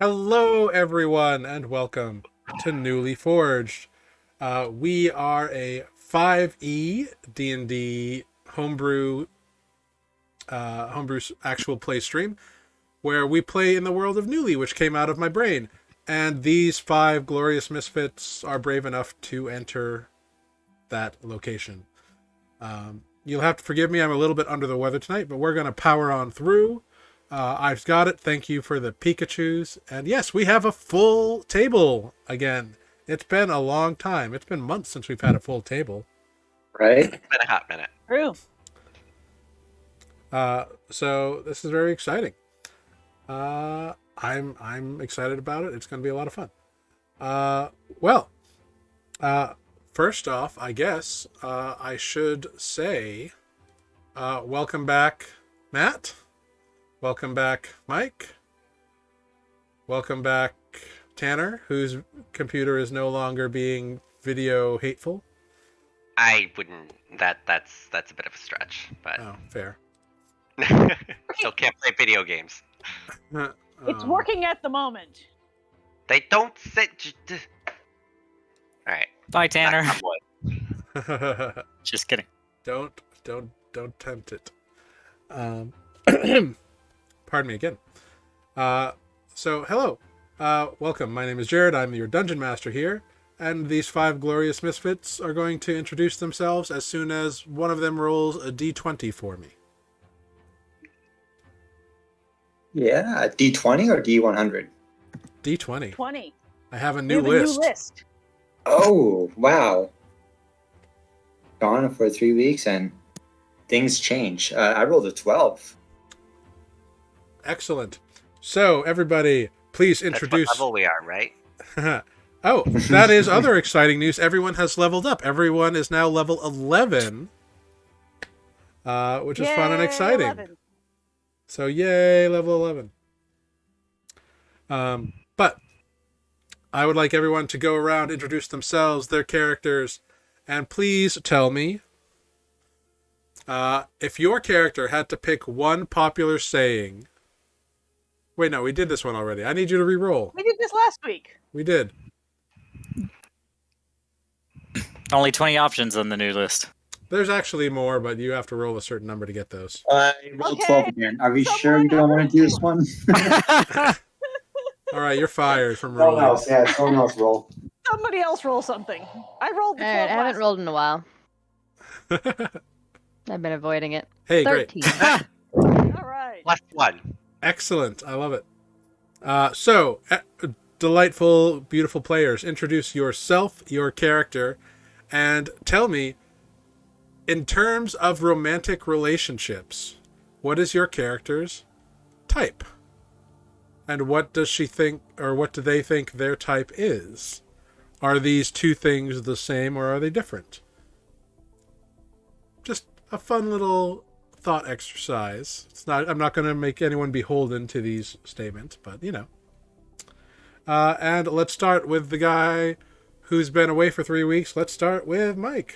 Hello, everyone, and welcome to Nuuli Forged. We are a 5e D&D homebrew actual play stream where we play in the world of Nuuli, which came out of my brain. And these 5 glorious misfits are brave enough to enter that location. You'll have to forgive me, I'm a little bit under the weather tonight, but we're going to power on through. I've got it. Thank you for the Pikachus. And yes, we have a full table again. It's been a long time. It's been months since we've had a full table. Right? It's been a hot minute. True. So this is very exciting. I'm excited about it. It's going to be a lot of fun. First off, I guess I should say welcome back, Matt. Welcome back, Mike. Welcome back, Tanner, whose computer is no longer being video hateful. I wouldn't. That's a bit of a stretch, but Oh, fair. still can't play video games. It's working at the moment. They don't sit. All right. Bye, Tanner. Knock on wood. Just kidding. Don't tempt it. Pardon me again. So hello. Welcome. My name is Jared. I'm your dungeon master here. And these 5 glorious misfits are going to introduce themselves as soon as one of them rolls a d20 for me. Yeah, D20 or D100? D20. 20. I have a We new have list. a new list. Oh, wow. Gone for 3 weeks and things change. I rolled a 12. Excellent. So, everybody, please That's introduce... what level we are, right? Oh, that is other exciting news. Everyone has leveled up. Everyone is now level 11, which is fun and Yay, exciting. 11. So, yay, level 11. But I would like everyone to go around, introduce themselves, their characters, and please tell me if your character had to pick one popular saying. Wait, no, we did this one already. I need you to re-roll. We did this last week. We did. Only 20 options on the new list. There's actually more, but you have to roll a certain number to get those. I rolled Okay. 12 again. Are we sure you Someone don't want to do this one? All right, you're fired from Someone rolling. else, yeah, someone else roll. Somebody else roll something. I rolled the 12 Alright, I haven't last rolled in a while. I've been avoiding it. Hey, great. 13. week. All right. Last one. Excellent. I love it. Delightful, beautiful players, introduce yourself, your character, and tell me, in terms of romantic relationships, what is your character's type? And what does she think, or what do they think their type is? Are these two things the same, or are they different? Just a fun little thought exercise. I'm not going to make anyone beholden to these statements, but you know. And let's start with the guy who's been away for 3 weeks. Let's start with Mike.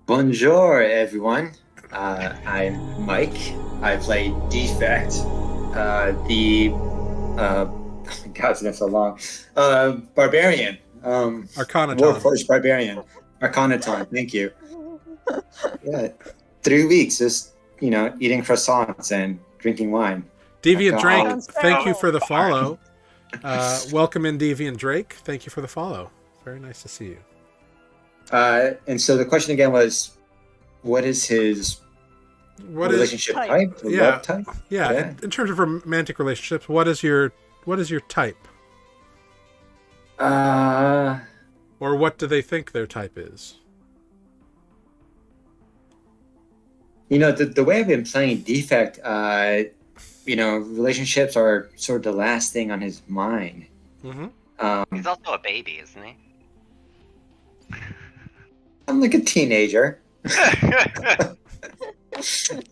Bonjour, everyone. I'm Mike. I play Defect. God's been so long. Barbarian. Arcanaton. Warlord Vaulruga Barbarian. Arcanaton, thank you. Yeah, 3 weeks just, eating croissants and drinking wine. Deviant Oh, Drake, sounds thank you terrible. for the follow. Welcome in, Deviant Drake. Thank you for the follow. Very nice to see you. And so the question again was, what is his relationship Type. type? Or Yeah. love type? Yeah, Yeah. in terms of romantic relationships, what is your type? Or what do they think their type is? The way I've been playing Defect, relationships are sort of the last thing on his mind. Mm-hmm. He's also a baby, isn't he? I'm like a teenager.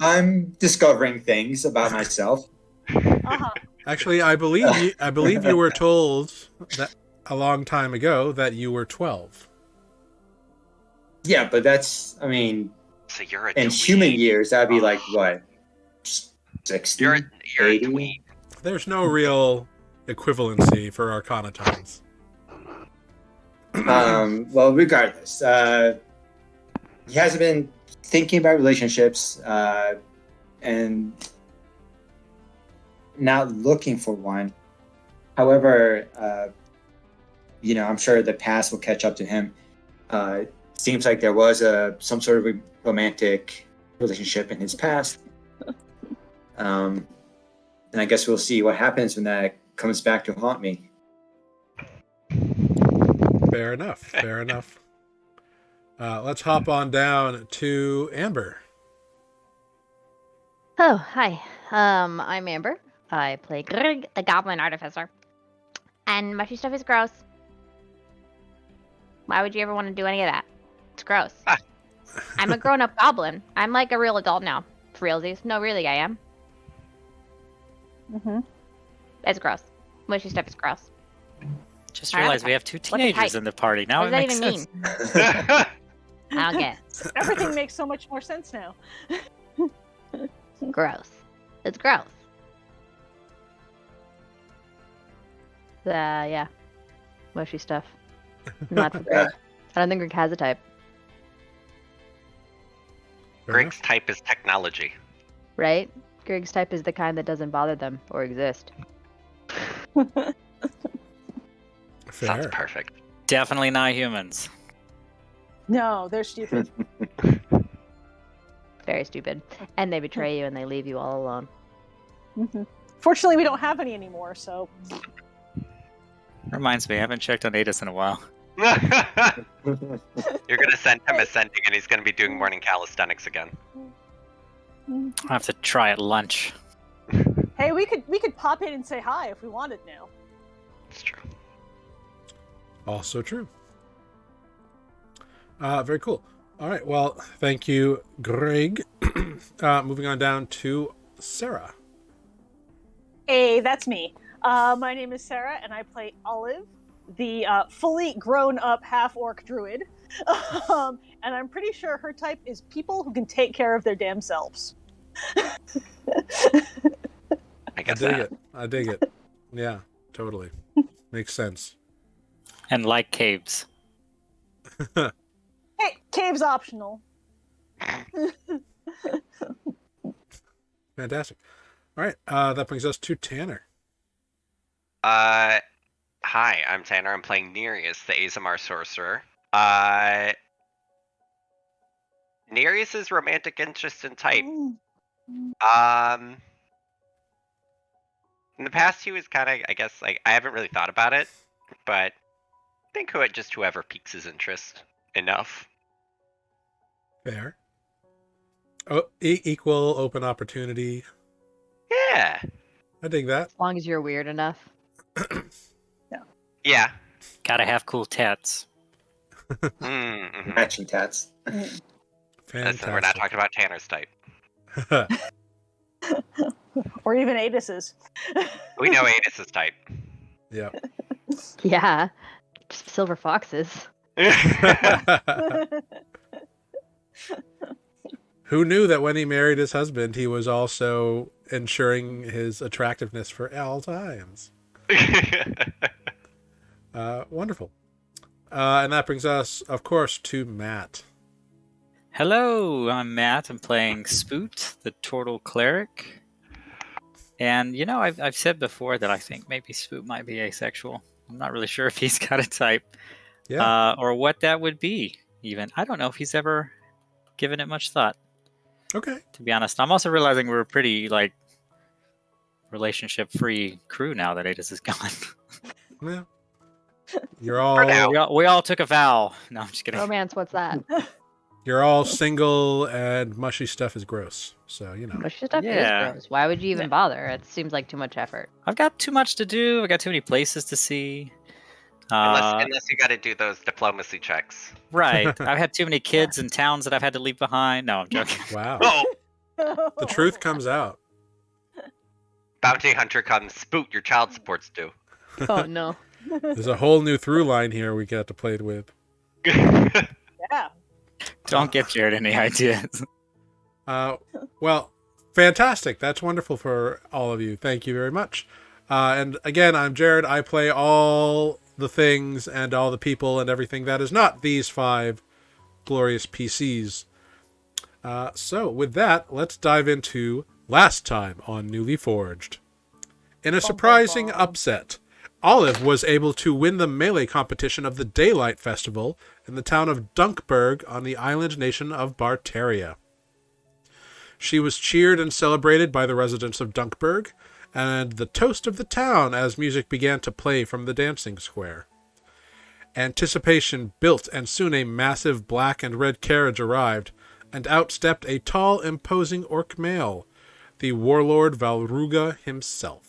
I'm discovering things about myself. Uh-huh. Actually, I believe you were told that a long time ago that you were 12. Yeah, but that's, So you're a in dweeb. human years, that'd be like, what? 60? You're a 80? dweeb. there's no real equivalency for Arcanatons. Well, regardless, he hasn't been thinking about relationships and not looking for one. However, I'm sure the past will catch up to him. Seems like there was some sort of romantic relationship in his past. And I guess we'll see what happens when that comes back to haunt me. Fair enough. Let's hop on down to Amber. Oh, hi. I'm Amber. I play Greg, the Goblin Artificer. And mushy stuff is gross. Why would you ever want to do any of that? It's gross. I'm a grown-up goblin. I'm like a real adult now. For realsies. No, really, I am. Mm-hmm. It's gross. Mushy stuff is gross. Just realized we have two teenagers in the party. Now What it does that makes even sense. mean? I don't get it. Everything makes so much more sense now. Gross. It's gross. Yeah. Mushy stuff. Not for Greg. I don't think Greg has a type. Fair Greg's type is technology. Right? Greg's type is the kind that doesn't bother them or exist. enough. Sounds Fair. perfect. Definitely not humans. No, they're stupid. Very stupid. And they betray you and they leave you all alone. Mm-hmm. Fortunately, we don't have any anymore, so. Reminds me, I haven't checked on Adis in a while. You're gonna send him ascending, and he's gonna be doing morning calisthenics again. I'll have to try at lunch. Hey, we could pop in and say hi if we wanted now. It's true. Also true. Very cool. All right. Well, thank you, Greg. Moving on down to Sarah. Hey, that's me. My name is Sarah, and I play Olive, the fully grown-up half-orc druid. And I'm pretty sure her type is people who can take care of their damn selves. I dig it. Yeah, totally. Makes sense. And like caves. Hey, cave's optional. Fantastic. All right. That brings us to Tanner. Hi, I'm Tanner. I'm playing Nereus, the Azamar sorcerer. Nereus's romantic interest and type. In the past, he was kind of, I guess, like, I haven't really thought about it, but I think whoever piques his interest enough. Fair. Oh, equal open opportunity. Yeah. I dig that. As long as you're weird enough. Yeah. Gotta have cool tats. Mm-hmm. Matching tats. Fantastic. Listen, we're not talking about Tanner's type. Or even Adis's. We know Adis's type. Yeah. Yeah. Just silver foxes. Who knew that when he married his husband, he was also ensuring his attractiveness for all times? Wonderful. And that brings us, of course, to Matt. Hello, I'm Matt. I'm playing Spoot, the Turtle Cleric. And, you know, I've said before that I think maybe Spoot might be asexual. I'm not really sure if he's got a type. Yeah. Or what that would be, even. I don't know if he's ever given it much thought, Okay. to be honest. I'm also realizing we're a pretty, like, relationship-free crew now that Adis is gone. Yeah. You're all we all took a vow. No, I'm just kidding. Romance, what's that? you're all single, and mushy stuff is gross. So Mushy stuff Yeah. is gross. Why would you even bother? It seems like too much effort. I've got too much to do. I've got too many places to see. Unless you got to do those diplomacy checks. Right. I've had too many kids in towns that I've had to leave behind. No, I'm joking. Wow. Oh, The truth comes out. bounty hunter comes. Spoot, your child support's due. Oh, no. There's a whole new through line here we got to play with. Yeah. Don't get Jared any ideas. Well, Fantastic. That's wonderful for all of you. Thank you very much. And again, I'm Jared. I play all the things and all the people and everything that is not these 5 glorious PCs. So with that, let's dive into last time on Nuuli Forged. In a surprising upset, Olive was able to win the melee competition of the Daylight Festival in the town of Dunkburg on the island nation of Barteria. She was cheered and celebrated by the residents of Dunkburg, and the toast of the town as music began to play from the dancing square. Anticipation built, and soon a massive black and red carriage arrived, and out stepped a tall, imposing orc male, the Warlord Vaulruga himself.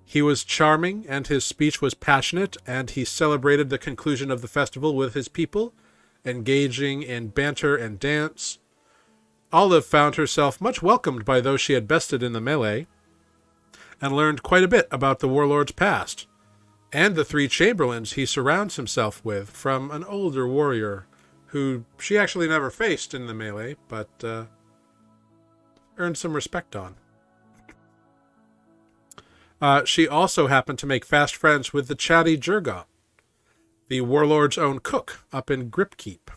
He was charming, and his speech was passionate, and he celebrated the conclusion of the festival with his people, engaging in banter and dance. Olive found herself much welcomed by those she had bested in the melee, and learned quite a bit about the warlord's past, and the 3 chamberlains he surrounds himself with from an older warrior, who she actually never faced in the melee, but earned some respect on. She also happened to make fast friends with the chatty Jurgon, the warlord's own cook up in Gripkeep,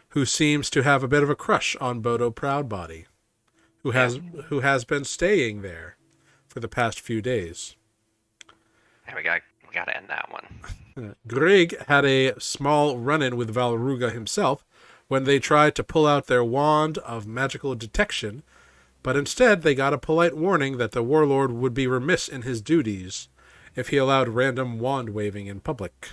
who seems to have a bit of a crush on Bodo Proudbody, who has been staying there for the past few days. Yeah, we got to end that one. Greg had a small run-in with Vaulruga himself when they tried to pull out their wand of magical detection, but instead they got a polite warning that the warlord would be remiss in his duties if he allowed random wand waving in public.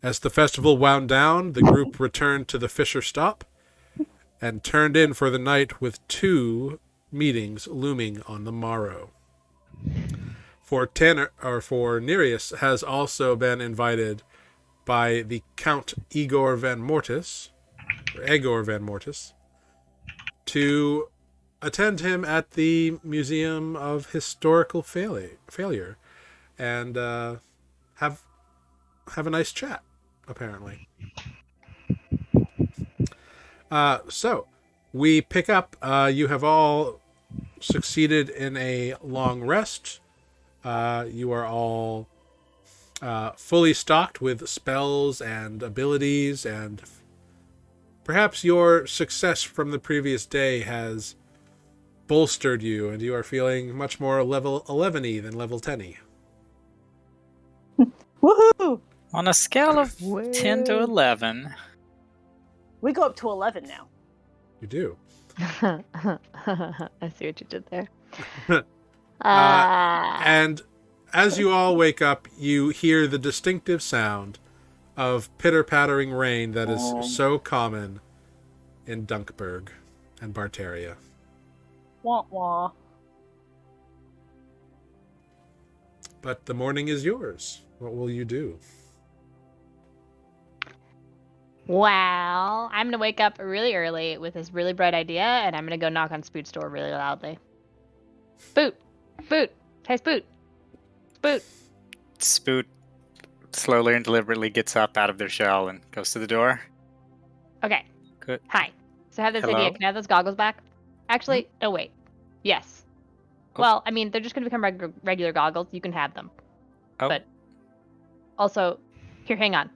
As the festival wound down, the group returned to the Fisher Stop and turned in for the night with 2 meetings looming on the morrow. For Nereus has also been invited by the Count Egor Van Mortis, to attend him at the Museum of Historical Failure and have a nice chat, apparently. So we pick up. You have all succeeded in a long rest. You are all fully stocked with spells and abilities, and perhaps your success from the previous day has bolstered you, and you are feeling much more level 11-y than level 10-y. Woohoo! On a scale of 10 to 11. We go up to 11 now. You do. I see what you did there. And as you all wake up, you hear the distinctive sound of pitter-pattering rain that is so common in Dunkburg and Barteria. Wah wah. But the morning is yours. What will you do? Well, I'm going to wake up really early with this really bright idea, and I'm going to go knock on Spoot's door really loudly. Spoot! Spoot! Hey, Spoot! Spoot! Spoot slowly and deliberately gets up out of their shell and goes to the door. Okay. Good. Hi. So I have this Hello? idea. Can I have those goggles back? Actually, oh wait. Yes. Oh. Well, I mean, they're just going to become regular goggles. You can have them. Oh. But also, here, hang on.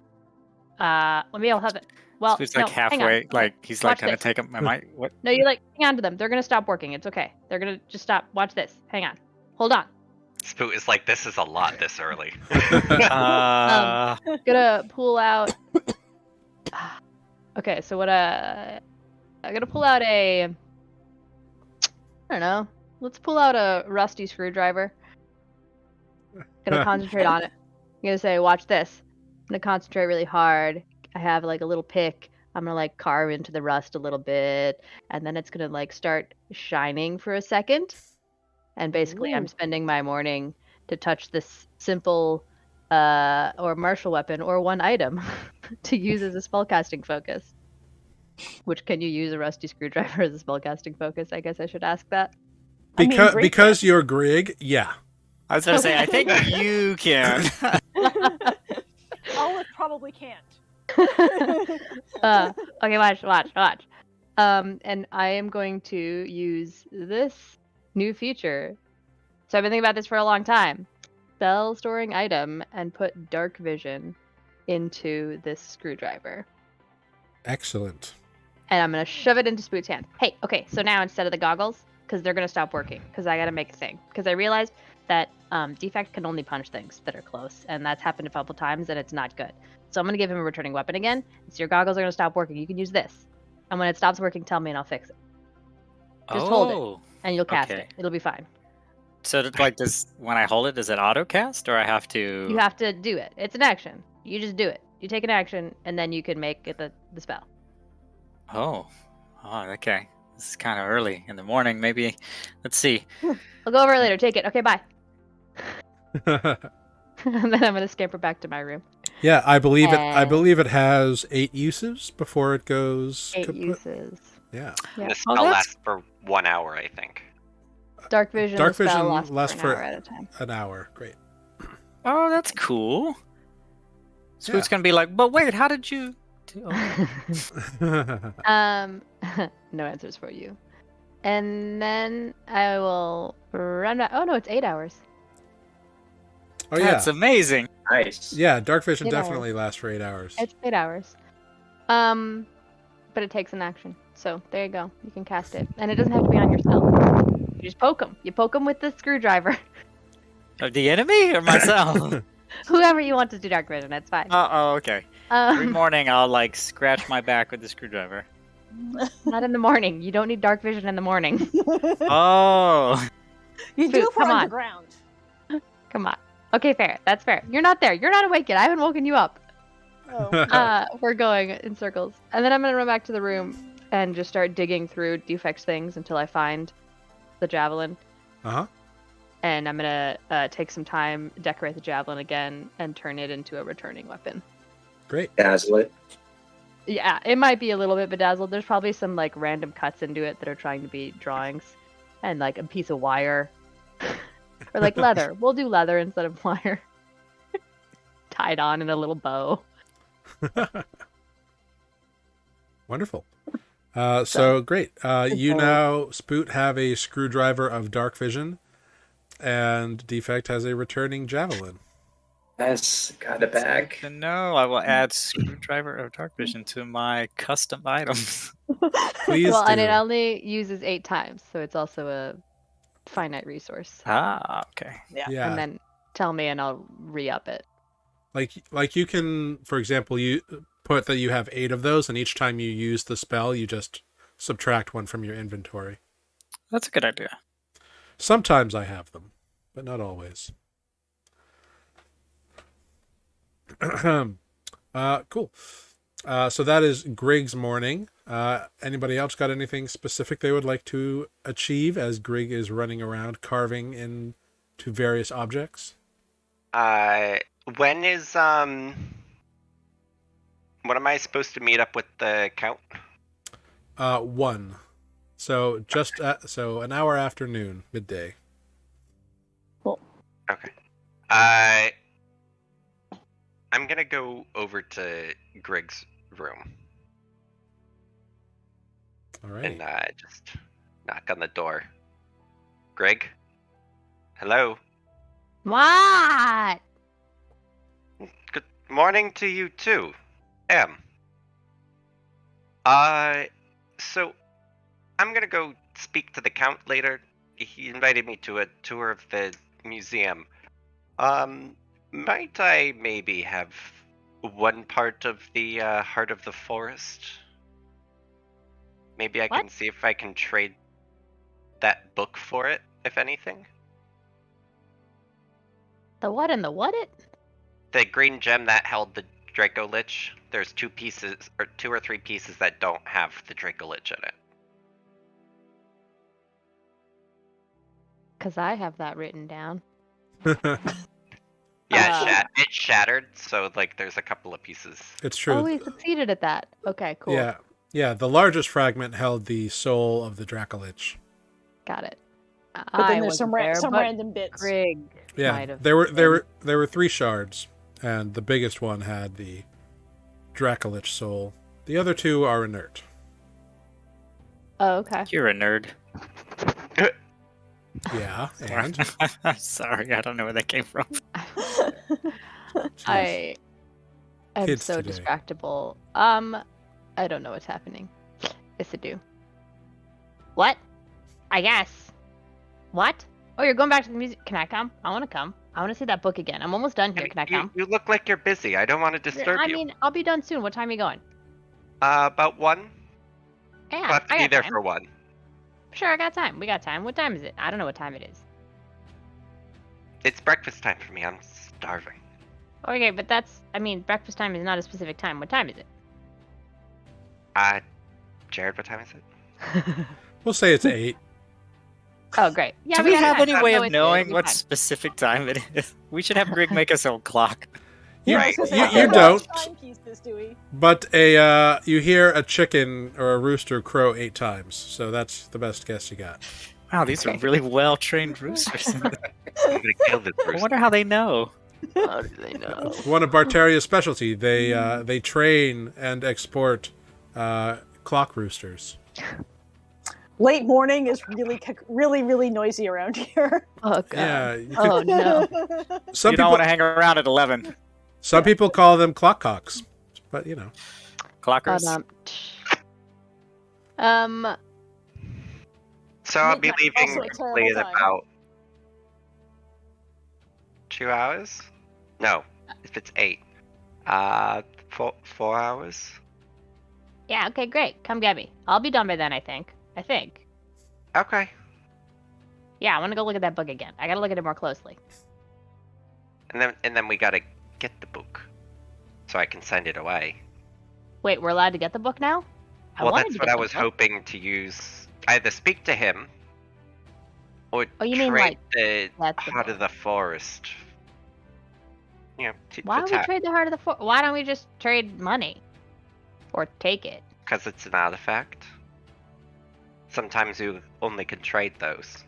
Let me have it. Well, Spoot's no, like hang on. halfway, like he's like Watch gonna this. take him. Am I? What? No, you hang on to them. They're going to stop working. It's okay. They're going to just stop. Watch this. Hang on. Hold on. Spoot is like, this is a lot this early. Gonna pull out. Okay, so what? I'm gonna pull out a. I don't know. Let's pull out a rusty screwdriver. Gonna concentrate on it. I'm gonna say, watch this. I'm gonna concentrate really hard. I have like a little pick. I'm gonna like carve into the rust a little bit, and then it's gonna like start shining for a second. And basically, I'm spending my morning to touch this simple or martial weapon or one item to use as a spellcasting focus. Which, can you use a rusty screwdriver as a spellcasting focus? I guess I should ask that. Because you're Grig, yeah. I was gonna say, I think you can. Olive probably can't. Okay, watch. And I am going to use this new feature. So I've been thinking about this for a long time. Spell storing item and put dark vision into this screwdriver. Excellent. And I'm going to shove it into Spoot's hand. Hey, okay, so now instead of the goggles, because they're going to stop working, because I got to make a thing. Because I realized that Defect can only punch things that are close, and that's happened a couple times, and it's not good. So I'm going to give him a returning weapon again. So your goggles are going to stop working. You can use this. And when it stops working, tell me and I'll fix it. Just hold it, and you'll cast it. It'll be fine. So, like, when I hold it, does it auto cast, or I have to? You have to do it. It's an action. You just do it. You take an action, and then you can make it the spell. Oh, okay. This is kind of early in the morning. Maybe. Let's see. I'll go over later. Take it. Okay, bye. And then I'm gonna scamper back to my room. Yeah, I believe it. I believe it has 8 uses before it goes. 8 uses. Yeah. And the spell lasts for 1 hour, I think. Dark vision. Dark the spell vision lasts for for an hour at a time. an hour. Great. Oh, that's cool. So it's gonna be like, but wait, how did you? No answers for you. And then I will run back. Oh no, it's 8 hours. Oh yeah, That's amazing. Nice. yeah. Dark vision 8 definitely lasts for 8 hours. It's 8 hours. But it takes an action. So there you go. You can cast it, and it doesn't have to be on yourself. You just poke them. You poke them with the screwdriver. Of the enemy or myself? Whoever you want to do dark vision, that's fine. Oh, okay. Every morning I'll like scratch my back with the screwdriver. Not in the morning. You don't need dark vision in the morning. Oh. You do for Come on. underground. Come on. Okay, fair. That's fair. You're not there. You're not awake yet. I haven't woken you up. Oh. We're going in circles. And then I'm going to run back to the room and just start digging through Defect's things until I find the javelin. Uh-huh. And I'm going to take some time, decorate the javelin again, and turn it into a returning weapon. Great. Dazzle it. Yeah, it might be a little bit bedazzled. There's probably some like random cuts into it that are trying to be drawings. And like a piece of wire. Or like leather. We'll do leather instead of wire. Tied on in a little bow. Wonderful. So great. You now, Spoot, have a screwdriver of dark vision, and Defect has a returning javelin. Yes, got a bag. So no, I will add screwdriver of dark vision to my custom items. Please Well, do. and it only uses 8 times, so it's also a finite resource. Okay. Yeah. And then tell me and I'll re-up it. Like you can, for example, you put that you have 8 of those, and each time you use the spell, you just subtract one from your inventory. That's a good idea. Sometimes I have them, but not always. Cool. So that is Grig's morning. Anybody else got anything specific they would like to achieve as Grig is running around carving into various objects? When is when am I supposed to meet up with the count? 1. So so an hour after noon, midday. Okay. I'm gonna go over to Grig's room All right. and just knock on the door. Grig? Hello? What? Good morning to you too. So I'm gonna go speak to the Count later. He invited me to a tour of the museum. Might I maybe have one part of the Heart of the Forest? Maybe I can see if I can trade that book for it, if anything. The what and the what it? The green gem that held the Draco Lich. There's 2 pieces, or 2 or 3 pieces that don't have the Draco Lich in it. Because I have that written down. Yeah, it shattered, so like there's a couple of pieces. It's true. Oh, we succeeded at that. Okay, cool. Yeah. The largest fragment held the soul of the Dracolich. Got it. But then there's some random bits. Grig Yeah, might have there been. were 3 shards, and the biggest one had the Dracolich soul. The other 2 are inert. Oh, okay. You're a nerd. Yeah, Sorry. and I'm sorry, I don't know where that came from. I am Kids so today. distractible. I don't know what's happening. Yes, I do. What? I guess. What? Oh, you're going back to the music. Can I come? I want to come. I want to see that book again. I'm almost done here. Can I come? You look like you're busy. I don't want to disturb I you. mean, I'll be done soon. What time are you going? About 1. Yeah, We'll have to I be got there time. for 1. Sure, I got time. We got time. What time is it? I don't know what time it is. It's breakfast time for me. I'm starving. Okay, but breakfast time is not a specific time. What time is it? Jared, what time is it? we'll say it's 8. Oh, great. Yeah, Do we we got have time. any way No, of it's knowing be what fine. specific time it is? We should have Greg make us a clock. You, Right. you don't, Timepieces, do we? but you hear a chicken or a rooster crow 8 times, so that's the best guess you got. Wow, these are really well-trained roosters. I'm gonna kill this I rooster. wonder how they know. How do they know? It's one of Barteria's specialty. They train and export clock roosters. Late morning is really noisy around here. Oh, God. Yeah, you could, Oh, no. some You don't people want to hang around at 11. some people call them clock cocks, but you know. Clockers. So I'll be Midnight, leaving also a roughly in terrible time. about 2 hours? No, if it's 8. 4 hours? Yeah, okay, great. Come get me. I'll be done by then, I think. Okay. Yeah, I want to go look at that book again. I gotta look at it more closely. And then we gotta get the book. So I can send it away. Wait, we're allowed to get the book now? Well, wanted that's to what get I the was book. hoping to use. Either speak to him or Oh, you mean, trade like, the that's the heart of book. the forest. Why don't we trade the heart of the forest? Why don't we just trade money? Or take it? Because it's an artifact. Sometimes you only can trade those.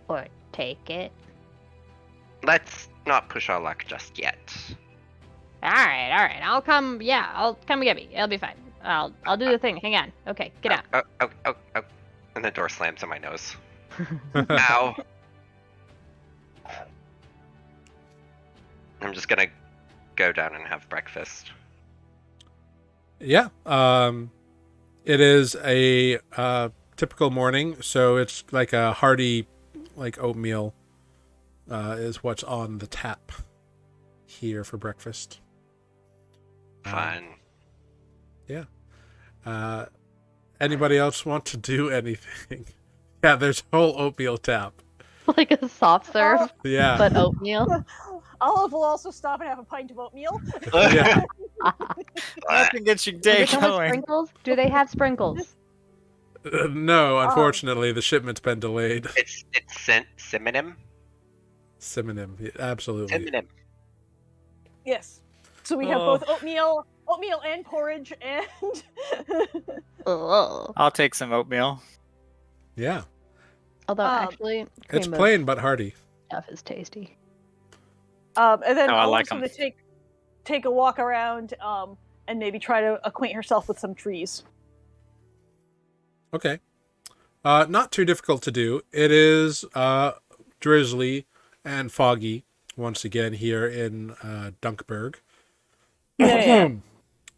Or take it? Let's not push our luck just yet. Alright. I'll come get me. It'll be fine. I'll do the thing. Hang on. Okay, get out. Oh. And the door slams on my nose. Ow. I'm just gonna go down and have breakfast. Yeah. It is a typical morning, so it's like a hearty, like oatmeal, is what's on the tap here for breakfast. Fun. Anybody else want to do anything? Yeah, there's a whole oatmeal tap. Like a soft serve, Yeah. but oatmeal. Olive will also stop and have a pint of oatmeal. Yeah. That can get your Does day it come with going. sprinkles? Do they have sprinkles? No, unfortunately, the shipment's been delayed. It's synonym. Synonym, yeah, absolutely. Synonym. Yes. So we have both oatmeal and porridge, and Ugh. I'll take some oatmeal. Yeah, Although actually, it's cream of plain but hearty. stuff is tasty. and then Oh, I I'll like also 'em. take a walk around, and maybe try to acquaint herself with some trees. Okay. Not too difficult to do. It is drizzly and foggy once again here in Dunkburg.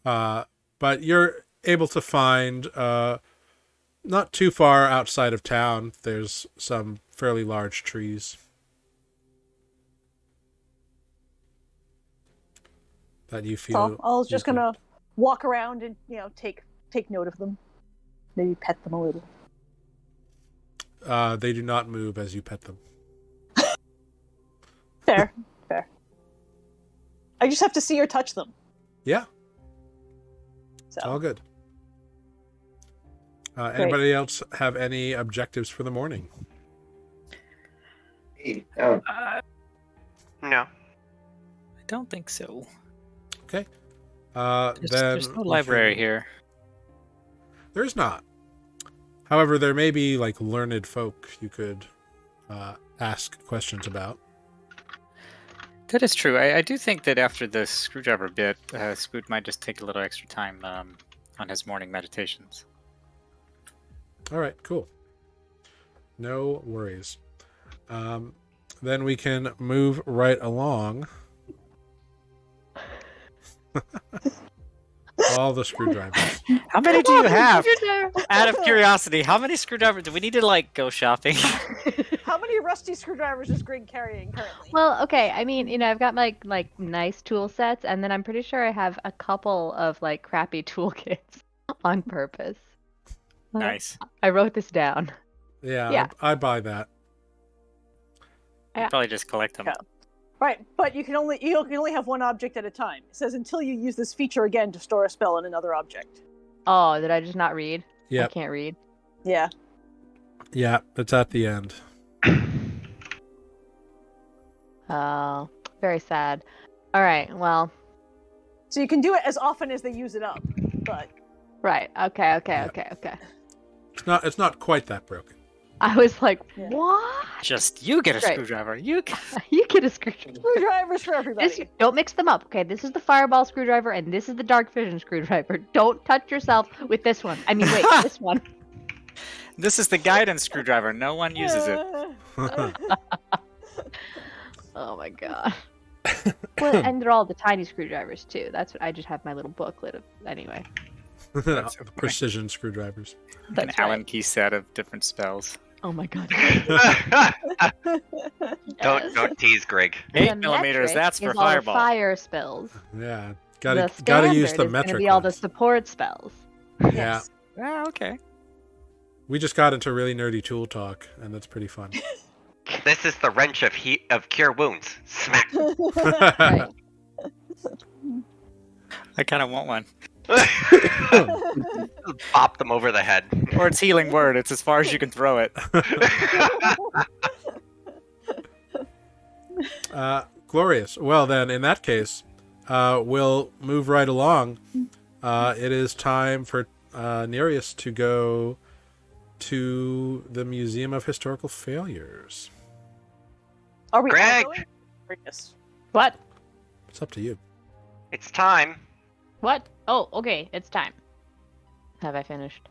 But you're able to find not too far outside of town. There's some fairly large trees that you feel. So I was just you can- gonna walk around and take note of them, maybe pet them a little. They do not move as you pet them. Fair. I just have to see or touch them. Yeah, So all good. Anybody else have any objectives for the morning? Oh, No. I don't think so. Okay. There's no library here. There's not. However, there may be like learned folk you could ask questions about. That is true. I do think that after the screwdriver bit, Spoot might just take a little extra time on his morning meditations. All right, cool. No worries. Then we can move right along. All the screwdrivers. How many do you have? Screwdriver. Out of curiosity, how many screwdrivers do we need to like go shopping? How many rusty screwdrivers is Grig carrying currently? Well, okay. I mean, I've got my like nice tool sets, and then I'm pretty sure I have a couple of like crappy toolkits on purpose. Nice. I wrote this down. Yeah, Yeah. I buy that. You probably just collect them. Yeah. Right, but you can only have one object at a time. It says until you use this feature again to store a spell in another object. Oh, did I just not read? Yeah. I can't read. Yeah. Yeah, it's at the end. Oh, very sad. All right. Well, So you can do it as often as they use it up, but right. Okay. Yeah. It's not quite that broken. I was like, Yeah. what? Just you get a Right. screwdriver. You You get a screwdriver. screwdrivers for everybody. Don't mix them up, okay? This is the fireball screwdriver, and this is the dark vision screwdriver. Don't touch yourself with this one. I mean, wait, this one. This is the guidance screwdriver. No one uses it. Oh my god. Well, and they're all the tiny screwdrivers too. That's what I just have my little booklet of. Anyway, That's okay. Precision screwdrivers. An that's Allen right. key set of different spells. Oh my god. Don't tease Grig. 8 The millimeters. metric That's for is all the fireball. fire spells. Yeah, The gotta use standard the is metric gonna be all the ones. support spells. Yeah, Yes. Ah, okay. we just got into really nerdy tool talk, and that's pretty fun. This is the wrench of cure wounds. Smack. Right. I kind of want one. Bop them over the head. Or it's healing word. It's as far as you can throw it. Glorious. Well, then, in that case, we'll move right along. It is time for Nereus to go to the Museum of Historical Failures. Are we all Greg! going? Yes. What? It's up to you. It's time. What? Oh, okay. It's time. Have I finished?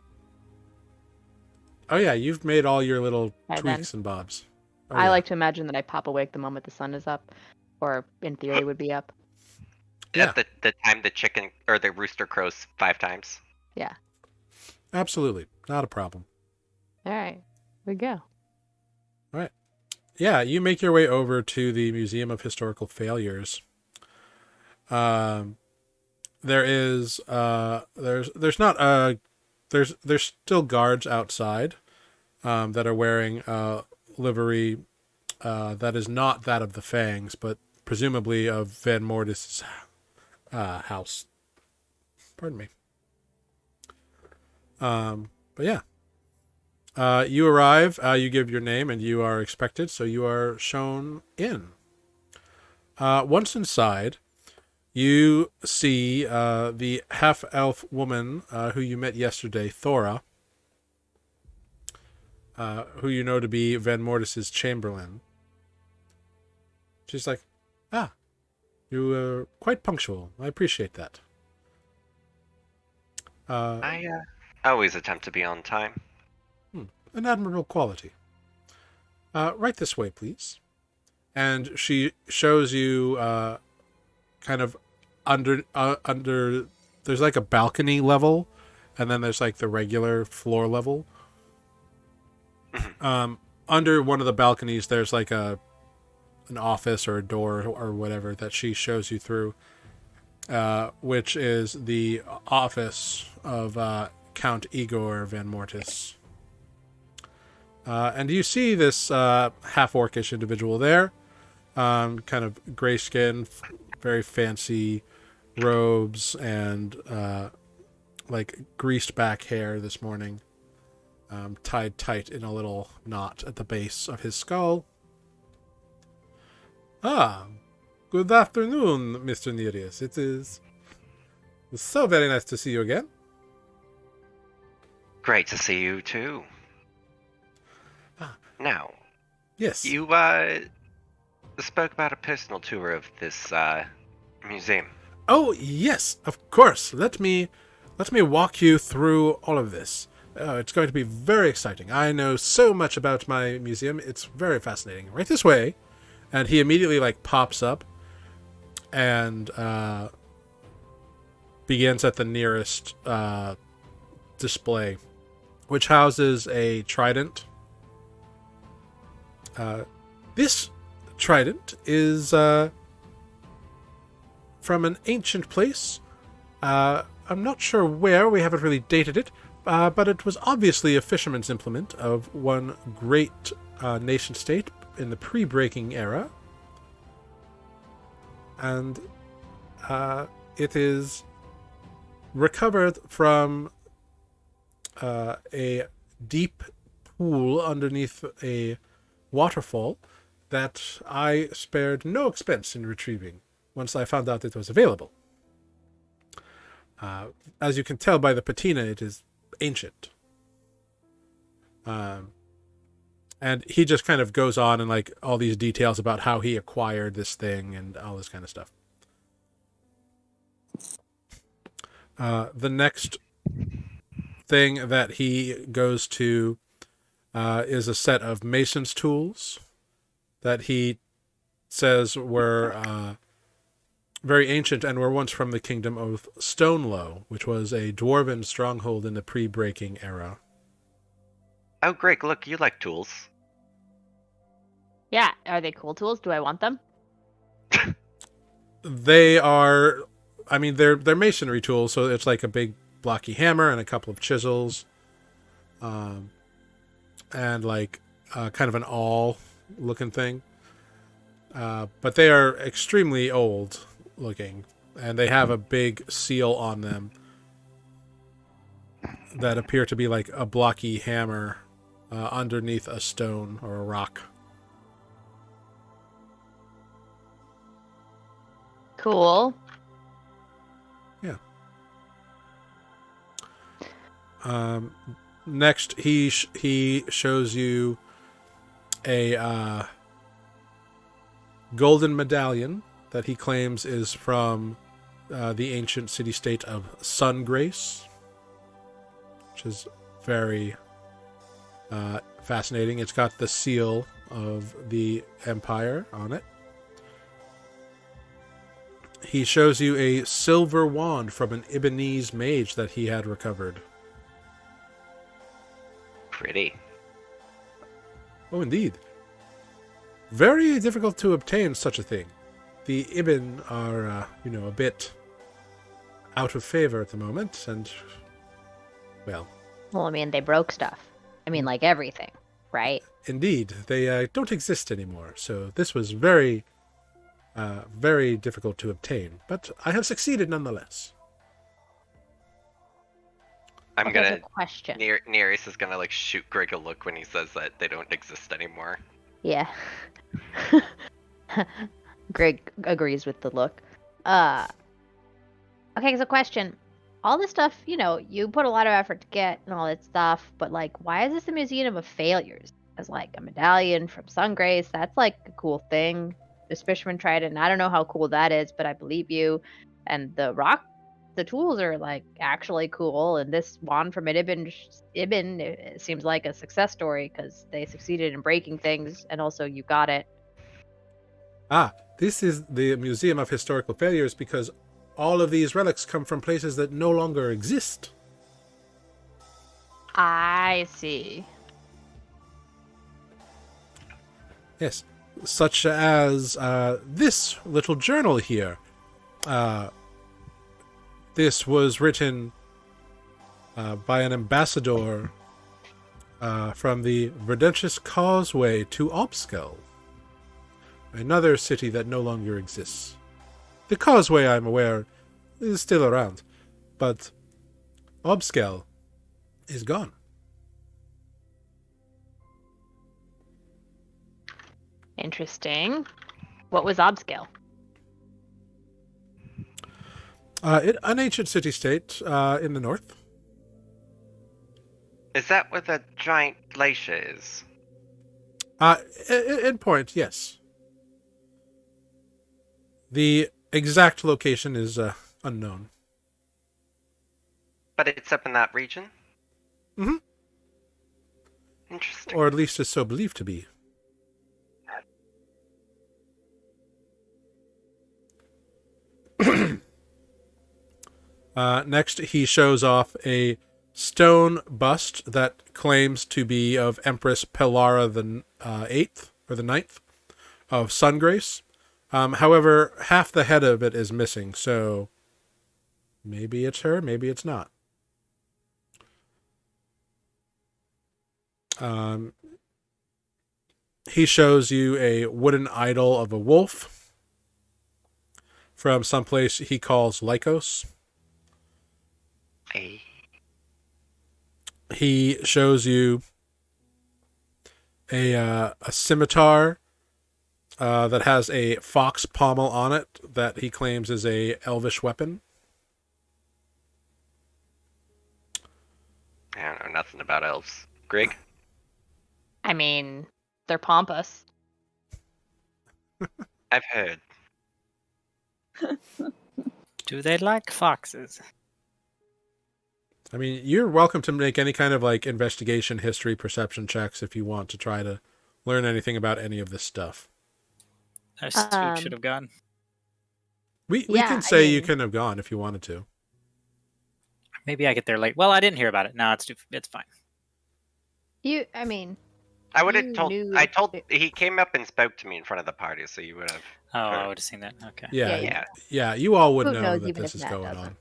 Oh yeah, you've made all your little And tweaks and bobs. Oh, I yeah. like to imagine that I pop awake the moment the sun is up, or in theory would be up. Yeah. At the time the chicken or the rooster crows 5 times. Yeah. Absolutely, not a problem. All right. We go. Yeah, you make your way over to the Museum of Historical Failures. There is there's not a there's still guards outside that are wearing livery that is not that of the Fangs, but presumably of Van Mortis's house. Pardon me. But yeah. You arrive, you give your name, and you are expected, so you are shown in. Once inside, you see the half-elf woman who you met yesterday, Thora, who you know to be Van Mortis's chamberlain. She's like, you were quite punctual. I appreciate that. I always attempt to be on time. An admirable quality. Right this way, please. And she shows you kind of under there's like a balcony level, and then there's like the regular floor level. Under one of the balconies there's like an office or a door or whatever that she shows you through, which is the office of Count Igor Van Mortis. And you see this half-orcish individual there, kind of gray skin, very fancy robes, and like greased back hair this morning, tied tight in a little knot at the base of his skull. Good afternoon, Mr. Nereus. It is so very nice to see you again. Great to see you too. Now, Yes. you spoke about a personal tour of this museum. Oh, yes, of course. Let me walk you through all of this. Oh, it's going to be very exciting. I know so much about my museum. It's very fascinating. Right this way. And he immediately like pops up and begins at the nearest display, which houses a trident. This trident is from an ancient place. I'm not sure where. We haven't really dated it. But it was obviously a fisherman's implement of one great nation-state in the pre-breaking era. And it is recovered from a deep pool underneath a waterfall that I spared no expense in retrieving once I found out it was available. As you can tell by the patina, it is ancient. And he just kind of goes on and like all these details about how he acquired this thing and all this kind of stuff. The next thing that he goes to is a set of mason's tools that he says were very ancient and were once from the kingdom of Stonelow, which was a dwarven stronghold in the pre-breaking era. Oh, Greg, look, you like tools. Yeah, are they cool tools? Do I want them? They are, I mean, they're masonry tools, so it's like a big blocky hammer and a couple of chisels, and like kind of an awl-looking thing. But they are extremely old looking, and they have a big seal on them that appear to be like a blocky hammer underneath a stone or a rock. Cool. Yeah. Next, he shows you a golden medallion that he claims is from the ancient city-state of Sungrace, which is very fascinating. It's got the seal of the Empire on it. He shows you a silver wand from an Ibanese mage that he had recovered. Pretty. Oh, indeed. Very difficult to obtain such a thing. The Ibn are, a bit out of favor at the moment, and, well... Well, I mean, they broke stuff. I mean, like everything, right? Indeed. They don't exist anymore, so this was very, very difficult to obtain. But I have succeeded nonetheless. I'm Okay, gonna... so question. Nereus is gonna, like, shoot Greg a look when he says that they don't exist anymore. Yeah. Greg agrees with the look. Okay, so question. All this stuff, you put a lot of effort to get and all that stuff, but like, why is this a museum of failures? As like a medallion from Sungrace, that's like a cool thing. The Fisherman Trident, I don't know how cool that is, but I believe you. And the tools are like actually cool, and this wand from Ibn it seems like a success story because they succeeded in breaking things, and also you got it. This is the Museum of Historical Failures because all of these relics come from places that no longer exist. I see. Yes, such as this little journal here. This was written by an ambassador from the Verdentious Causeway to Obskel, another city that no longer exists. The Causeway, I'm aware, is still around, but Obskel is gone. Interesting. What was Obscale? An ancient city-state in the north. Is that where the giant glacier is? In point, yes. The exact location is unknown. But it's up in that region? Mm-hmm. Interesting. Or at least is so believed to be. Next, he shows off a stone bust that claims to be of Empress Pelara the 8th or the 9th of Sungrace. However, half the head of it is missing, so maybe it's her, maybe it's not. He shows you a wooden idol of a wolf from someplace he calls Lycos. Hey. He shows you a scimitar that has a fox pommel on it that he claims is a elvish weapon. I don't know nothing about elves. Greg? I mean, they're pompous. I've heard. Do they like foxes? I mean, you're welcome to make any kind of like investigation, history, perception checks if you want to try to learn anything about any of this stuff. Our suit should have gone. We Yeah, can I say you mean- couldn't have gone if you wanted to. Maybe I get there late. Well, I didn't hear about it. No, it's fine. I mean, I would have You told. knew I told. it- He came up and spoke to me in front of the party, so you would have. Oh, I Sure. would have seen that. Okay. Yeah, Yeah, yeah, you all would Who know knows that even this if is Matt going doesn't. on.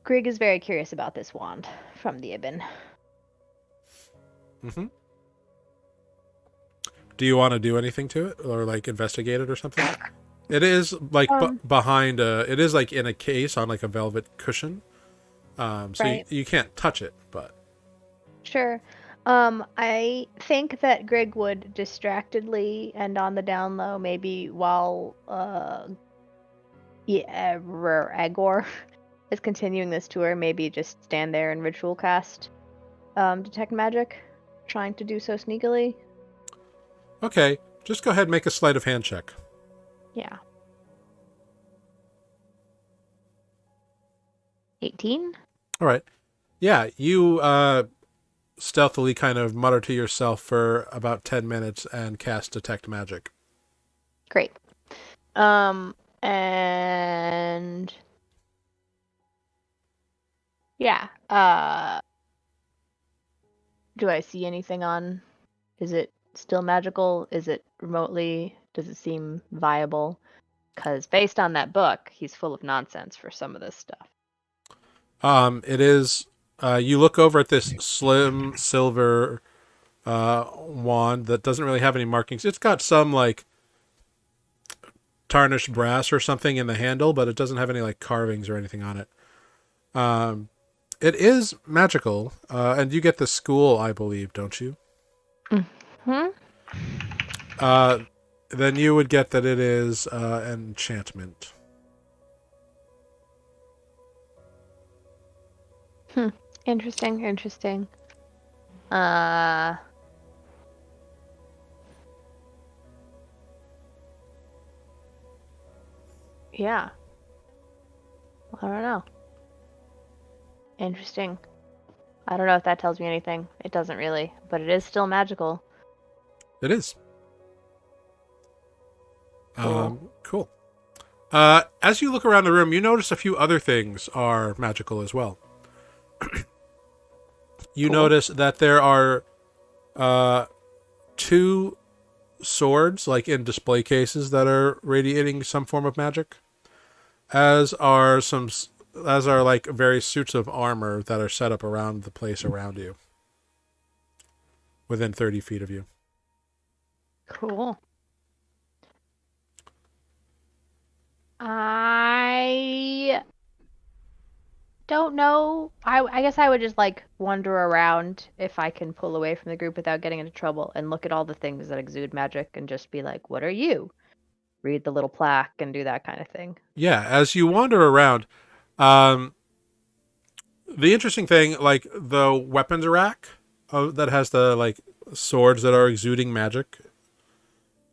Greg is very curious about this wand from the Ibn. Mm-hmm. Do you want to do anything to it or like investigate it or something? It is like behind it is like in a case on like a velvet cushion. So Right. you can't touch it, but Sure. I think that Greg would distractedly and on the down low, maybe while Agor is continuing this tour, maybe just stand there and ritual cast detect magic, trying to do so sneakily. okay. Just go ahead and make a sleight of hand check. Yeah. 18? All right. Yeah, you stealthily kind of mutter to yourself for about 10 minutes and cast detect magic. Great. And yeah. Do I see anything on? Is it still magical? Is it remotely? Does it seem viable? Because based on that book, he's full of nonsense for some of this stuff. It is. You look over at this slim silver wand that doesn't really have any markings. It's got some like tarnished brass or something in the handle, but it doesn't have any like carvings or anything on it. It is magical, and you get the school, I believe, don't you? Hmm. Then you would get that it is enchantment. Interesting. Yeah. I don't know. Interesting. I don't know if that tells me anything. It doesn't really, but it is still magical. It is. Cool. Cool. As you look around the room, you notice a few other things are magical as well. You notice that there are two swords, like in display cases, that are radiating some form of magic, as are like various suits of armor that are set up around the place around you, within 30 feet of you. Cool. I don't know. I guess I would just like wander around if I can pull away from the group without getting into trouble and look at all the things that exude magic and just be like, what are you? Read the little plaque and do that kind of thing. Yeah, as you wander around, the interesting thing, like the weapons rack that has the like swords that are exuding magic,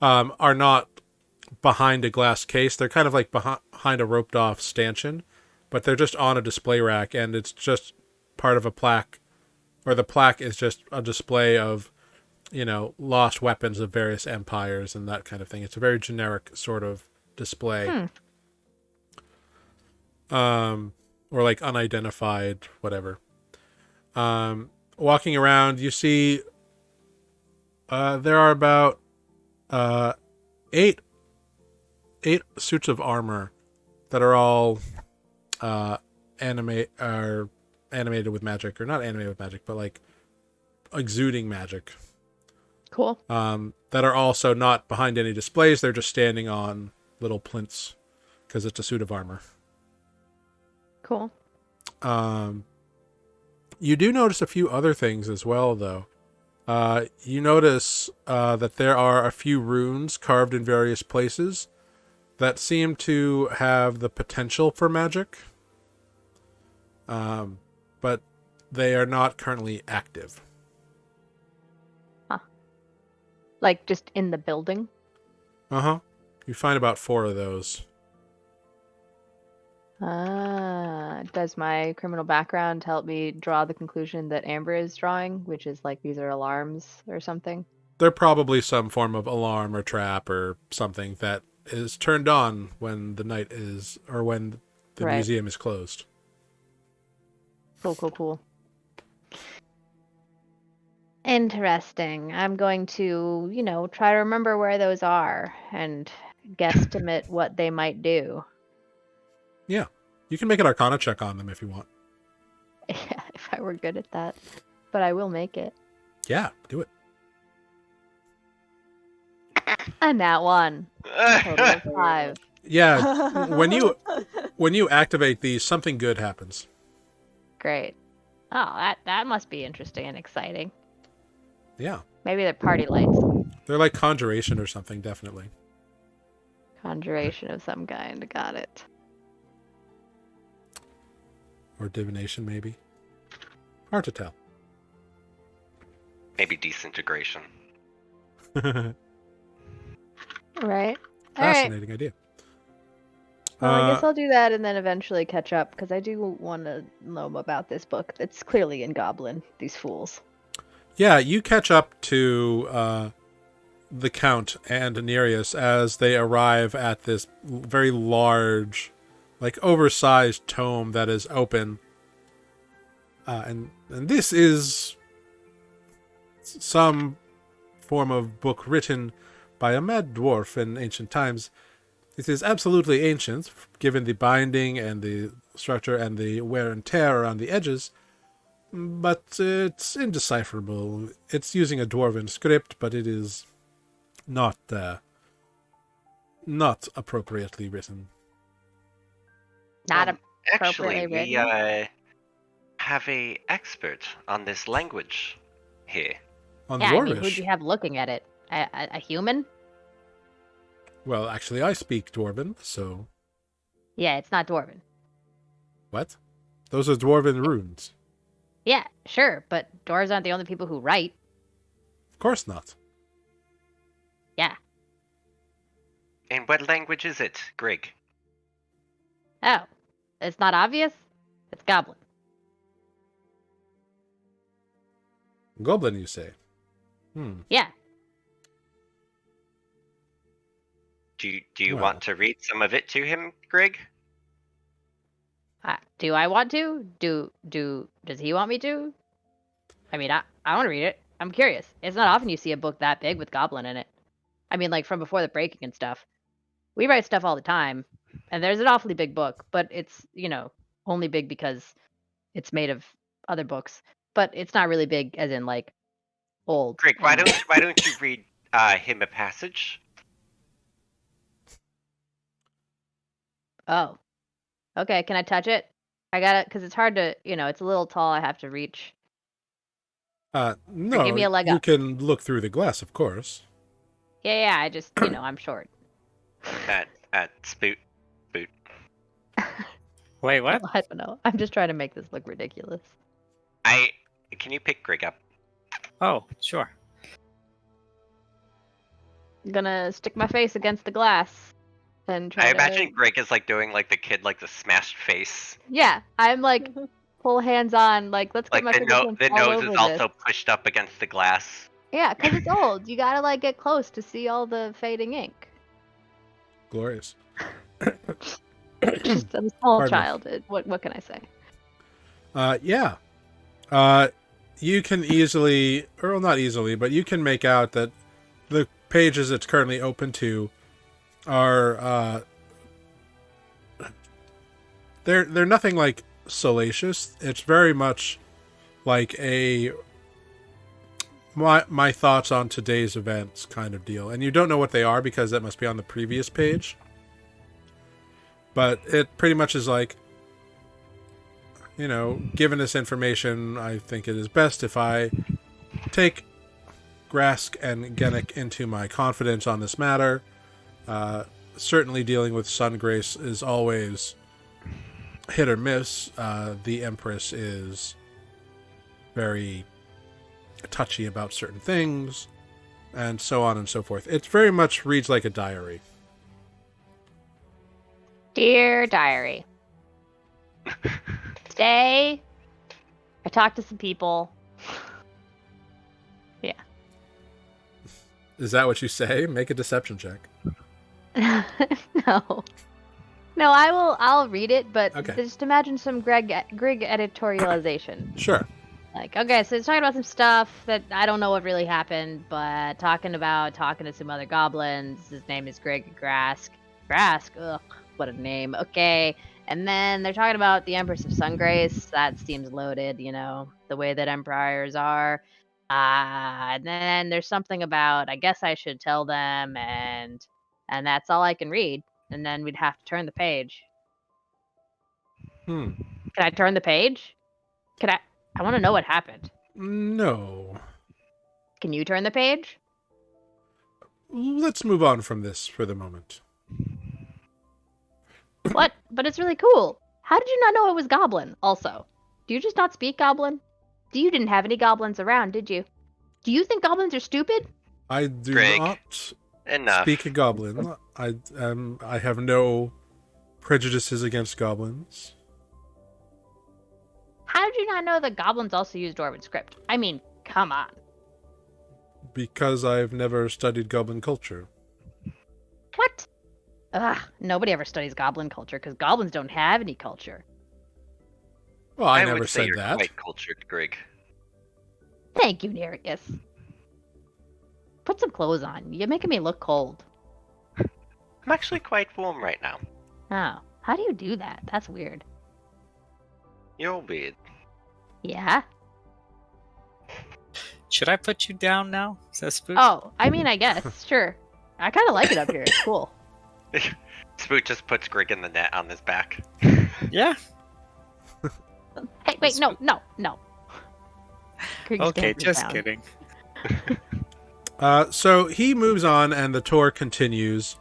are not behind a glass case. They're kind of like behind a roped off stanchion, but they're just on a display rack, and it's just part of a plaque, or the plaque is just a display of, lost weapons of various empires and that kind of thing. It's a very generic sort of display. Or like unidentified, whatever. Walking around, you see there are about eight suits of armor that are all animated with magic, or not animated with magic, but like exuding magic. Cool. That are also not behind any displays. They're just standing on little plinths because it's a suit of armor. Cool. You do notice a few other things as well, though. You notice that there are a few runes carved in various places that seem to have the potential for magic, but they are not currently active. Huh. Like just in the building? Uh-huh. You find about 4 of those. Does my criminal background help me draw the conclusion that Amber is drawing, which is like these are alarms or something? They're probably some form of alarm or trap or something that is turned on when the night is, or when the Right. museum is closed. Cool. Interesting. I'm going to, try to remember where those are and guesstimate what they might do. Yeah. You can make an Arcana check on them if you want. Yeah, if I were good at that. But I will make it. Yeah, do it. And that one. Total of 5. Yeah, when you activate these, something good happens. Great. Oh, that must be interesting and exciting. Yeah. Maybe they're party lights. They're like conjuration or something, definitely. Conjuration of some kind. Got it. Or divination, maybe. Hard to tell. Maybe disintegration. Right. Fascinating idea. Well, I guess I'll do that and then eventually catch up, because I do want to know about this book that's clearly in Goblin, these fools. Yeah, you catch up to the Count and Nereus as they arrive at this very large, like oversized tome that is open. And this is some form of book written by a mad dwarf in ancient times. It is absolutely ancient, given the binding and the structure and the wear and tear around the edges, but it's indecipherable. It's using a dwarven script, but it is not appropriately written. Not Actually, appropriately we written. have a expert on this language here. On Yeah, I mean, Dwarvish. who'd you have looking at it? A human? Well, actually, I speak Dwarven, so... Yeah, it's not Dwarven. What? Those are Dwarven runes. Yeah, sure, but dwarves aren't the only people who write. Of course not. Yeah. And what language is it, Grig? Oh, it's not obvious? It's Goblin. Goblin, you say? Yeah. Do you Well. want to read some of it to him, Grig? Do I want to? Does he want me to? I mean, I want to read it. I'm curious. It's not often you see a book that big with Goblin in it. I mean, like from before the breaking and stuff. We write stuff all the time, and there's an awfully big book, but it's, only big because it's made of other books. But it's not really big as in like old. Grig, why and- don't you read him a passage? Oh. Okay, can I touch it? I got it, because it's hard to, it's a little tall. I have to reach. No, give me a leg you up. can look through the glass, of course. Yeah, I just, I'm short. Spoot. Wait, what? I don't know. I'm just trying to make this look ridiculous. Can you pick Grig up? Oh, sure. I'm gonna stick my face against the glass. and try I to. imagine Greg is like doing like the kid like the smashed face. Yeah, I'm like full hands on. Like, let's get Like my the fingerprints the all nose is over this. also pushed up against the glass. Yeah, because it's old. You gotta like get close to see all the fading ink. Glorious. Just a small Pardon me. child. What can I say? Yeah. You can easily, or well, not easily, but you can make out that the pages it's currently open to are they're nothing like salacious. It's very much like a my thoughts on today's events kind of deal. And you don't know what they are because that must be on the previous page. But it pretty much is like, you know, given this information, I think it is best if I take Grask and Gennik into my confidence on this matter. Certainly dealing with Sun Grace is always hit or miss. The Empress is very touchy about certain things, and so on and so forth. It very much reads like a diary. Dear diary. Today, I talked to some people. Yeah. Is that what you say? Make a deception check. No. No, I'll read it, but Okay. just imagine some Greg editorialization. Sure. Like, okay, so it's talking about some stuff that I don't know what really happened, but talking to some other goblins. His name is Greg Grask. Grask? Ugh, what a name. Okay. And then they're talking about the Empress of Sungrace. That seems loaded, you know, the way that empires are. And then there's something about, I guess I should tell them, and that's all I can read. And then we'd have to turn the page. Hmm. Can I turn the page? I want to know what happened. No. Can you turn the page? Let's move on from this for the moment. What? But it's really cool. How did you not know it was Goblin, also? Do you just not speak Goblin? You didn't have any goblins around, did you? Do you think goblins are stupid? I do Greg, not enough. speak a goblin. I have no prejudices against goblins. How did you not know that goblins also use Dwarven script? I mean, come on. Because I've never studied goblin culture. What? Ugh, nobody ever studies goblin culture because goblins don't have any culture. Well, I would never say said you're that. quite cultured, Greg. Thank you, Nericus. Put some clothes on. You're making me look cold. I'm actually quite warm right now. Oh, how do you do that? That's weird. You're weird. Yeah? Should I put you down now? Says Spook. Oh, I mean, I guess. Sure. I kind of like it up here. It's cool. Spook just puts Greg in the net on his back. Yeah. Hey, wait, no. Krieg's Okay, standing just down. kidding. So he moves on, and the tour continues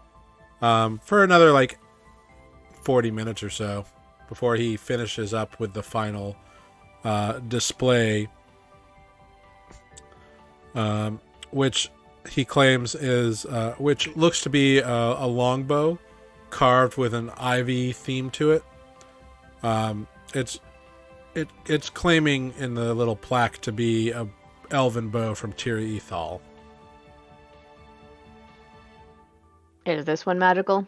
for another, 40 minutes or so before he finishes up with the final display, which he claims is, which looks to be a longbow carved with an ivy theme to it. It's claiming in the little plaque to be a elven bow from Tiri Ethal. Is this one magical?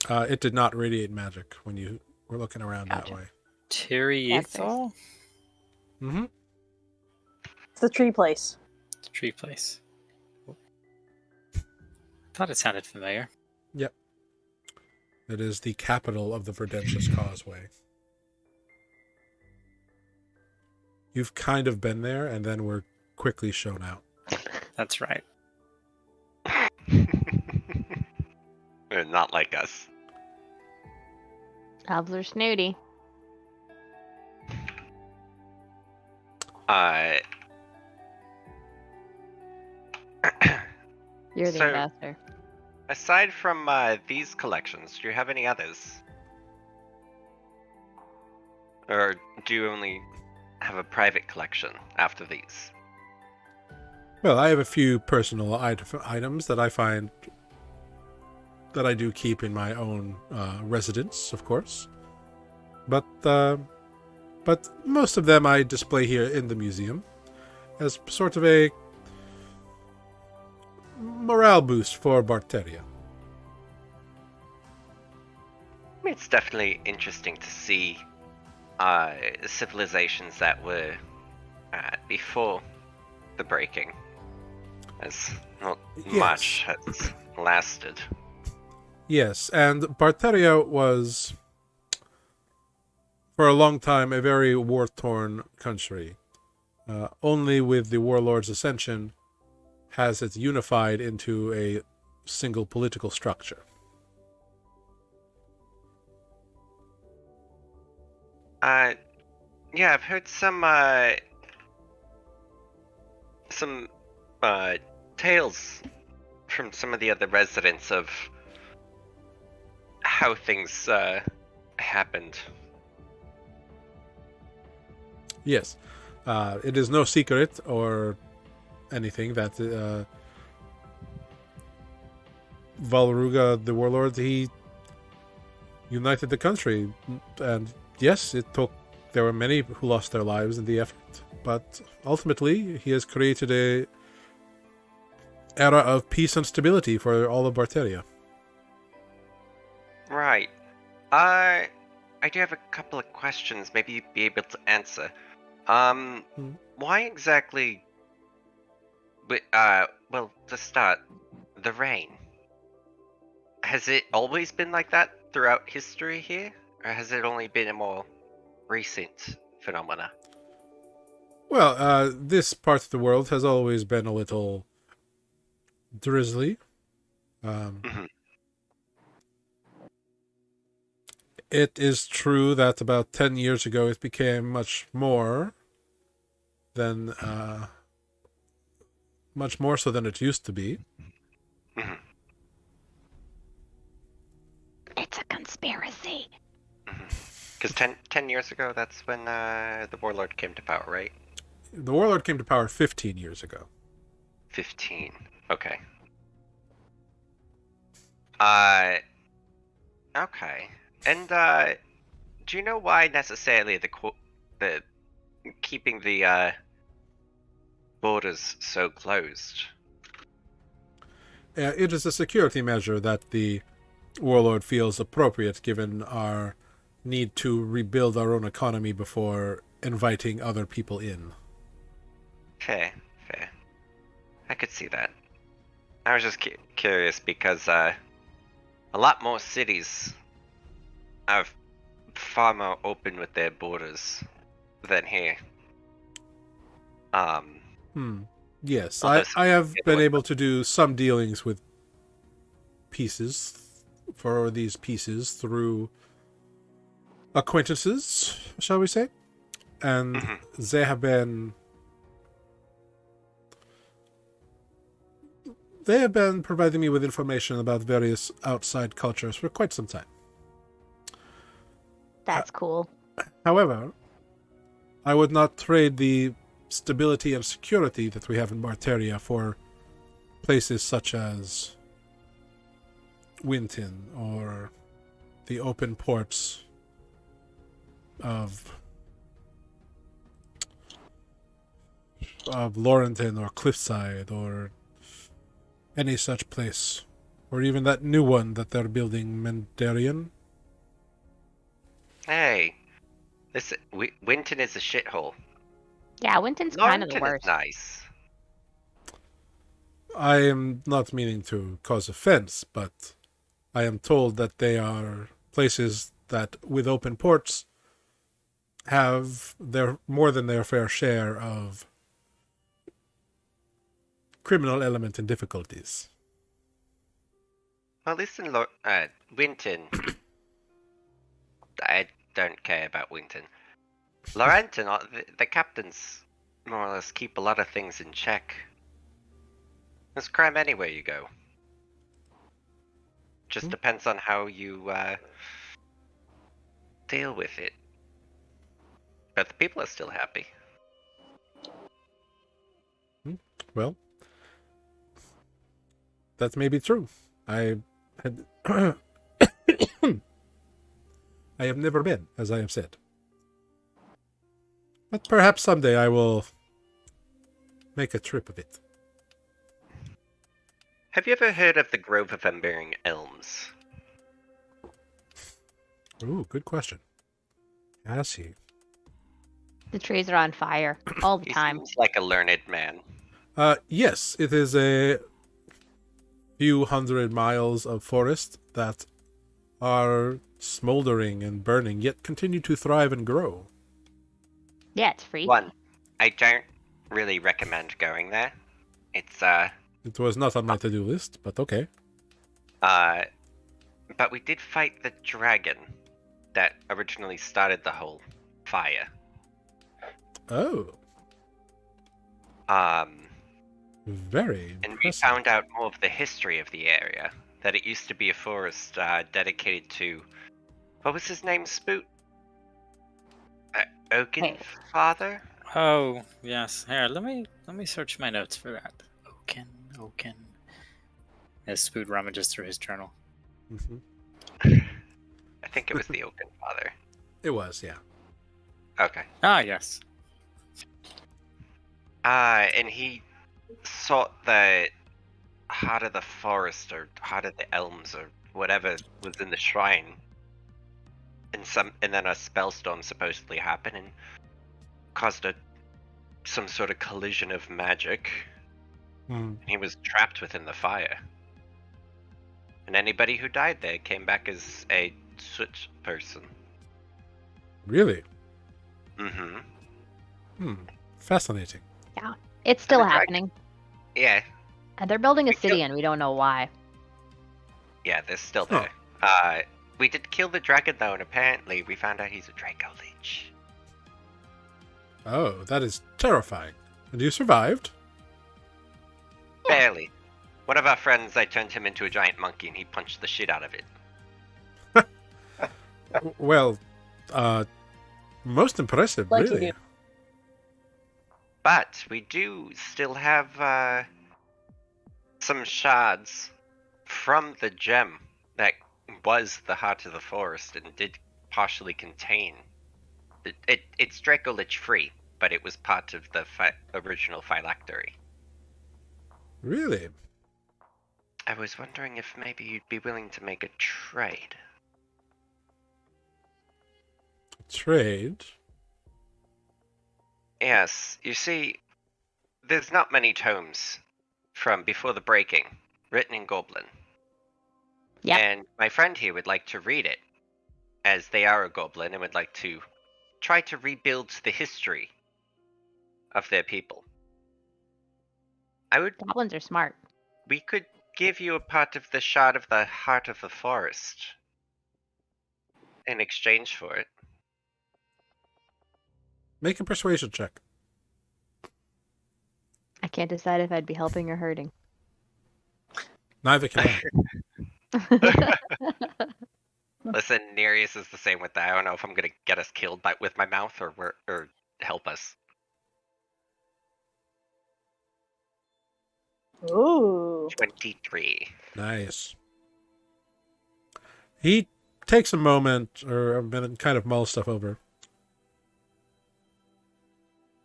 It did not radiate magic when you were looking around Gotcha. that way. Terry That's Ethel? Mm-hmm. It's the tree place. The tree place. Thought it sounded familiar. Yep. It is the capital of the Verdentious Causeway. You've kind of been there, and then were quickly shown out. That's right. They're not like us. Elves are snooty. You're the So- ambassador. Aside from these collections, do you have any others? Or do you only have a private collection after these? Well, I have a few personal items that I find that I do keep in my own residence, of course. But most of them I display here in the museum as sort of a morale boost for Barteria. I mean, it's definitely interesting to see civilizations that were before the breaking, as not Yes. much has lasted. Yes, and Barteria was, for a long time, a very war-torn country. Only with the Warlord's ascension has it unified into a single political structure. Yeah, I've heard some tales from some of the other residents of how things happened. Yes, it is no secret or anything that Vaulruga, the Warlord, he united the country, and yes, there were many who lost their lives in the effort, but ultimately he has created a era of peace and stability for all of Barteria. Right. I do have a couple of questions. Maybe you'd be able to answer. Why exactly? Well, to start, the rain. Has it always been like that throughout history here, or has it only been a more recent phenomena? Well, this part of the world has always been a little drizzly. Mhm. It is true that about 10 years ago it became much more so than it used to be. Mhm. It's a conspiracy. Because 10 years ago, that's when the Warlord came to power, right? The Warlord came to power 15 years ago. 15. Okay. Okay. And do you know why necessarily the keeping the borders so closed? It is a security measure that the Warlord feels appropriate given our need to rebuild our own economy before inviting other people in. Fair. I could see that. I was just curious because a lot more cities are far more open with their borders than here. Yes, Although I have been with able to do some dealings with these pieces through acquaintances, shall we say? And they have been providing me with information about various outside cultures for quite some time. That's cool. However, I would not trade the stability and security that we have in Barteria for places such as Winton or the open ports of Laurenton or Cliffside or any such place, or even that new one that they're building, Mendarian. Hey, Winton is a shithole. Yeah, Winton's kind of the Norrington worst. is nice. I am not meaning to cause offense, but I am told that they are places that, with open ports, have more than their fair share of criminal element and difficulties. Well, at least in Winton, I don't care about Winton. Laurenton, the captains more or less keep a lot of things in check. There's crime anywhere you go. Just depends on how you deal with it. But the people are still happy. Well, that may be true. I had I have never been, as I have said. But perhaps someday I will make a trip of it. Have you ever heard of the Grove of Unbearing Elms? Ooh, good question. Has he? The trees are on fire all the He time. seems like a learned man. Yes, it is a few hundred miles of forest that are smoldering and burning, yet continue to thrive and grow. Yeah, it's free. One, I don't really recommend going there. It's It was not on my to-do list, but okay. but we did fight the dragon that originally started the whole fire. Oh, very And we impressive. found out more of the history of the area. That it used to be a forest dedicated to, what was his name, Spoot? Oaken Hey. Father? Oh, yes. Here, let me search my notes for that. Oaken. As Spoot rummages through his journal. Mhm. I think it was the Oaken Father. It was, yeah. Okay. Ah, yes. And he sought the heart of the forest, or heart of the elms, or whatever was in the shrine. And then a spellstorm supposedly happened and caused some sort of collision of magic. Hmm. And he was trapped within the fire. And anybody who died there came back as a soot person. Really? Mm-hmm. Fascinating. It's still the dragon- happening. Yeah, And they're building a We city killed- and we don't know why. yeah, they're still Huh. there. We did kill the dragon though, and apparently we found out he's a Draco Lich. Oh, that is terrifying. And you survived? Yeah. Barely. One of our friends, I turned him into a giant monkey, and he punched the shit out of it. Well, most impressive, Like you really. do. But we do still have some shards from the gem that was the heart of the forest and did partially contain. It's Draco Lich free, but it was part of the original phylactery. Really? I was wondering if maybe you'd be willing to make a trade. Trade? Yes, you see, there's not many tomes from before the breaking written in Goblin. Yep. And my friend here would like to read it, as they are a goblin and would like to try to rebuild the history of their people. Goblins are smart. We could give you a part of the shard of the heart of the forest in exchange for it. Make a persuasion check. I can't decide if I'd be helping or hurting. Neither can I. Listen, Nereus is the same with that. I don't know if I'm gonna get us killed with my mouth or help us. Ooh. 23. Nice. He takes a moment or a minute and kind of mulls stuff over.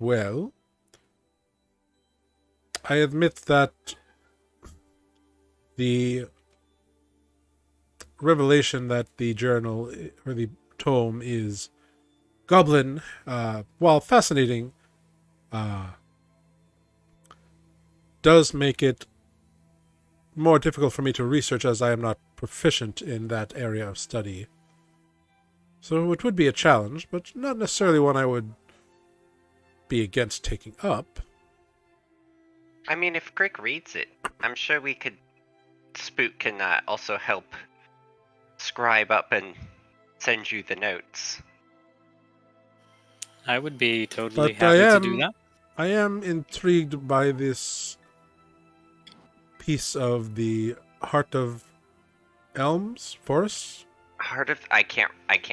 Well, I admit that the revelation that the journal or the tome is goblin, while fascinating, does make it more difficult for me to research as I am not proficient in that area of study. So it would be a challenge, but not necessarily one I would be against taking up. I mean, if Crick reads it, I'm sure we could. Spook can also help scribe up and send you the notes. I would be totally But I happy to do am- that. I am intrigued by this piece of the Heart of Elms Forest. Heart of I can't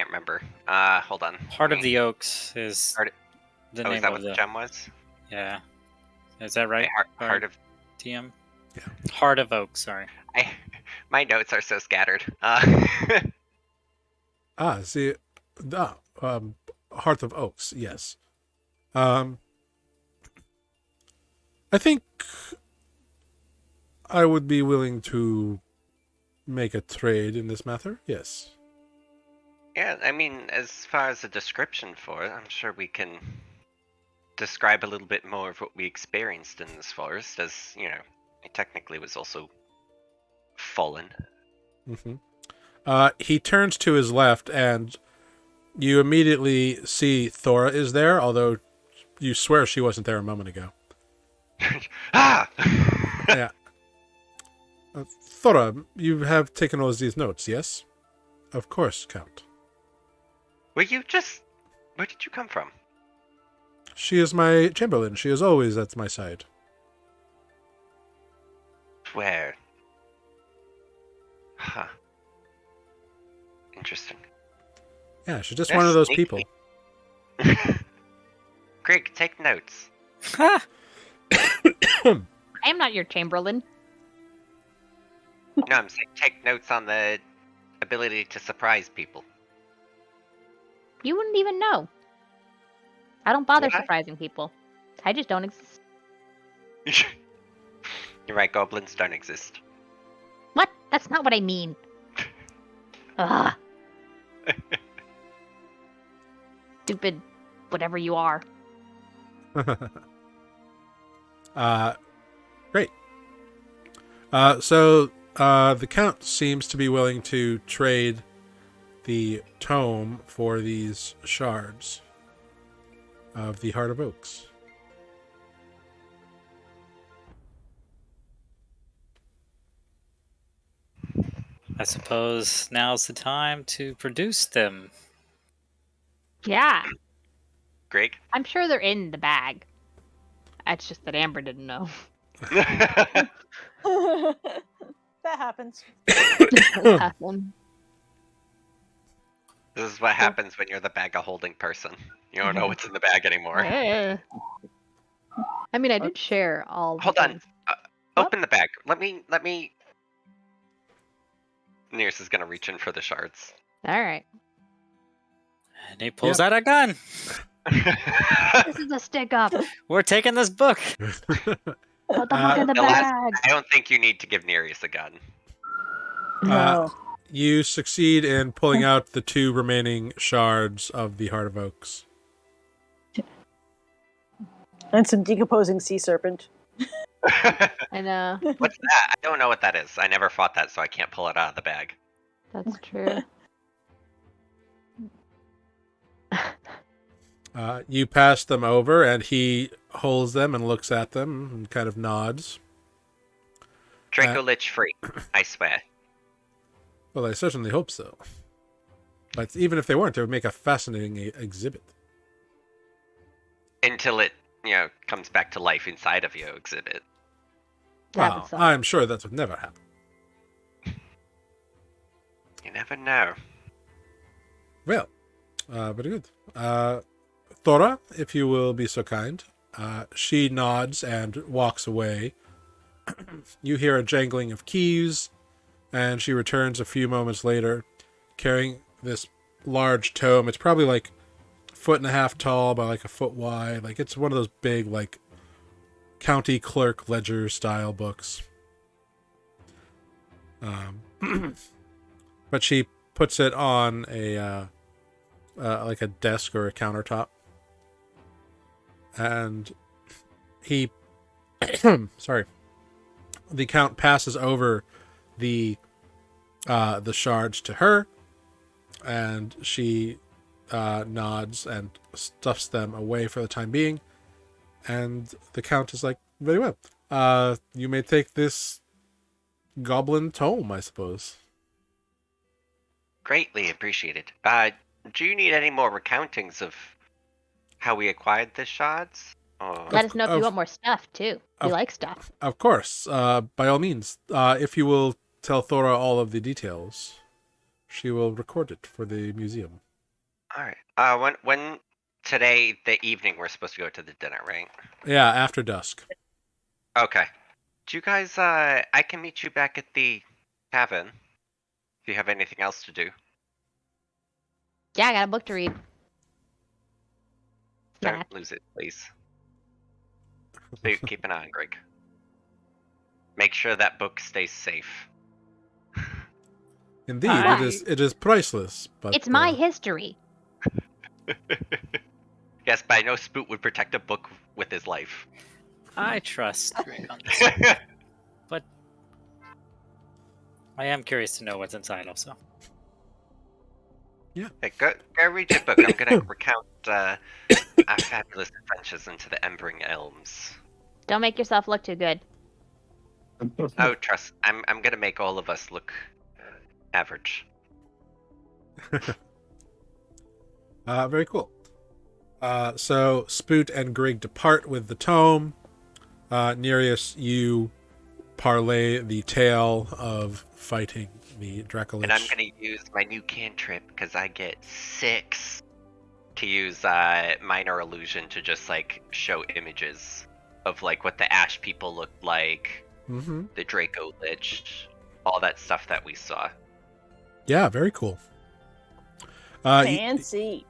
remember. Hold on. Heart Let of me- the Oaks is Heart- the Oh, name is that of what the the gem was? Yeah. Is that right? Okay, Heart of TM? Yeah. Heart of Oak, sorry. I My notes are so scattered. See, Hearth of Oaks, yes. I think I would be willing to make a trade in this matter, yes. Yeah, I mean, as far as a description for it, I'm sure we can describe a little bit more of what we experienced in this forest, as, you know, it technically was also fallen. Mm-hmm. He turns to his left, and you immediately see Thora is there, although you swear she wasn't there a moment ago. Ah! Yeah. Thora, you have taken all these notes, yes? Of course, Count. Where did you come from? She is my Chamberlain. She is always at my side. Where? Huh. Interesting. Yeah, she's just They're one of those sneaky. people. Greg, take notes. I am not your Chamberlain. No, I'm saying take notes on the ability to surprise people. You wouldn't even know. I don't bother Would I? surprising people. I just don't exist. You're right, goblins don't exist. What? That's not what I mean. Ugh. Stupid whatever you are. Great. So the Count seems to be willing to trade the tome for these shards of the Heart of Oaks. I suppose now's the time to produce them. Yeah. Greg? I'm sure they're in the bag. It's just that Amber didn't know. That happens. This happened. This is what happens when you're the bag of holding person. You don't know what's in the bag anymore. I mean, I did share all. Hold the on. things. Open the bag. Let me. Nearest is gonna reach in for the shards. All right. And he pulls out a gun. This is a stick up. We're taking this book. Put the fuck in the The last- bag. I don't think you need to give Nereus a gun. No. You succeed in pulling out the 2 remaining shards of the Heart of Oaks. And some decomposing sea serpent. I know. What's that? I don't know what that is. I never fought that, so I can't pull it out of the bag. That's true. You pass them over, and he holds them and looks at them and kind of nods. Draco Lich free, I swear. Well, I certainly hope so. But even if they weren't, it would make a fascinating exhibit. Until it, comes back to life inside of you exhibit. Wow, I'm sure that would never happen. You never know. Well, very good. Thora, if you will be so kind. She nods and walks away. You hear a jangling of keys, and she returns a few moments later, carrying this large tome. It's probably like 1.5 feet tall by like a foot wide. Like it's one of those big, like county clerk ledger style books. But she puts it on a like a desk or a countertop, and he, sorry, the Count passes over the shards to her, and she nods and stuffs them away for the time being. And the Count is like, very well. You may take this goblin tome, I suppose. Greatly appreciated. Do you need any more recountings of how we acquired the shards? Or... Let us know if you want more stuff too. We like stuff. Of course, by all means. If you will tell Thora all of the details, she will record it for the museum. All right. When today, the evening, we're supposed to go to the dinner, right? Yeah, after dusk. Okay. Do you guys? I can meet you back at the tavern. If you have anything else to do, Yeah, I got a book to read. don't Matt. lose it, please. Boot, keep an eye on Greg. Make sure that book stays safe. Indeed, it is priceless. But It's my history. Yes, but I know Spoot would protect a book with his life. I trust Greg on this one, but I am curious to know what's inside also. Hey, go read your book. I'm gonna recount our fabulous adventures into the Embering Elms. Don't make yourself look too good. Oh, trust. I'm gonna make all of us look average. Very cool. So Spoot and Grig depart with the tome. Nereus, you parlay the tale of fighting the Dracolich. And I'm gonna use my new cantrip because I get 6 to use minor illusion to just like show images of like what the Ash people looked like, the Draco Lich, all that stuff that we saw. Yeah, very cool. Fancy.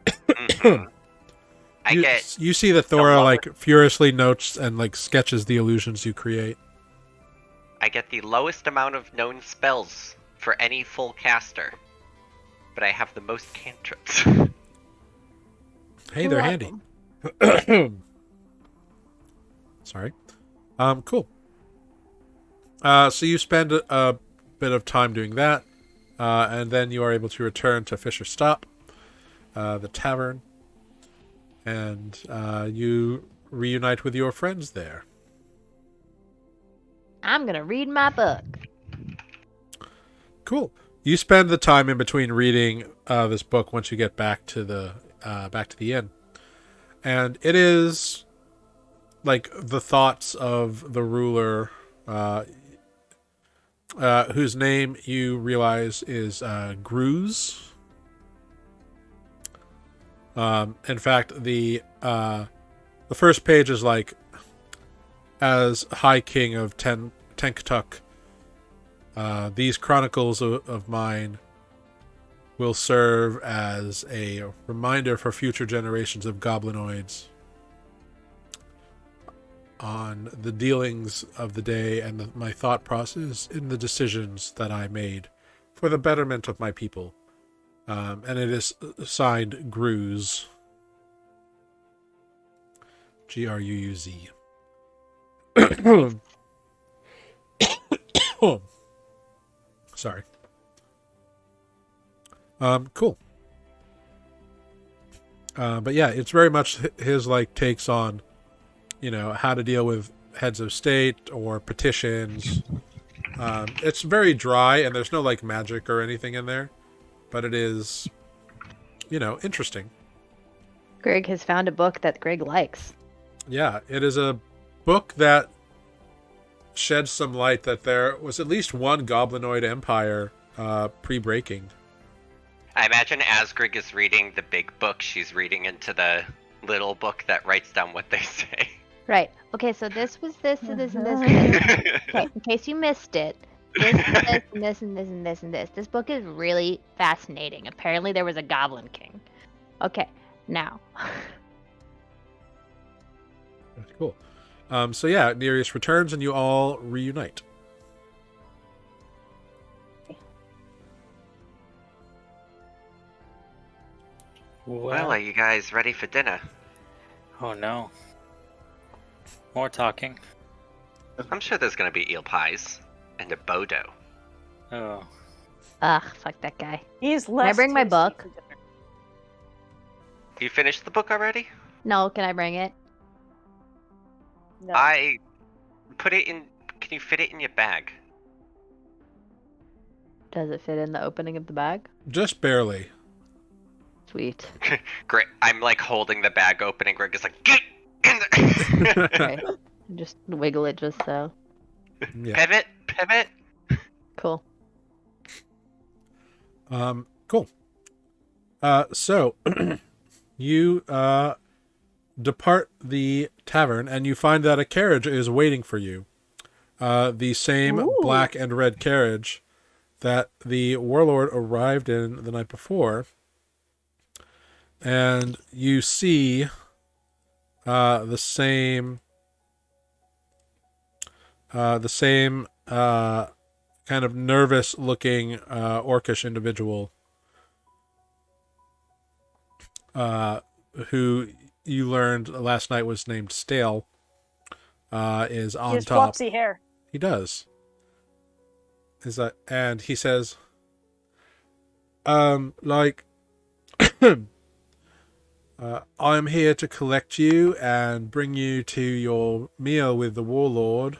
You see that Thora like furiously notes and like sketches the illusions you create. I get the lowest amount of known spells for any full caster, but I have the most cantrips. Hey, they're handy. Sorry. Cool. So you spend a bit of time doing that, and then you are able to return to Fisher Stop, the tavern, and you reunite with your friends there. I'm gonna read my book. Cool. You spend the time in between reading this book once you get back to the inn, and it is like the thoughts of the ruler, whose name you realize is Gruz. In fact, the first page is like, as High King of Tenktuk, these chronicles of mine will serve as a reminder for future generations of goblinoids on the dealings of the day and my thought process in the decisions that I made for the betterment of my people. And it is signed Gruz. Gruuz. Sorry. Cool. But yeah, it's very much his like takes on, how to deal with heads of state or petitions. It's very dry and there's no like magic or anything in there, but it is, interesting. Greg has found a book that Greg likes. Yeah, it is a book that sheds some light that there was at least one goblinoid empire pre-breaking. I imagine as Greg is reading the big book, she's reading into the little book that writes down what they say. Right. Okay, so this was this and this and this and this. Okay, in case you missed it, this and this and this and this and this and this. This book is really fascinating. Apparently there was a goblin king. Okay, now. That's cool. So yeah, Nereus returns and you all reunite. Well, are you guys ready for dinner? Oh no. More talking. I'm sure there's gonna be eel pies and a bodo. Oh. Ugh, fuck that guy. He's less. Can I bring my tasty book? for dinner. You finished the book already? No, can I bring it? No. I put it in. Can you fit it in your bag? Does it fit in the opening of the bag? Just barely. Sweet. Great. I'm like holding the bag open, and Greg is like, "Get in there!" Okay. Just wiggle it just so. Yeah. Pivot. Cool. Cool. So you depart the tavern and you find that a carriage is waiting for you. The same Ooh. black and red carriage that the Warlord arrived in the night before, and you see the same kind of nervous-looking orcish individual who you learned last night was named Stale, is He on has top. flopsy hair. He does. And he says, like, I'm here to collect you and bring you to your meal with the Warlord.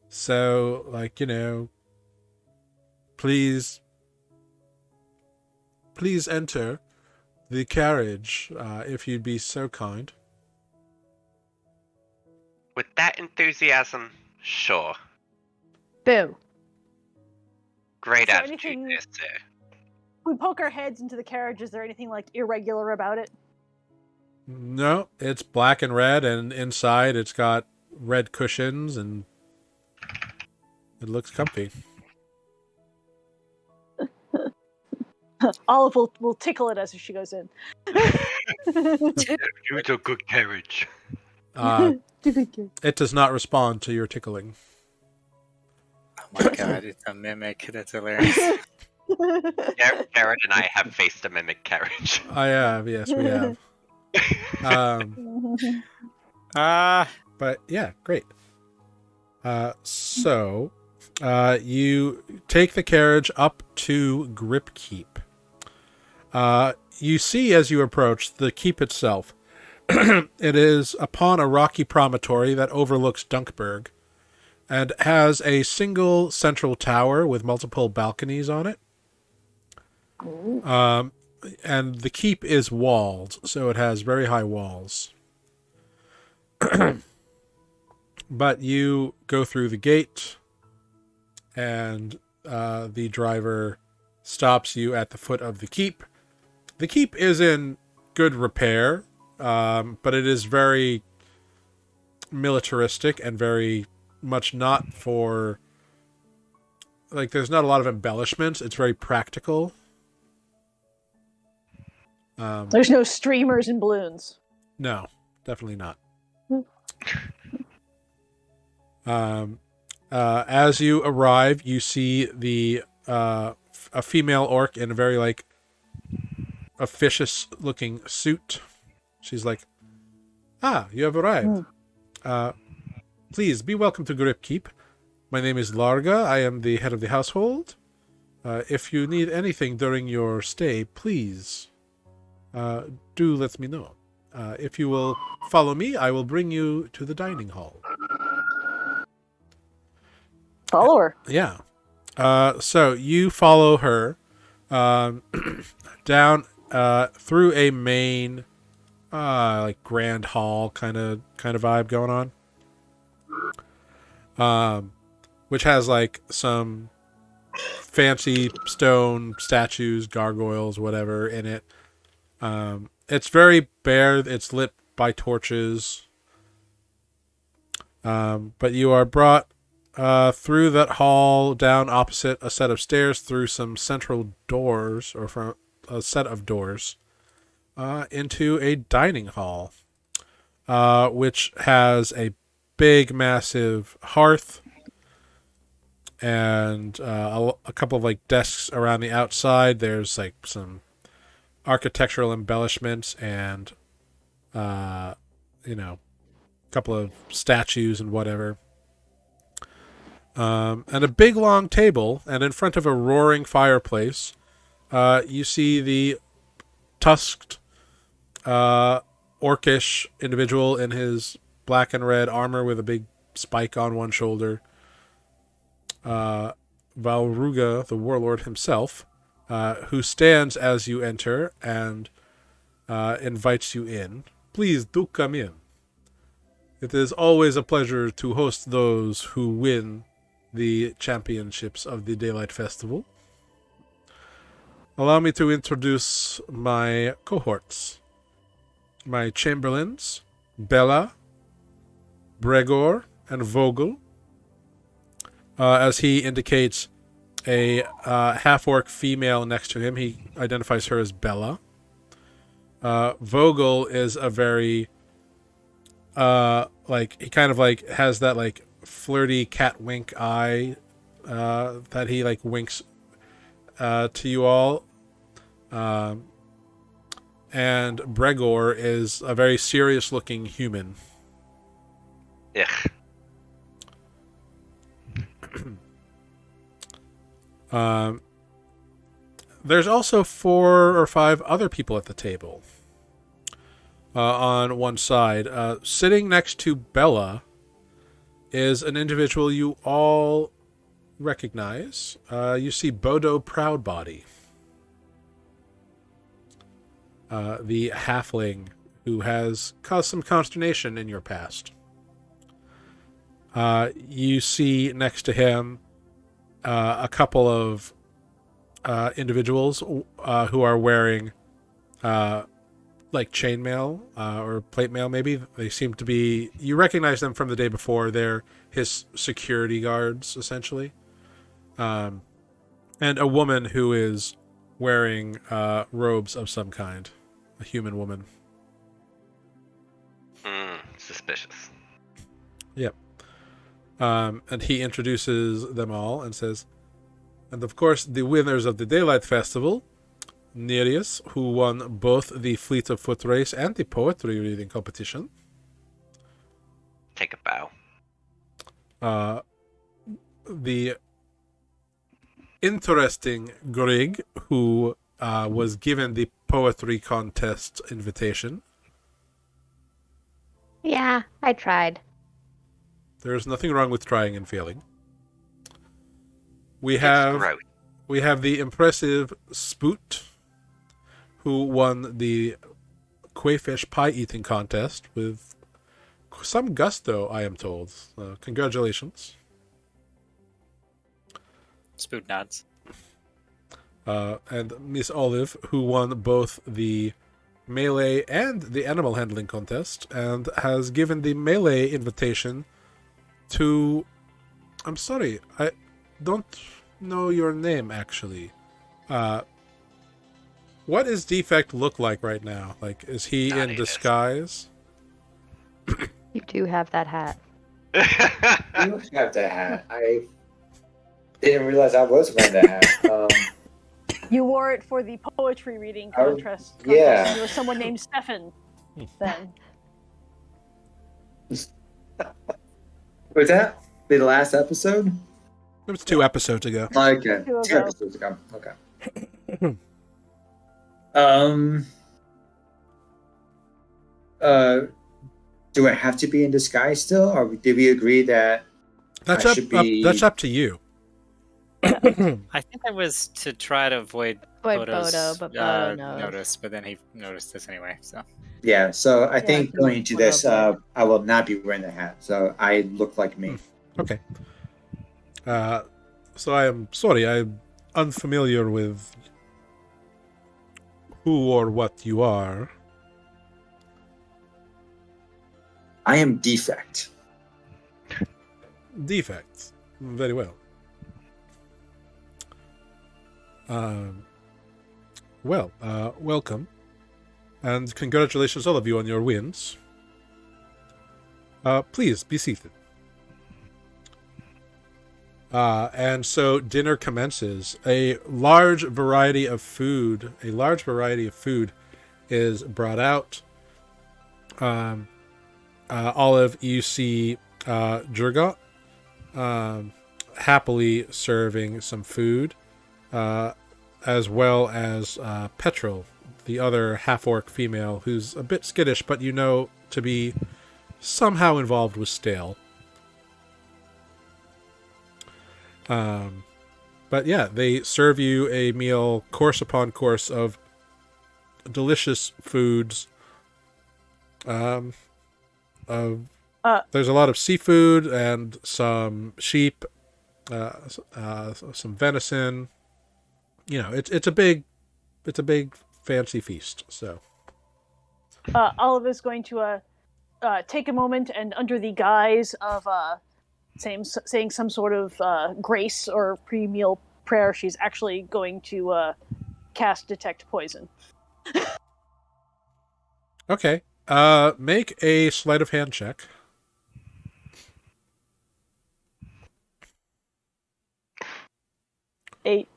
So, like, please enter the carriage, if you'd be so kind. With that enthusiasm, sure. Boo. Great Is there attitude anything- there, sir. We poke our heads into the carriage. Is there anything like irregular about it? No, it's black and red, and inside it's got red cushions, and it looks comfy. Olive will tickle it as she goes in. It's a good carriage. It does not respond to your tickling. Oh my god, it's a mimic. That's hilarious. Jared and I have faced a mimic carriage. I have, yes, we have. But yeah, great. So you take the carriage up to Grip Keep. You see as you approach the keep itself. It is upon a rocky promontory that overlooks Dunkburg and has a single central tower with multiple balconies on it. And the keep is walled, so it has very high walls. But you go through the gate, and the driver stops you at the foot of the keep. The keep is in good repair, but it is very militaristic and very much not for... Like, there's not a lot of embellishments. It's very practical. There's no streamers and balloons. No, definitely not. As you arrive, you see a female orc in a very, like, officious-looking suit. She's like, you have arrived. Please, be welcome to Grip Keep. My name is Larga. I am the head of the household. If you need anything during your stay, please... do let me know. If you will follow me, I will bring you to the dining hall. Follow her. Yeah. So you follow her down through a main like grand hall kind of vibe going on. Which has like some fancy stone statues, gargoyles, whatever in it. It's very bare. It's lit by torches. But you are brought through that hall, down opposite a set of stairs, through some central doors, or from a set of doors, into a dining hall, which has a big, massive hearth and a couple of like desks around the outside. There's like some architectural embellishments and a couple of statues and whatever, and a big long table, and in front of a roaring fireplace you see the tusked orcish individual in his black and red armor with a big spike on one shoulder, Vaulruga, the warlord himself, who stands as you enter and invites you in. Please do come in. It is always a pleasure to host those who win the championships of the Daylight Festival. Allow me to introduce my cohorts. My chamberlains, Bella, Bregor, and Vogel. As he indicates a half-orc female next to him. He identifies her as Bella. Vogel is a very he kind of like has that like flirty cat wink eye that he like winks to you all. And Bregor is a very serious looking human. Ugh. There's also 4 or 5 other people at the table. On one side, sitting next to Bella, is an individual you all recognize. You see Bodo Proudbody, the halfling who has caused some consternation in your past. You see next to him a couple of individuals who are wearing like chainmail or plate mail, maybe. They seem to be... You recognize them from the day before. They're his security guards, essentially. And a woman who is wearing robes of some kind. A human woman. Suspicious. Yep. And he introduces them all and says, and of course, the winners of the Daylight Festival, Nereus, who won both the Fleet of Foot race and the poetry reading competition. Take a bow. The interesting Grig, who was given the poetry contest invitation. Yeah, I tried. There's nothing wrong with trying and failing. We have the impressive Spoot, who won the Quayfish pie eating contest with some gusto, I am told. Congratulations. Spoot nods. And Miss Olive, who won both the melee and the animal handling contest, and has given the melee invitation to... I'm sorry, I don't know your name, actually. What does Defect look like right now? Like, is he in disguise? You do have that hat. You have that hat. I didn't realize I was wearing that hat. You wore it for the poetry reading contest. Yeah. You were someone named Stefan then. Was that the last episode? It was 2 episodes ago. Okay. 2 2 ago. episodes ago. Okay. Do I have to be in disguise still, or did we agree that That's I should be... That's up to you. I think that was to try to avoid Bodo's but Bodo knows. notice, but then he noticed this anyway, so... Yeah, so I think going into this, Bodo. I will not be wearing the hat, so I look like me. Okay. So I am sorry, I'm unfamiliar with who or what you are. I am Defect. Defects. Very well. Welcome. And congratulations, all of you, on your wins. Please, be seated. And so dinner commences. A large variety of food is brought out. Olive, you see Jurgot happily serving some food, as well as Petrol, the other half-orc female, who's a bit skittish, but you know to be somehow involved with Stale. But yeah, they serve you a meal, course upon course, of delicious foods. There's a lot of seafood and some sheep, some venison. You know, it's a big fancy feast. So Olive is going to take a moment and, under the guise of saying some sort of grace or pre-meal prayer, she's actually going to cast Detect Poison. Okay. Make a sleight of hand check. Eight.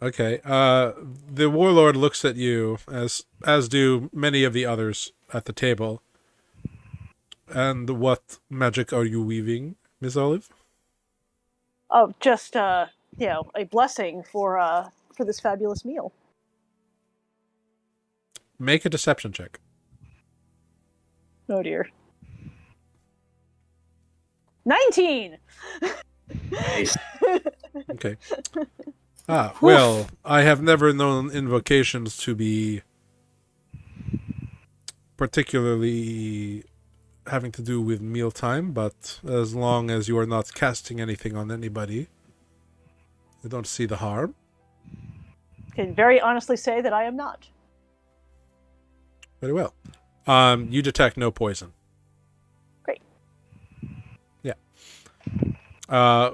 Okay. The warlord looks at you, as do many of the others at the table. And what magic are you weaving, Miss Olive? Oh, just a blessing for this fabulous meal. Make a deception check. Oh dear. 19. Nice. Okay. Well, I have never known invocations to be particularly having to do with mealtime, but as long as you are not casting anything on anybody, I don't see the harm. Can very honestly say that I am not. Very well. You detect no poison. Great. Yeah.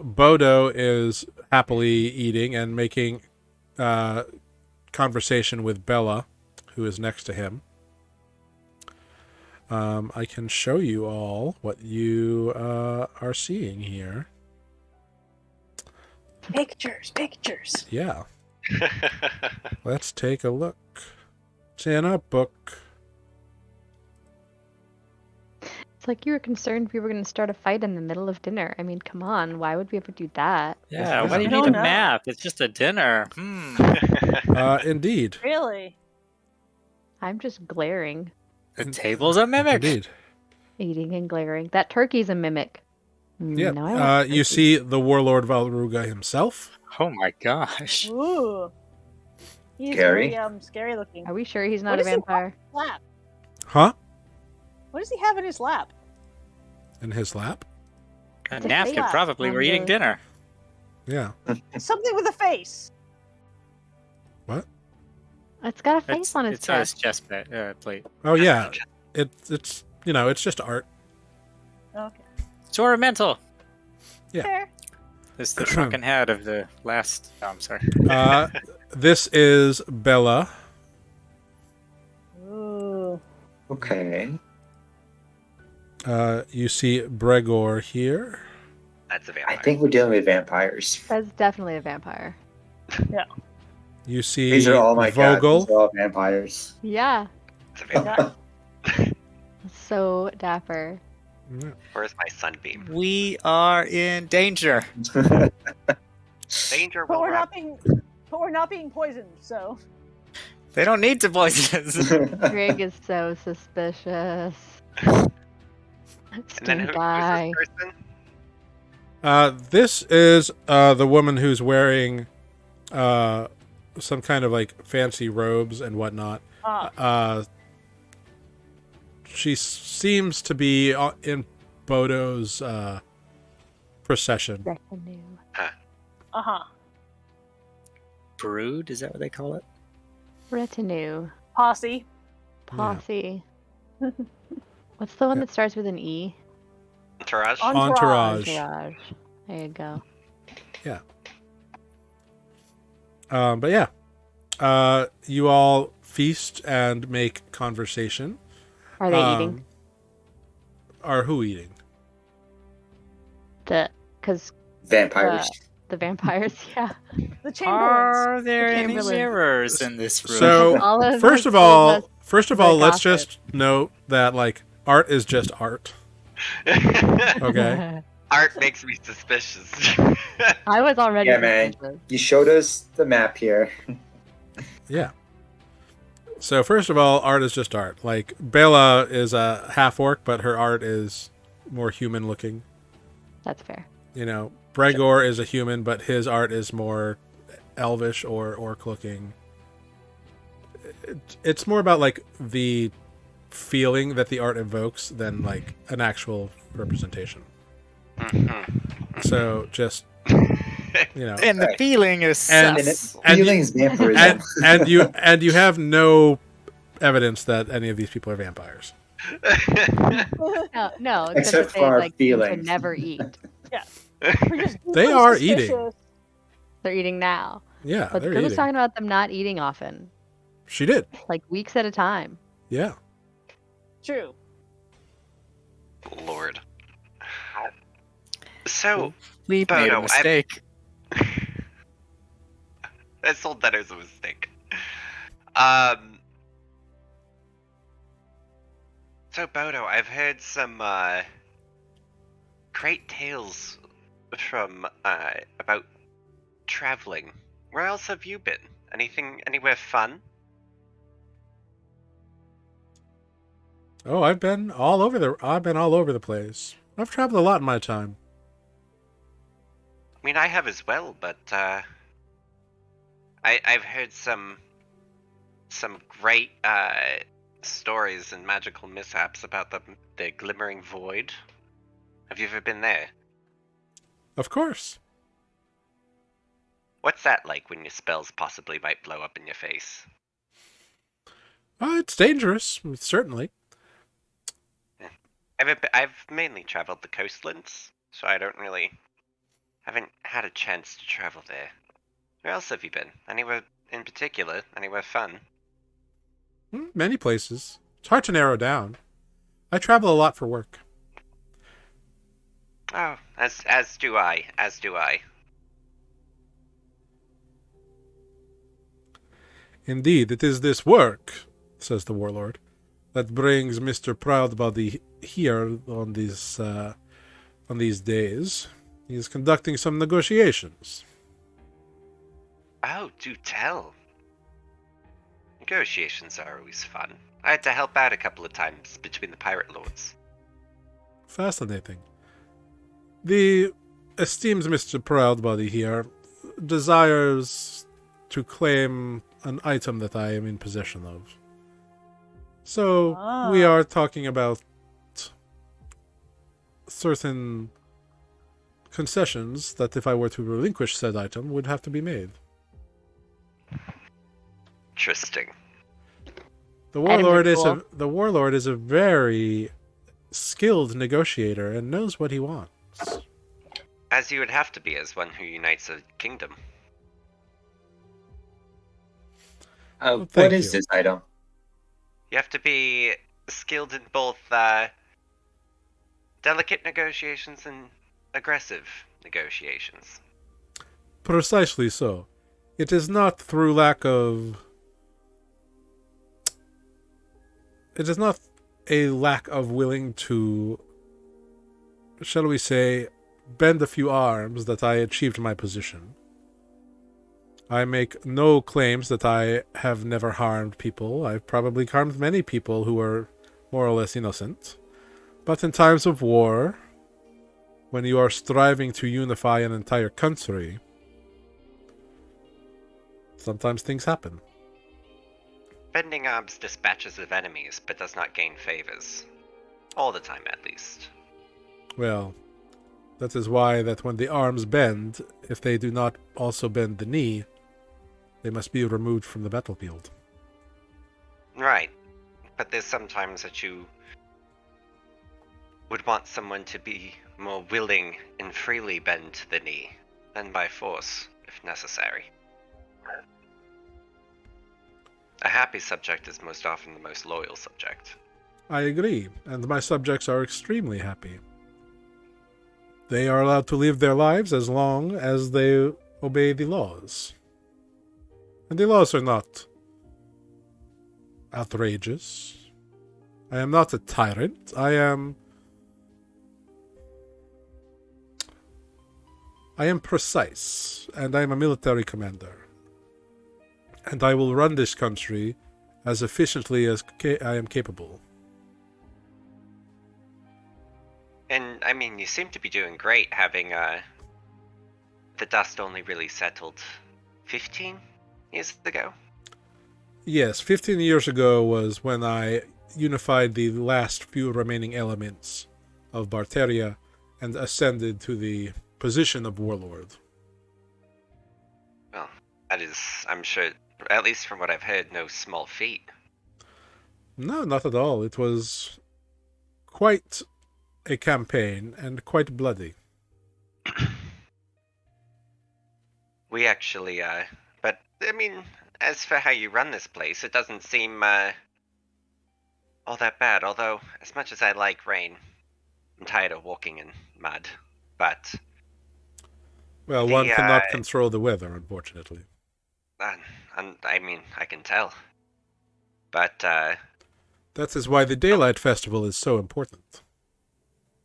Bodo is happily eating and making conversation with Bella, who is next to him. I can show you all what you are seeing here. Pictures. Yeah. Let's take a look. It's in a book. It's like you were concerned we were going to start a fight in the middle of dinner. I mean, come on. Why would we ever do that? Yeah, why do you I need a don't know. map? It's just a dinner. Indeed. Really? I'm just glaring. The table's a mimic. Indeed. Eating and glaring. That turkey's a mimic. Yeah. No, I want You turkey. see the Warlord Vaulruga himself. Oh my gosh. Ooh. He's Scary. very scary looking. Are we sure he's not What a does he vampire? Lap. Huh? What does he have in his lap? In his lap? A It's a napkin, face probably. on We're eating the- dinner. Yeah. Something with a face. What? It's got a face on his It's on his chest. chest plate. Oh, yeah. It's it's just art. Okay. It's ornamental. Yeah. Fair. It's the shrunken head of the last... Oh, I'm sorry. This is Bella. Ooh. Okay. You see Bregor here. That's a I vampire. think we're dealing with vampires. That's definitely a vampire. You see These are all my cats. Vogel. These are all vampires. Yeah. It's a vampire. So dapper. Where's my sunbeam? We are in danger. Danger But will we're not being poisoned, so They don't need to poison us. Greg is so suspicious. And then Stand who's by. this person? This is the woman who's wearing some kind of like fancy robes and whatnot. She seems to be in Bodo's procession. Retinue. Brood? Is that what they call it? Retinue. posse. Posse. What's the one that starts with an E? Entourage? Entourage. Entourage. There you go. But yeah, you all feast and make conversation. Are they eating? Are who eating? Because Vampires. the vampires, yeah. The Chamberlains. Are there any Chamberlains. mirrors in this room? So Olive first has of told all, the let's gossip. just note that like art is just art. Okay. Art makes me suspicious. I was already. Yeah, man. suspicious. You showed us the map here. Yeah. So first of all, art is just art. Like Bela is a half orc, but her art is more human looking. That's fair. You know, Bregor is a human, but his art is more elvish or orc looking. It's more about like the feeling that the art evokes than like an actual representation. So just you know, And the feeling is And- sus. and- Feelings vampirism. and you have no evidence that any of these people are vampires. No, Except that for our they, like, seem to feelings. never eat. We're just They deeply are suspicious. eating. They're eating now. Yeah, But the they're girl was eating. talking about them not eating often, She did. like weeks at a time. Yeah. True. Lord. So, We made a Bodo, mistake. I sold that as a mistake. So Bodo, I've heard some great tales from about traveling. Where else have you been? Anywhere fun? Oh, I've been all over the place. I've traveled a lot in my time. I mean, I have as well, but I've heard some great stories and magical mishaps about the Glimmering Void. Have you ever been there? Of course. What's that like when your spells possibly might blow up in your face? It's dangerous, certainly. I've mainly traveled the coastlands, so I haven't had a chance to travel there. Where else have you been? Anywhere in particular? Anywhere fun? Many places. It's hard to narrow down. I travel a lot for work. Oh, as do I. As do I. Indeed, it is this work, says the warlord, that brings Mr. Proudbody here on these days. He is conducting some negotiations. Oh, do tell. Negotiations are always fun. I had to help out a couple of times between the pirate lords. Fascinating. The esteemed Mr. Proudbody here desires to claim an item that I am in possession of. So, we are talking about certain concessions that if I were to relinquish said item would have to be made. Interesting. The warlord cool. the warlord is a very skilled negotiator and knows what he wants. As you would have to be as one who unites a kingdom. Well, What is you. this item? You have to be skilled in both delicate negotiations and aggressive negotiations. Precisely so. It is not through lack of... It is not a lack of willing to, shall we say, bend a few arms that I achieved my position. I make no claims that I have never harmed people. I've probably harmed many people who are more or less innocent. But in times of war, when you are striving to unify an entire country, sometimes things happen. Bending arms dispatches of enemies, but does not gain favors. All the time, at least. Well, that is why that when the arms bend, if they do not also bend the knee, they must be removed from the battlefield. Right. But there's sometimes that you would want someone to be more willing and freely bend the knee than by force, if necessary. A happy subject is most often the most loyal subject. I agree, and my subjects are extremely happy. They are allowed to live their lives as long as they obey the laws. And the laws are not outrageous. I am not a tyrant. I am precise, and I am a military commander. And I will run this country as efficiently as I am capable. And, I mean, you seem to be doing great, having, the dust only really settled 15 years ago? Yes, 15 years ago was when I unified the last few remaining elements of Barteria and ascended to the position of Warlord. Well, that is, I'm sure, at least from what I've heard, no small feat. No, not at all. It was quite a campaign and quite bloody. We actually, but I mean, as for how you run this place, it doesn't seem all that bad. Although, as much as I like rain, I'm tired of walking in mud. But Well, one the cannot control the weather, unfortunately. I mean, I can tell. But That is why the Daylight Festival is so important.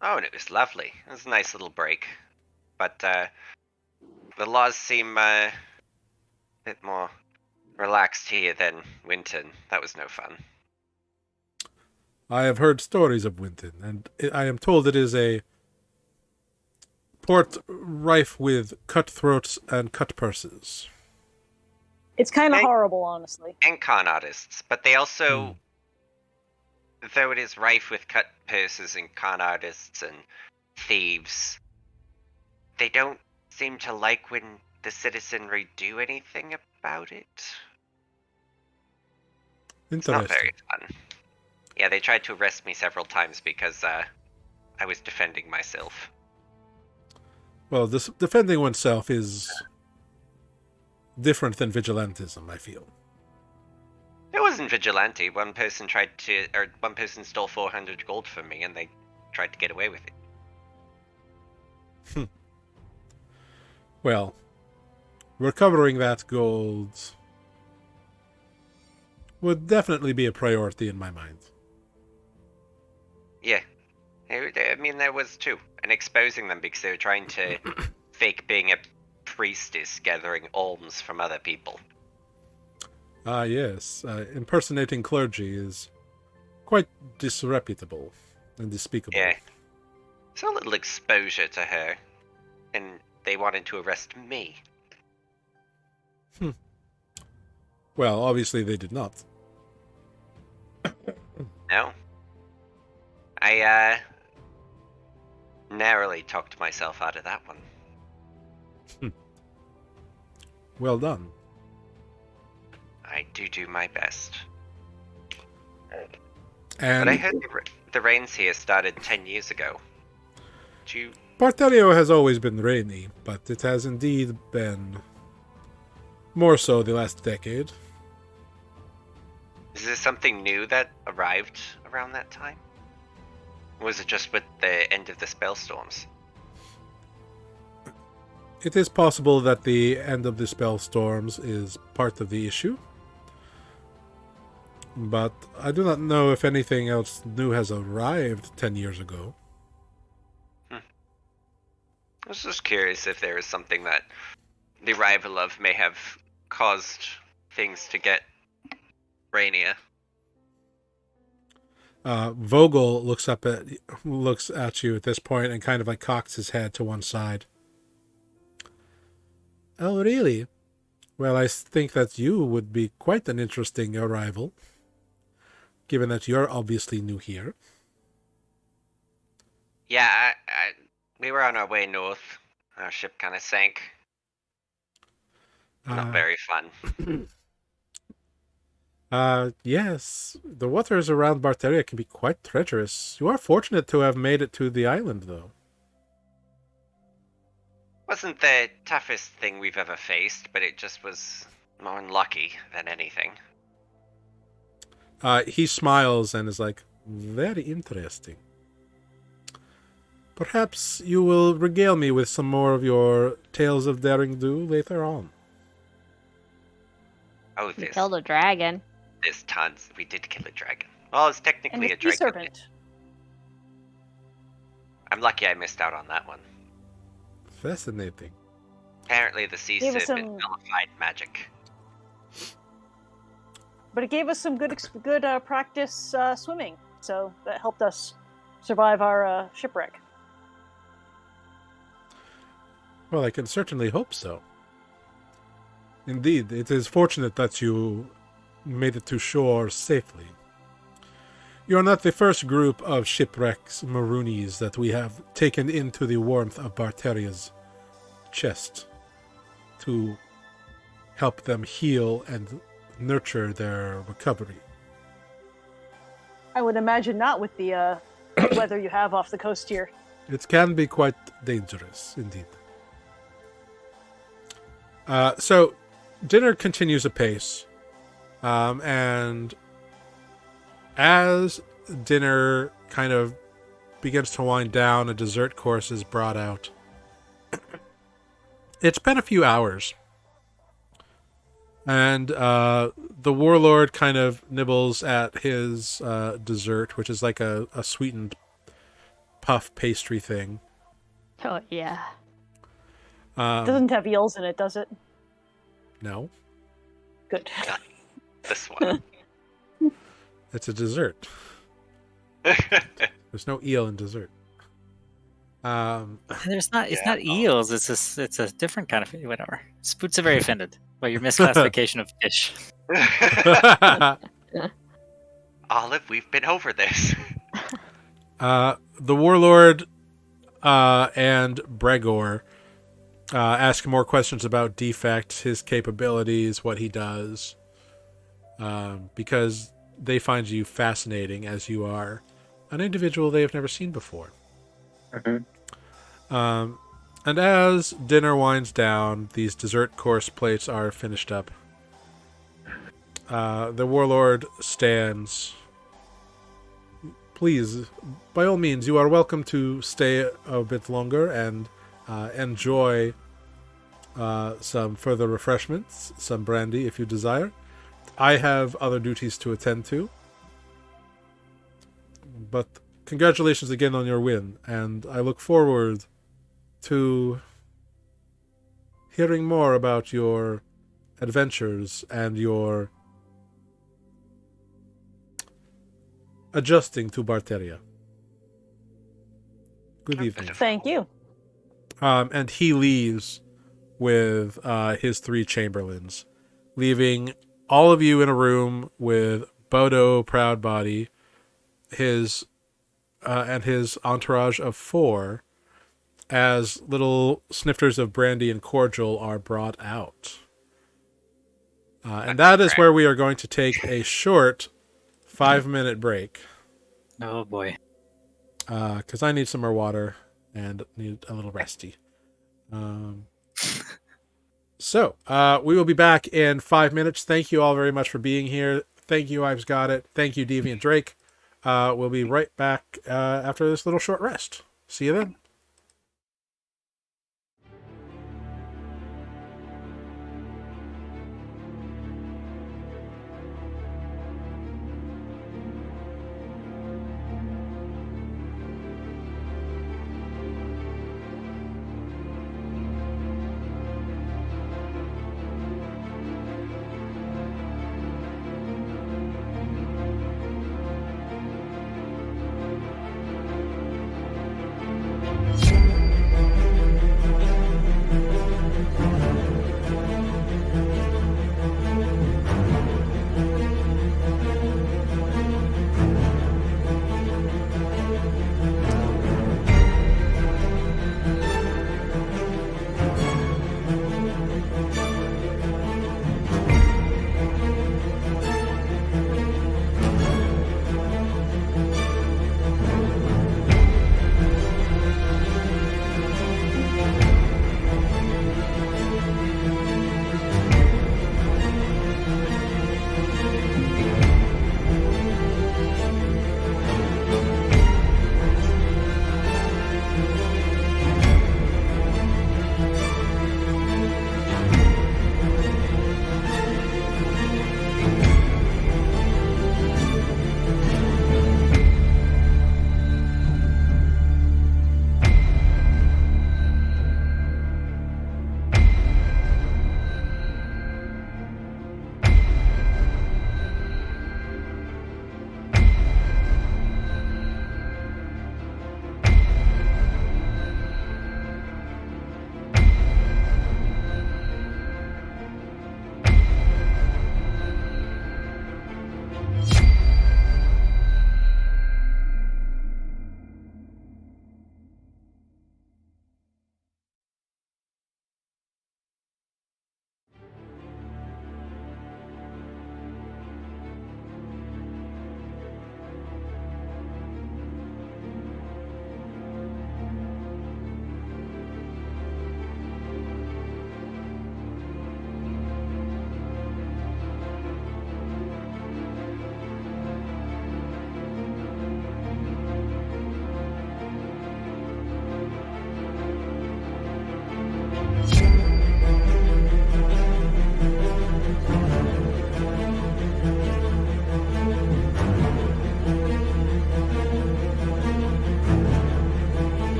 oh, and it was lovely. It was a nice little break. But the laws seem a bit more relaxed here than Winton. That was no fun. I have heard stories of Winton, and I am told it is a port rife with cutthroats and cut purses. It's kind of Hey. horrible, honestly. And con artists, but they also, though it is rife with cut purses and con artists and thieves, they don't seem to like when the citizenry do anything about it. It's not Interesting. very fun. Yeah, they tried to arrest me several times because I was defending myself. Well, defending oneself is different than vigilantism, I feel. It wasn't vigilante. One person stole 400 gold from me, and they tried to get away with it. Well, recovering that gold would definitely be a priority in my mind. Yeah. I mean, there was too. And exposing them because they were trying to fake being a priestess gathering alms from other people. Ah, yes. Impersonating clergy is quite disreputable and despicable. Yeah. So a little exposure to her. And they wanted to arrest me. Well, obviously they did not. No. I, narrowly talked myself out of that one. Well done. I do my best. And But I heard the rains here started 10 years ago. Do you... Barterio has always been rainy, but it has indeed been more so the last decade. Is there something new that arrived around that time? Or was it just with the end of the spell storms? It is possible that the end of the spell storms is part of the issue, but I do not know if anything else new has arrived 10 years ago. I was just curious if there was something that the arrival of may have caused things to get rainier. Vogel looks at you at this point and kind of like cocks his head to one side. Oh, really? Well, I think that you would be quite an interesting arrival, given that you're obviously new here. Yeah, we were on our way north. Our ship kind of sank. Not very fun. Yes. The waters around Barteria can be quite treacherous. You are fortunate to have made it to the island, though. Wasn't the toughest thing we've ever faced, but it just was more unlucky than anything. He smiles and is like, very interesting. Perhaps you will regale me with some more of your tales of daring do later on. Oh, You killed a dragon. there's tons. We did kill a dragon. Well, it's And technically the a sea dragon. serpent. I'm lucky I missed out on that one. Fascinating. Apparently the sea Gave us serpent some- nullified magic. But it gave us some good practice swimming, so that helped us survive our shipwreck. Well, I can certainly hope so. Indeed, it is fortunate that you made it to shore safely. You are not the first group of shipwrecks Maroonies that we have taken into the warmth of Barteria's chest to help them heal and nurture their recovery. I would imagine not with the weather you have off the coast here. It can be quite dangerous, indeed. So dinner continues apace. And as dinner kind of begins to wind down, a dessert course is brought out. It's been a few hours. And the Warlord kind of nibbles at his dessert, which is like a sweetened puff pastry thing. Oh yeah. It doesn't have eels in it, does it? No, Good. This one. it's a dessert. There's no eel in dessert. There's not. It's Yeah, not eels. It's a different kind of whatever. Spoot's are very offended by your misclassification of fish. Olive, we've been over this. The Warlord and Bregor ask more questions about Defect, his capabilities, what he does, because they find you fascinating as you are an individual they have never seen before. And as dinner winds down, these dessert course plates are finished up. The Warlord stands. Please, by all means, you are welcome to stay a bit longer and enjoy some further refreshments, some brandy if you desire. I have other duties to attend to. But congratulations again on your win, and I look forward to hearing more about your adventures and your adjusting to Barteria. Good evening. Thank you. And he leaves with his 3 chamberlains, leaving all of you in a room with Bodo Proudbody, his and his entourage of 4, as little snifters of brandy and cordial are brought out. And that is where we are going to take a short 5-minute break. Oh boy. Because I need some more water and need a little resty. So, we will be back in 5 minutes. Thank you all very much for being here. Thank you, I've Got It. Thank you, Deviant Drake. We'll be right back after this little short rest. See you then.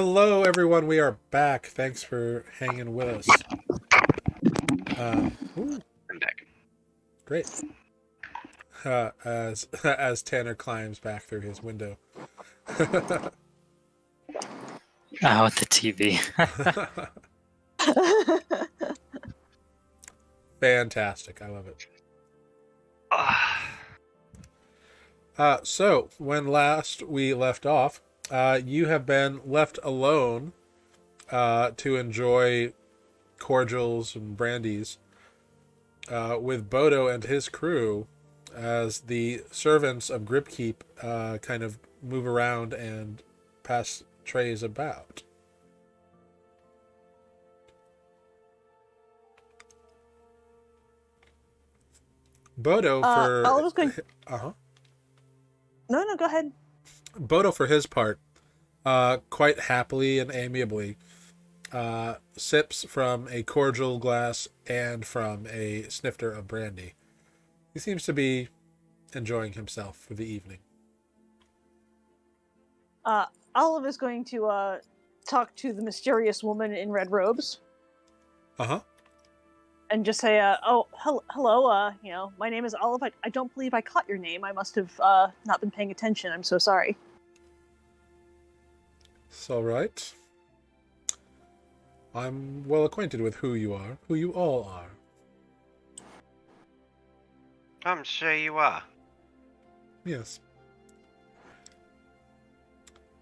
Hello, everyone. We are back. Thanks for hanging with us. Ooh, I'm back. great. As Tanner climbs back through his window. Oh, the TV. Fantastic. I love it. Ah, So, when last we left off, you have been left alone to enjoy cordials and brandies with Bodo and his crew as the servants of Gripkeep kind of move around and pass trays about. Bodo for I was going. uh-huh. No, go ahead. Bodo for his part, quite happily and amiably, sips from a cordial glass and from a snifter of brandy. He seems to be enjoying himself for the evening. Olive is going to talk to the mysterious woman in red robes Uh-huh. and just say, "Oh, hello. My name is Olive. I don't believe I caught your name. I must have not been paying attention. I'm so sorry." It's all right. I'm well acquainted with who you all are. I'm sure you are. Yes.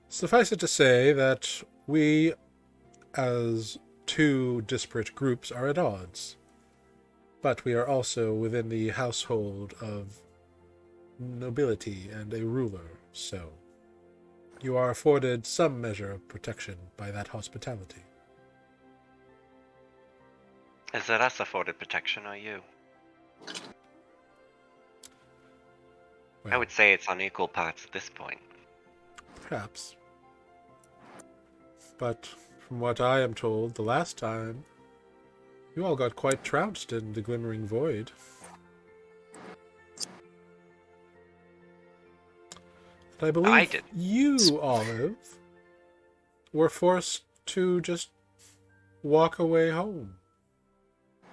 Suffice it to say that we, as two disparate groups, are at odds. But we are also within the household of nobility and a ruler, so you are afforded some measure of protection by that hospitality. Is it us afforded protection or you? I Well, would say it's on equal parts at this point. perhaps. But from what I am told, the last time, you all got quite trounced in the Glimmering Void. And I believe I did. you, Olive, were forced to just walk away home.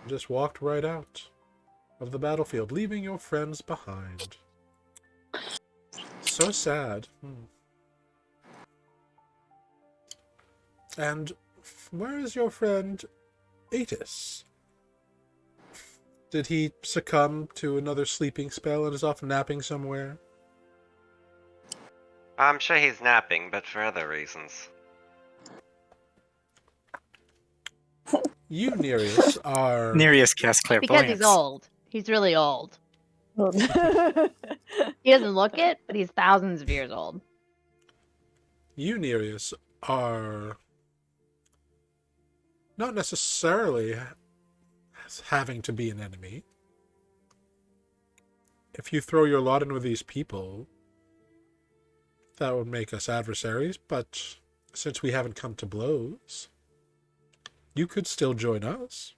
Just walked right out of the battlefield, leaving your friends behind. So sad. And where is your friend Atis? Did he succumb to another sleeping spell and is off napping somewhere? I'm sure he's napping, but for other reasons. You, Nereus, are... Nereus casts Because clairvoyance. he's old. He's really old. Oh. He doesn't look it, but he's thousands of years old. You, Nereus, are not necessarily having to be an enemy. If you throw your lot in with these people, that would make us adversaries, but since we haven't come to blows, you could still join us.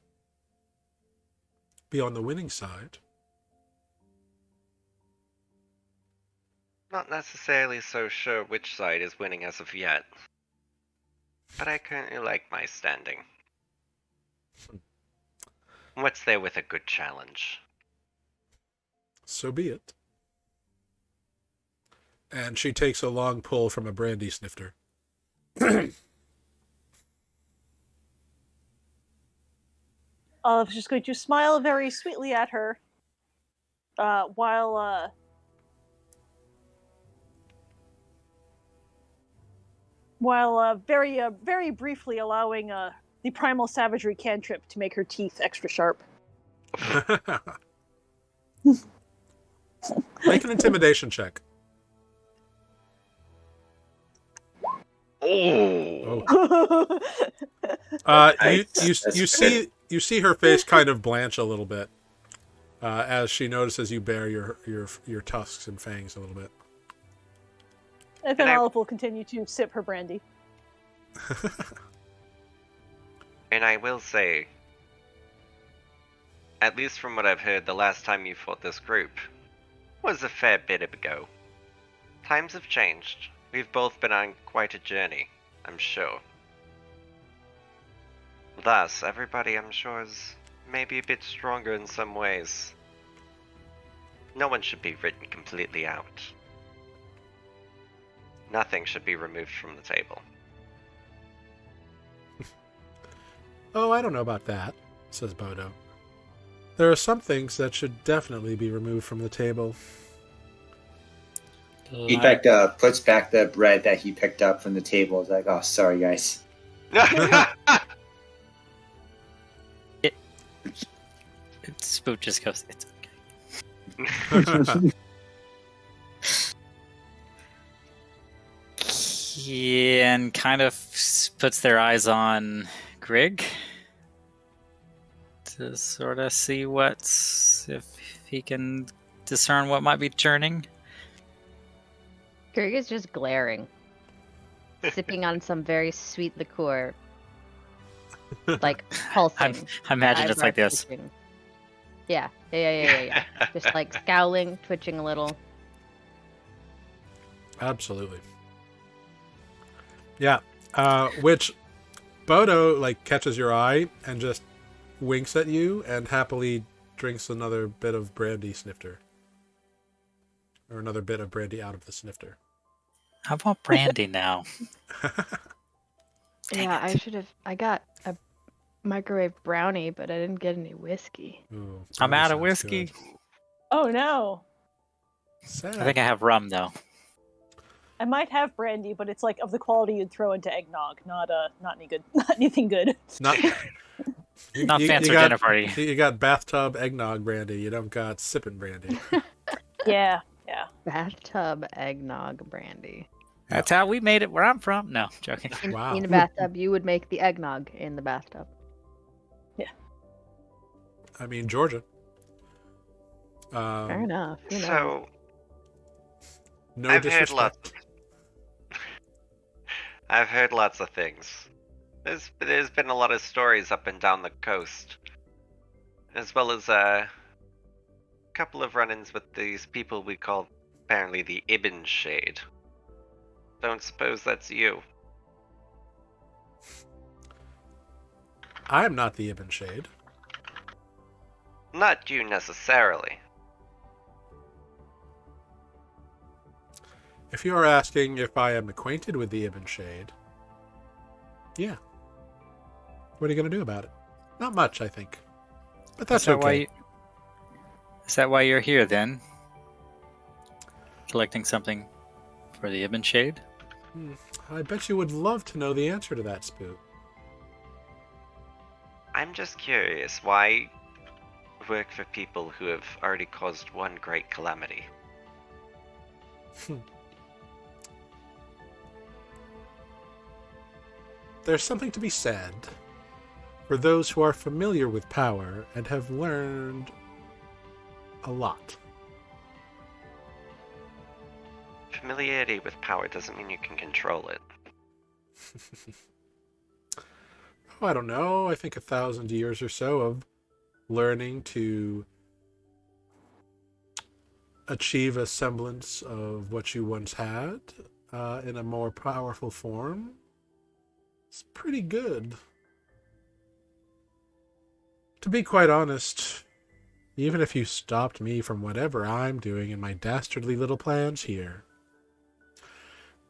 Be on the winning side. Not necessarily so sure which side is winning as of yet. But I currently like my standing. What's there with a good challenge? So be it. And she takes a long pull from a brandy snifter. Olive's just going to smile very sweetly at her, while very briefly allowing the primal savagery cantrip to make her teeth extra sharp. Make an intimidation check. Oh! You see her face kind of blanch a little bit as she notices you bare your tusks and fangs a little bit. And then Olive will continue to sip her brandy. And I will say, at least from what I've heard, the last time you fought this group was a fair bit ago. Times have changed. We've both been on quite a journey. I'm sure. Thus, everybody, I'm sure, is maybe a bit stronger in some ways. No one should be written completely out. Nothing should be removed from the table. Oh, I don't know about that, says Bodo. There are some things that should definitely be removed from the table. He in fact puts back the bread that he picked up from the table. He's like, oh, sorry, guys. Spook just goes, it's okay. And kind of puts their eyes on Grig to sort of see if he can discern what might be turning. Grig is just glaring, sipping on some very sweet liqueur, like pulsing. I imagine it's like this. Twitching. Yeah. Just like scowling, twitching a little. Absolutely. Yeah. Which Bodo like catches your eye and just winks at you and happily drinks another bit of brandy snifter. Or another bit of brandy out of the snifter. I want brandy now. Yeah, I should have. I got a microwave brownie, but I didn't get any whiskey. Ooh, I'm brownie out of sounds whiskey. good. Oh no. Sad. I think I have rum though. I might have brandy, but it's like of the quality you'd throw into eggnog. Not any good. Not anything good. Not fancy got, dinner party. You got bathtub eggnog brandy. You don't got sipping brandy. Yeah. Bathtub eggnog brandy. That's how we made it where I'm from. No, joking. Wow. In a bathtub, you would make the eggnog in the bathtub. I mean, Georgia. Fair enough. You know. So, No I've disrespect. heard lots of things. There's been a lot of stories up and down the coast, as well as a couple of run-ins with these people we call apparently the Ibn Shade. Don't suppose that's you. I'm not the Ibn Shade. Not you necessarily. If you are asking if I am acquainted with the Ibn Shade, yeah. What are you going to do about it? Not much, I think. But that's okay. Is that why you're here then? Collecting something for the Ibn Shade? I bet you would love to know the answer to that, Spook. I'm just curious, why work for people who have already caused one great calamity? There's something to be said for those who are familiar with power and have learned a lot. Familiarity with power doesn't mean you can control it. I don't know. I think 1,000 years or so of learning to achieve a semblance of what you once had in a more powerful form. It's pretty good. To be quite honest, even if you stopped me from whatever I'm doing in my dastardly little plans here,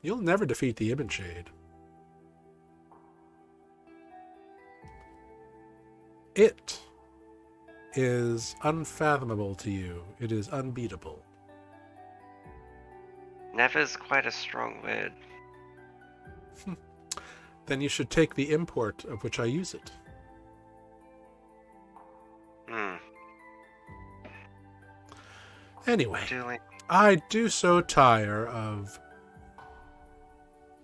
you'll never defeat the Ibn Shade. It is unfathomable to you. It is unbeatable. Never's quite a strong word. Then you should take the import of which I use it. Anyway, I do so tire of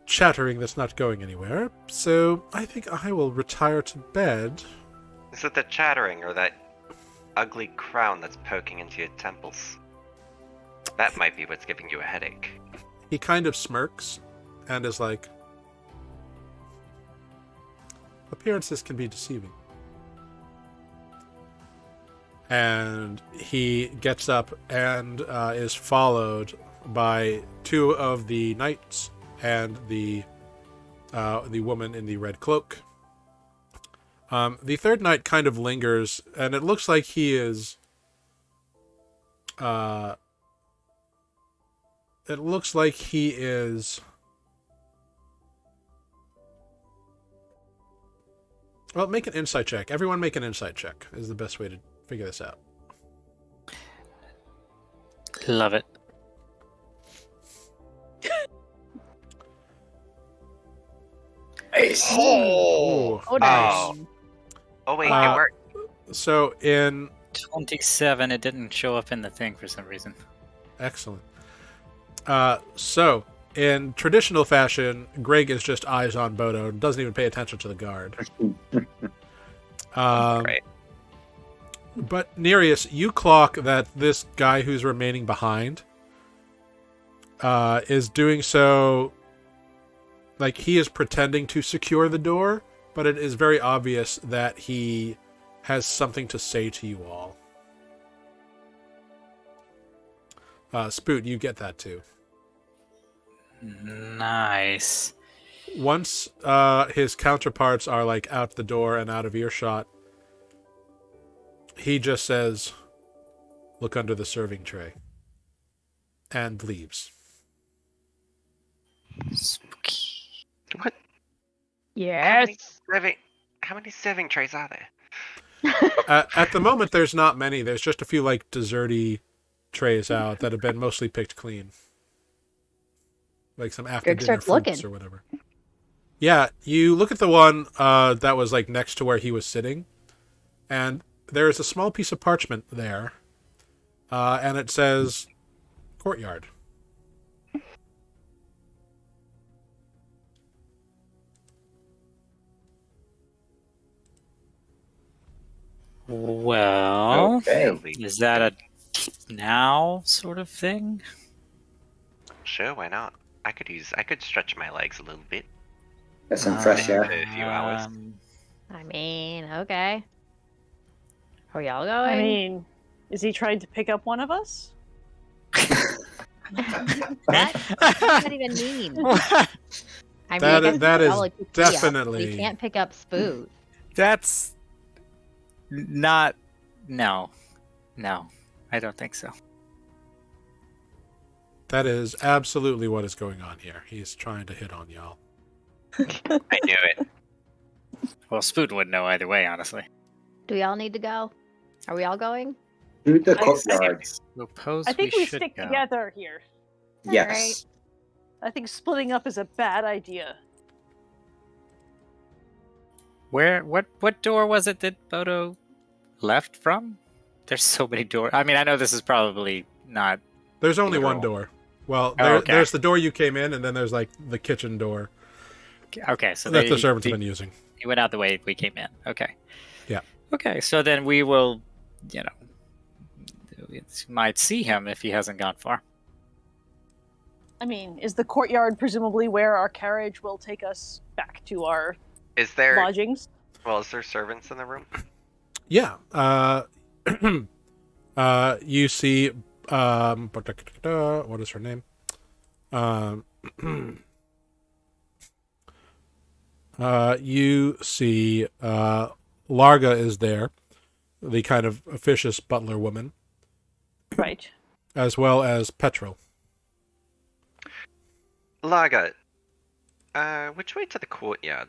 chattering that's not going anywhere, so I think I will retire to bed. Is it the chattering or that ugly crown that's poking into your temples? That might be what's giving you a headache. He kind of smirks and is like, appearances can be deceiving. And he gets up and is followed by two of the knights and the the woman in the red cloak. The third knight kind of lingers, and it looks like he is. It looks like he is. Well, make an insight check. Everyone make an insight check is the best way to figure this out. Love it. Oh, Oh, nice. Oh wait, Uh, it worked. So in 27, it didn't show up in the thing for some reason. excellent. So in traditional fashion, Greg is just eyes on Bodo and doesn't even pay attention to the guard. Great. But Nereus, you clock that this guy who's remaining behind is doing so. Like, he is pretending to secure the door, but it is very obvious that he has something to say to you all. Spoot, you get that too. Nice. Once his counterparts are like out the door and out of earshot, he just says, "Look under the serving tray," and leaves. Spooky. What? Yes. How many serving trays are there? At the moment, there's not many. There's just a few like desserty trays out that have been mostly picked clean, like some after Greg dinner starts fruits looking. or whatever. Yeah, you look at the one that was like next to where he was sitting, and there is a small piece of parchment there, and it says "courtyard." Well, Okay. is that a now sort of thing? Sure, why not? I could stretch my legs a little bit. Got some fresh air. A few hours. I mean, okay. Are we all going? I mean, is he trying to pick up one of us? what does that even mean? I mean, That I guess that we is all, like, pick me up, but definitely- We can't pick up Spoot. That's not. No. I don't think so. That is absolutely what is going on here. He's trying to hit on y'all. I knew it. Well, Spoot wouldn't know either way, honestly. Do we all need to go? Are we all going? To the I- courtyard. Suppose I think we should stick go. together here. Yes. I think splitting up is a bad idea. Where? What door was it that Bodo left from? There's so many doors. I mean, I know this is probably not. There's only one Literal. door. Well, Oh, okay. there's the door you came in, and then there's like the kitchen door Okay, so that the servants have been using. He went out the way we came in. Okay. Yeah. Okay, so then we will, might see him if he hasn't gone far. I mean, is the courtyard presumably where our carriage will take us back to our Is there lodgings? is there servants in the room? Yeah. You see. What is her name? You see. Larga is there, the kind of officious butler woman, Right. as well as Petrol. Laga, which way to the courtyard?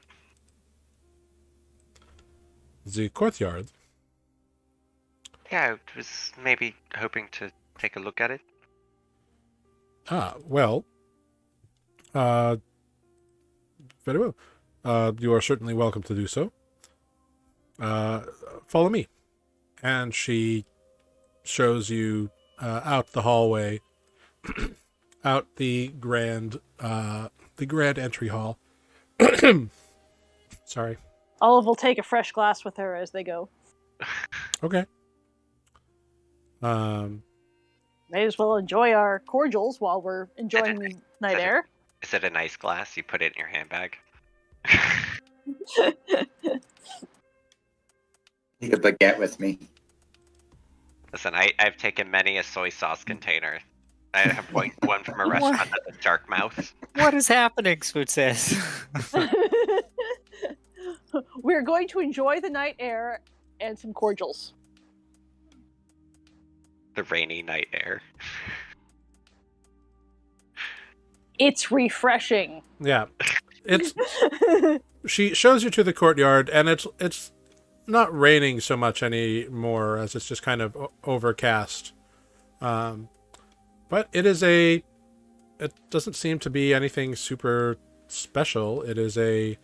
The courtyard. Yeah, I was maybe hoping to take a look at it. Well. Very well. You are certainly welcome to do so. Follow me. And she shows you out the hallway, out the grand entry hall. Sorry. Olive will take a fresh glass with her as they go. Okay. May as well enjoy our cordials while we're enjoying the night air. Is it a nice glass? You put it in your handbag. Take a baguette with me. Listen, I've taken many a soy sauce container I have one from a restaurant that's a dark mouth. What is happening? Spoot says. We're going to enjoy the night air and some cordials. The rainy night air. It's refreshing. Yeah, it's. She shows you to the courtyard, and it's not raining so much anymore, as it's just kind of overcast. But it doesn't seem to be anything super special. It is a,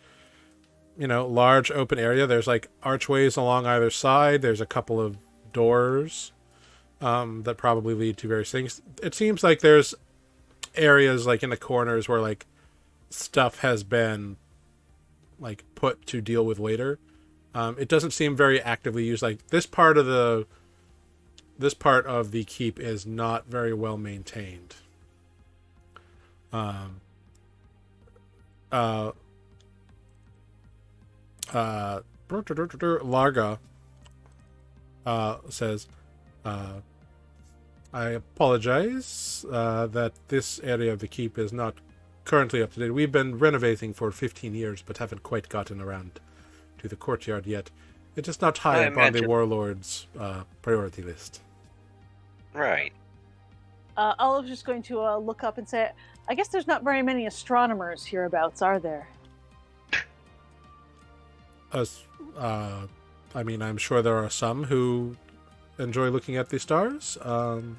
large open area. There's like archways along either side. There's a couple of doors that probably lead to various things. It seems like there's areas like in the corners where like stuff has been like put to deal with later. It doesn't seem very actively used. Like this part of the keep is not very well maintained. Larga says, I apologize that this area of the keep is not currently up to date. We've been renovating for 15 years, but haven't quite gotten around to the courtyard yet. It is not high up on the Warlord's priority list. Right. Olive's just going to look up and say, I guess there's not very many astronomers hereabouts, are there? I mean, I'm sure there are some who enjoy looking at the stars. I'm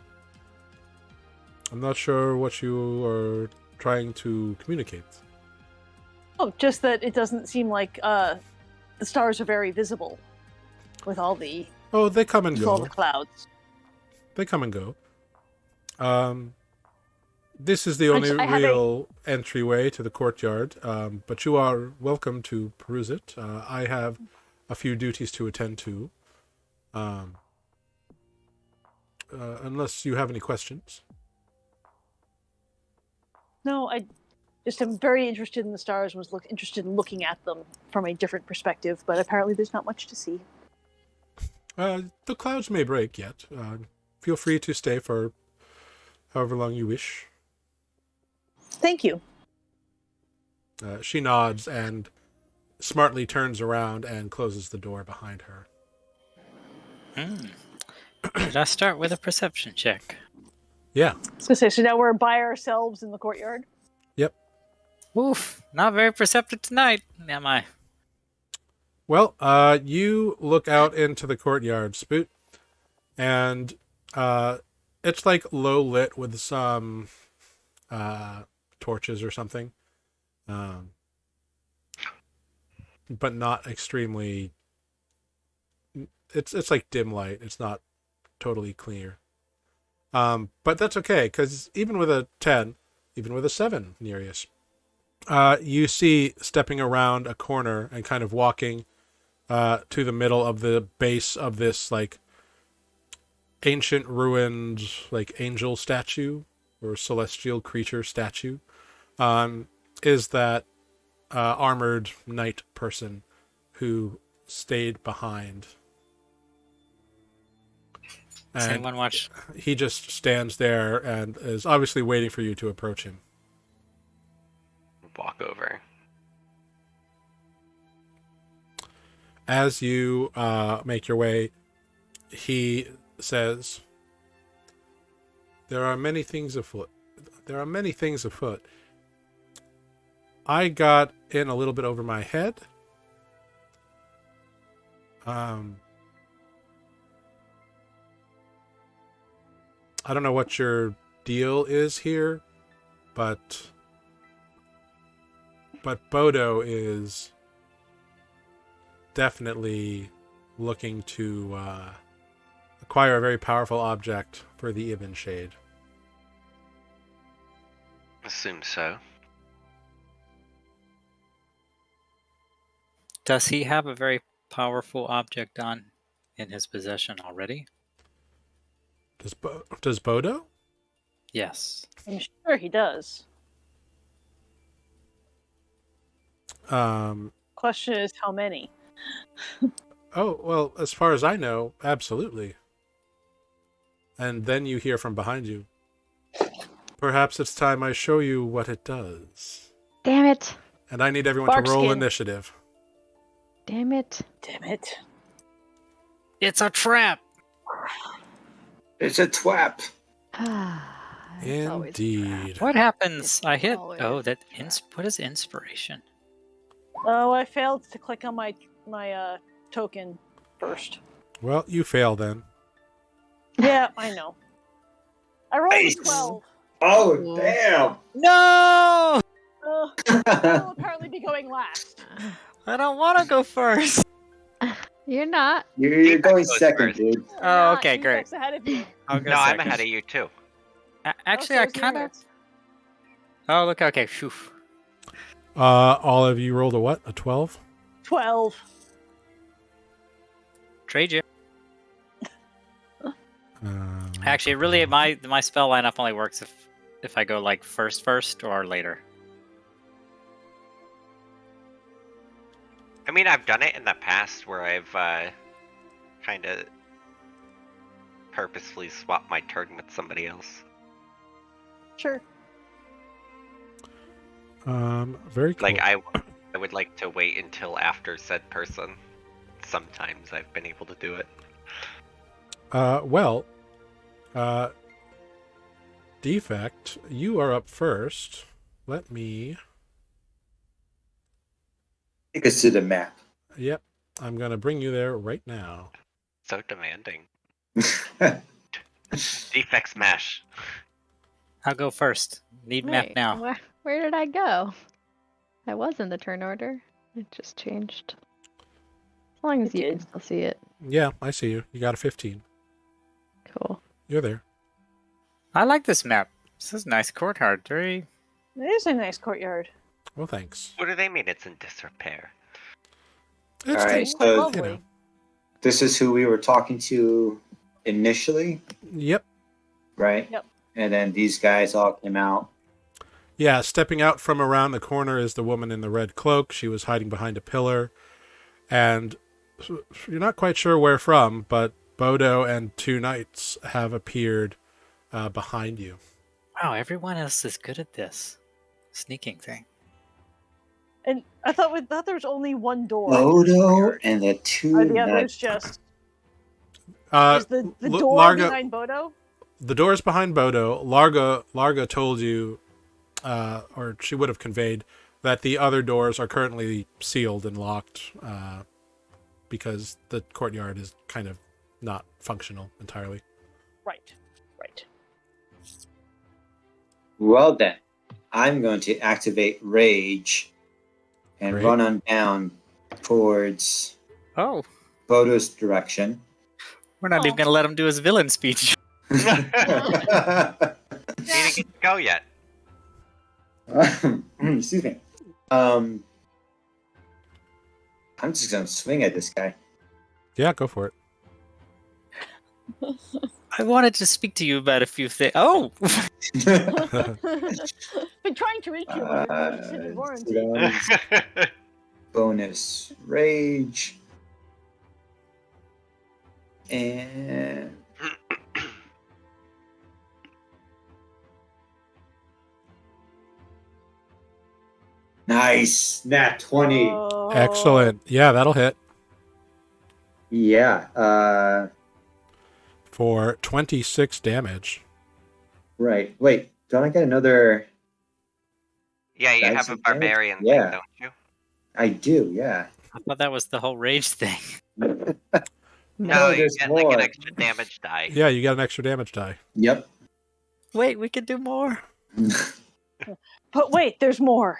not sure what you are trying to communicate. Oh, just that it doesn't seem like the stars are very visible with all the... Oh, they come and go. All the clouds. They come and go. This is the only real entryway to the courtyard, but you are welcome to peruse it. I have a few duties to attend to. Unless you have any questions. No, I just am very interested in the stars, was interested in looking at them from a different perspective, but apparently there's not much to see. The clouds may break yet. Feel free to stay for however long you wish. Thank you. She nods and smartly turns around and closes the door behind her. Did I start with a perception check? Yeah. I was going to say, so now we're by ourselves in the courtyard? Yep. Oof, not very perceptive tonight, am I? Well, you look out into the courtyard, Spoot, and it's like low lit with some torches or something, but not extremely. It's like dim light. It's not totally clear, but that's okay, because even with a 10, even with a 7, Nereus, you see stepping around a corner and kind of walking to the middle of the base of this like ancient ruined like angel statue or celestial creature statue, is that armored knight person who stayed behind. Does anyone watch? He just stands there and is obviously waiting for you to approach him. Walk over. As you make your way, he says, There are many things afoot. I got in a little bit over my head. I don't know what your deal is here, but Bodo is definitely looking to acquire a very powerful object for the Ibn Shade. Assume so. Does he have a very powerful object in his possession already? Does Bodo? Yes. I'm sure he does. Question is how many? Oh, well, as far as I know, absolutely. And then you hear from behind you. Perhaps it's time I show you what it does. Damn it. And I need everyone to roll Barkskin. initiative. Damn it. Damn it. It's a trap. It's a twap. It's always a trap. Indeed. What happens? I hit. always Oh, a that. trap. What is inspiration? Oh, I failed to click on my token first. Well, you fail then. Yeah, I know. I rolled Nice. a 12. Oh, damn! No! I will apparently be going last. I don't want to go first. You're not. You're Defect going goes second, first. dude. Oh, Not, okay, great. Defect's ahead of you. I'll go No, I'm second. ahead of you too. Actually, Oh, I so is kind of. Unix. Oh, look. Okay. Phew. All of you rolled a what? A 12? 12. Trade you. Actually, really, my spell lineup only works if I go like first or later. I mean, I've done it in the past where I've kind of purposefully swapped my turn with somebody else. Sure. Very cool. Like, I would like to wait until after said person. Sometimes I've been able to do it. Well, Defect, you are up first. Let me... Take us to the map. Yep, I'm going to bring you there right now. So demanding. Defect smash. I'll go first. Need map Wait, now. Where did I go? I was in the turn order. It just changed. As long as It you did. can still see it. Yeah, I see you. You got a 15. Cool. You're there. I like this map. This is a nice courtyard. Very. It is a nice courtyard. Well, thanks. What do they mean it's in disrepair? It's All right, It's quite so lovely. know. this is who we were talking to initially, Yep. right? Yep. And then these guys all came out. Yeah, stepping out from around the corner is the woman in the red cloak. She was hiding behind a pillar. And you're not quite sure where from, but Bodo and two knights have appeared behind you. Wow, everyone else is good at this sneaking thing. And I thought there was only one door. Bodo and the two Are the knights. others just... Uh, is the L- door Larga- behind Bodo? The door's behind Bodo. Larga told you, or she would have conveyed, that the other doors are currently sealed and locked because the courtyard is kind of not functional entirely. Right. Right. Well then, I'm going to activate Rage and Great. run on down towards Oh, Bodo's direction. we're not even going to let him do his villain speech. He didn't get to go yet. Excuse me. I'm just gonna swing at this guy. Yeah, go for it. I wanted to speak to you about a few things. Oh! Been trying to reach you when you're rescinded warranty. Bonus rage. And nice. Nat 20. Oh. Excellent. Yeah, that'll hit Yeah. for 26 damage. Right. Wait, don't I get another? Yeah, you Dice have a and damage? barbarian Yeah. thing, don't you? I do, yeah. I thought that was the whole rage thing. No, you there's get like more. an extra damage die. Yeah, you got an extra damage die. Yep. Wait, we could do more. But wait, there's more.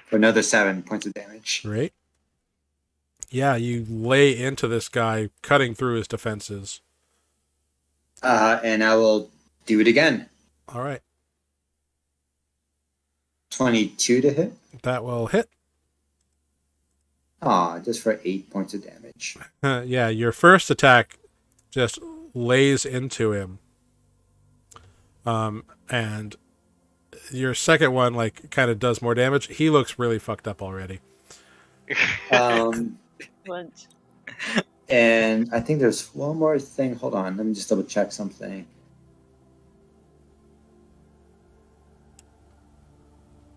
For another 7 points of damage. Right? Yeah, you lay into this guy, cutting through his defenses. And I will do it again. All right. 22 to hit. That will hit. Just for 8 points of damage. Yeah, your first attack just lays into him. And your second one, like, kind of does more damage. He looks really fucked up already. Excellent. And I think there's one more thing. Hold on, let me just double check something.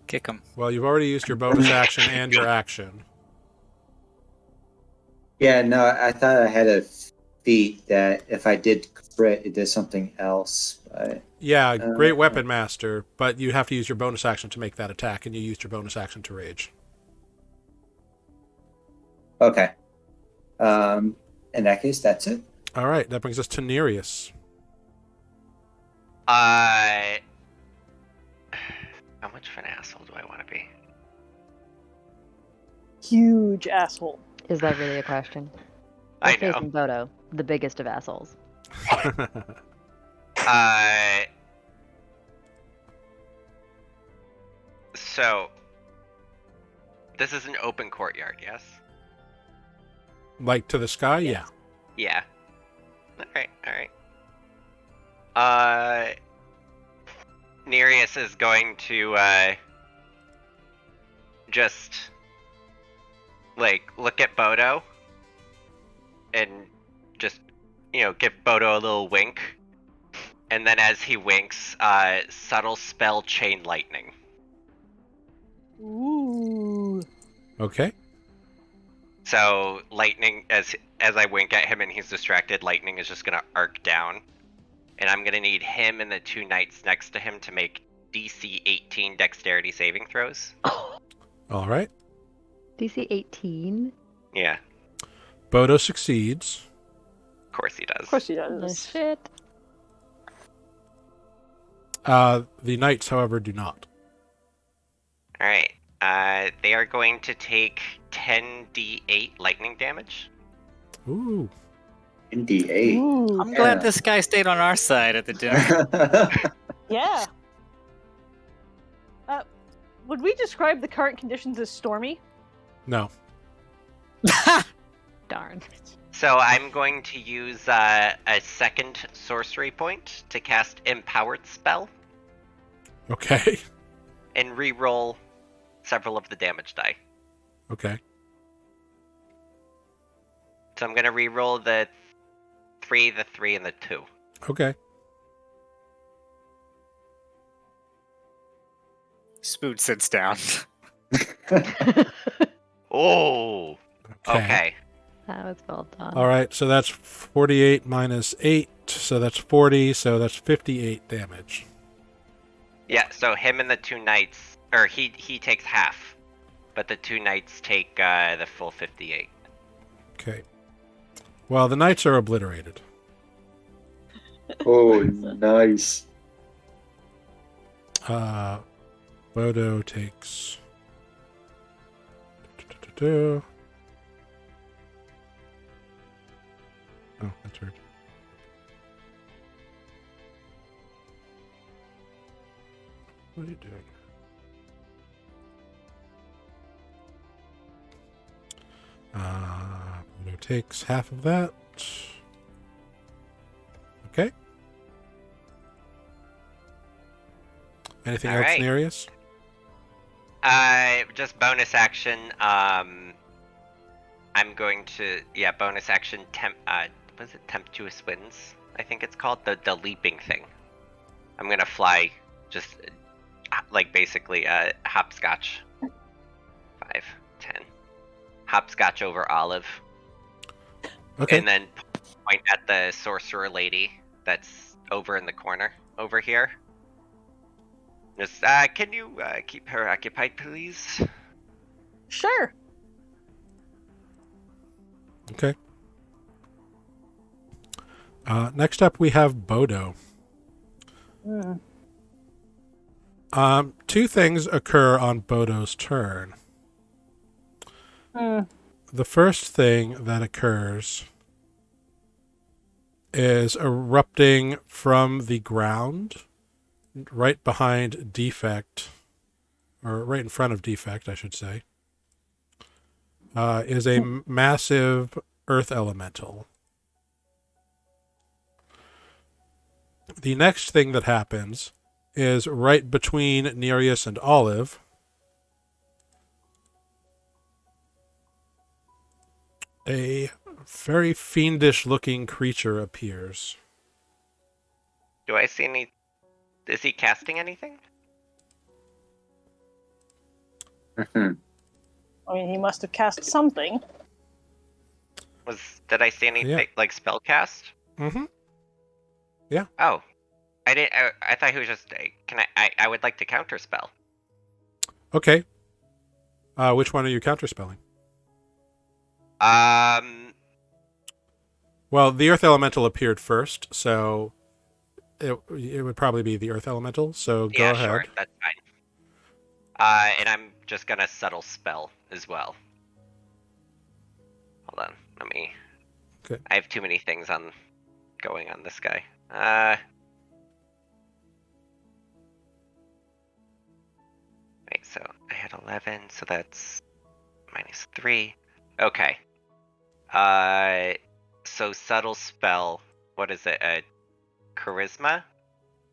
Kick him. Well, you've already used your bonus action and your action. Yeah, no, I thought I had a feat that if I did crit, it did something else. But Yeah, great weapon master, but you have to use your bonus action to make that attack, and you used your bonus action to rage. okay. In that case, that's it. All right, that brings us to Nereus. How much of an asshole do I want to be? Huge asshole. Is that really a question? I We're know. facing Bodo, the biggest of assholes. So this is an open courtyard, yes? Like to the sky? Yeah. Yeah. Alright. Nereus is going to just look at Bodo and just give Bodo a little wink. And then as he winks, subtle spell chain lightning. Ooh. Okay. So lightning, as I wink at him and he's distracted, lightning is just gonna arc down, and I'm gonna need him and the two knights next to him to make DC 18 dexterity saving throws. All right. DC 18? Yeah, Bodo succeeds. of course he does. Of course he Oh, does. shit. The knights, however, do not. All right. They are going to take 10d8 lightning damage. Ooh. In D8. Ooh. I'm glad this guy stayed on our side at the dinner. Yeah. Would we describe the current conditions as stormy? No. Darn. So I'm going to use a second sorcery point to cast Empowered Spell Okay. and re-roll several of the damage die. Okay. So I'm going to re-roll the 3, the 3, and the 2. Okay. Spoot sits down. Oh! Okay. That was well done. All right, so that's 48 minus 8, so that's 40, so that's 58 damage. Yeah, so him and the two knights, or he takes half, but the two knights take the full 58. Okay. Well, the knights are obliterated. Oh, nice. Bodo takes... Oh, that's weird. What are you doing? Bodo takes half of that. Okay. Anything All else, right. Nereus? Just bonus action, I'm going to, bonus action, was it Tempestuous Winds? I think it's called, the leaping thing. I'm gonna fly, just, basically, hopscotch. 5, 10. Hopscotch over Olive. Okay. And then point at the sorcerer lady that's over in the corner, over here. Just, can you, keep her occupied, please? Sure. Okay. Next up, we have Bodo. Two things occur on Bodo's turn. The first thing that occurs is erupting from the ground right behind Defect, or right in front of Defect, I should say, is a massive earth elemental. The next thing that happens is right between Nereus and Olive. A very fiendish-looking creature appears. Do I see any... Is he casting anything? Mhm. I mean, he must have cast something. Did I see anything like spell cast? Mm-hmm. Oh, I didn't. I thought he was just. Can I would like to counterspell. Okay. Which one are you counterspelling? Well, the Earth Elemental appeared first, so it would probably be the Earth Elemental. So go yeah, ahead. sure, that's fine. And I'm just gonna subtle spell as well. Hold on, let me. Okay. I have too many things going on this guy. Wait, so I had 11, so that's -3. Okay. So subtle spell. What is it? Charisma.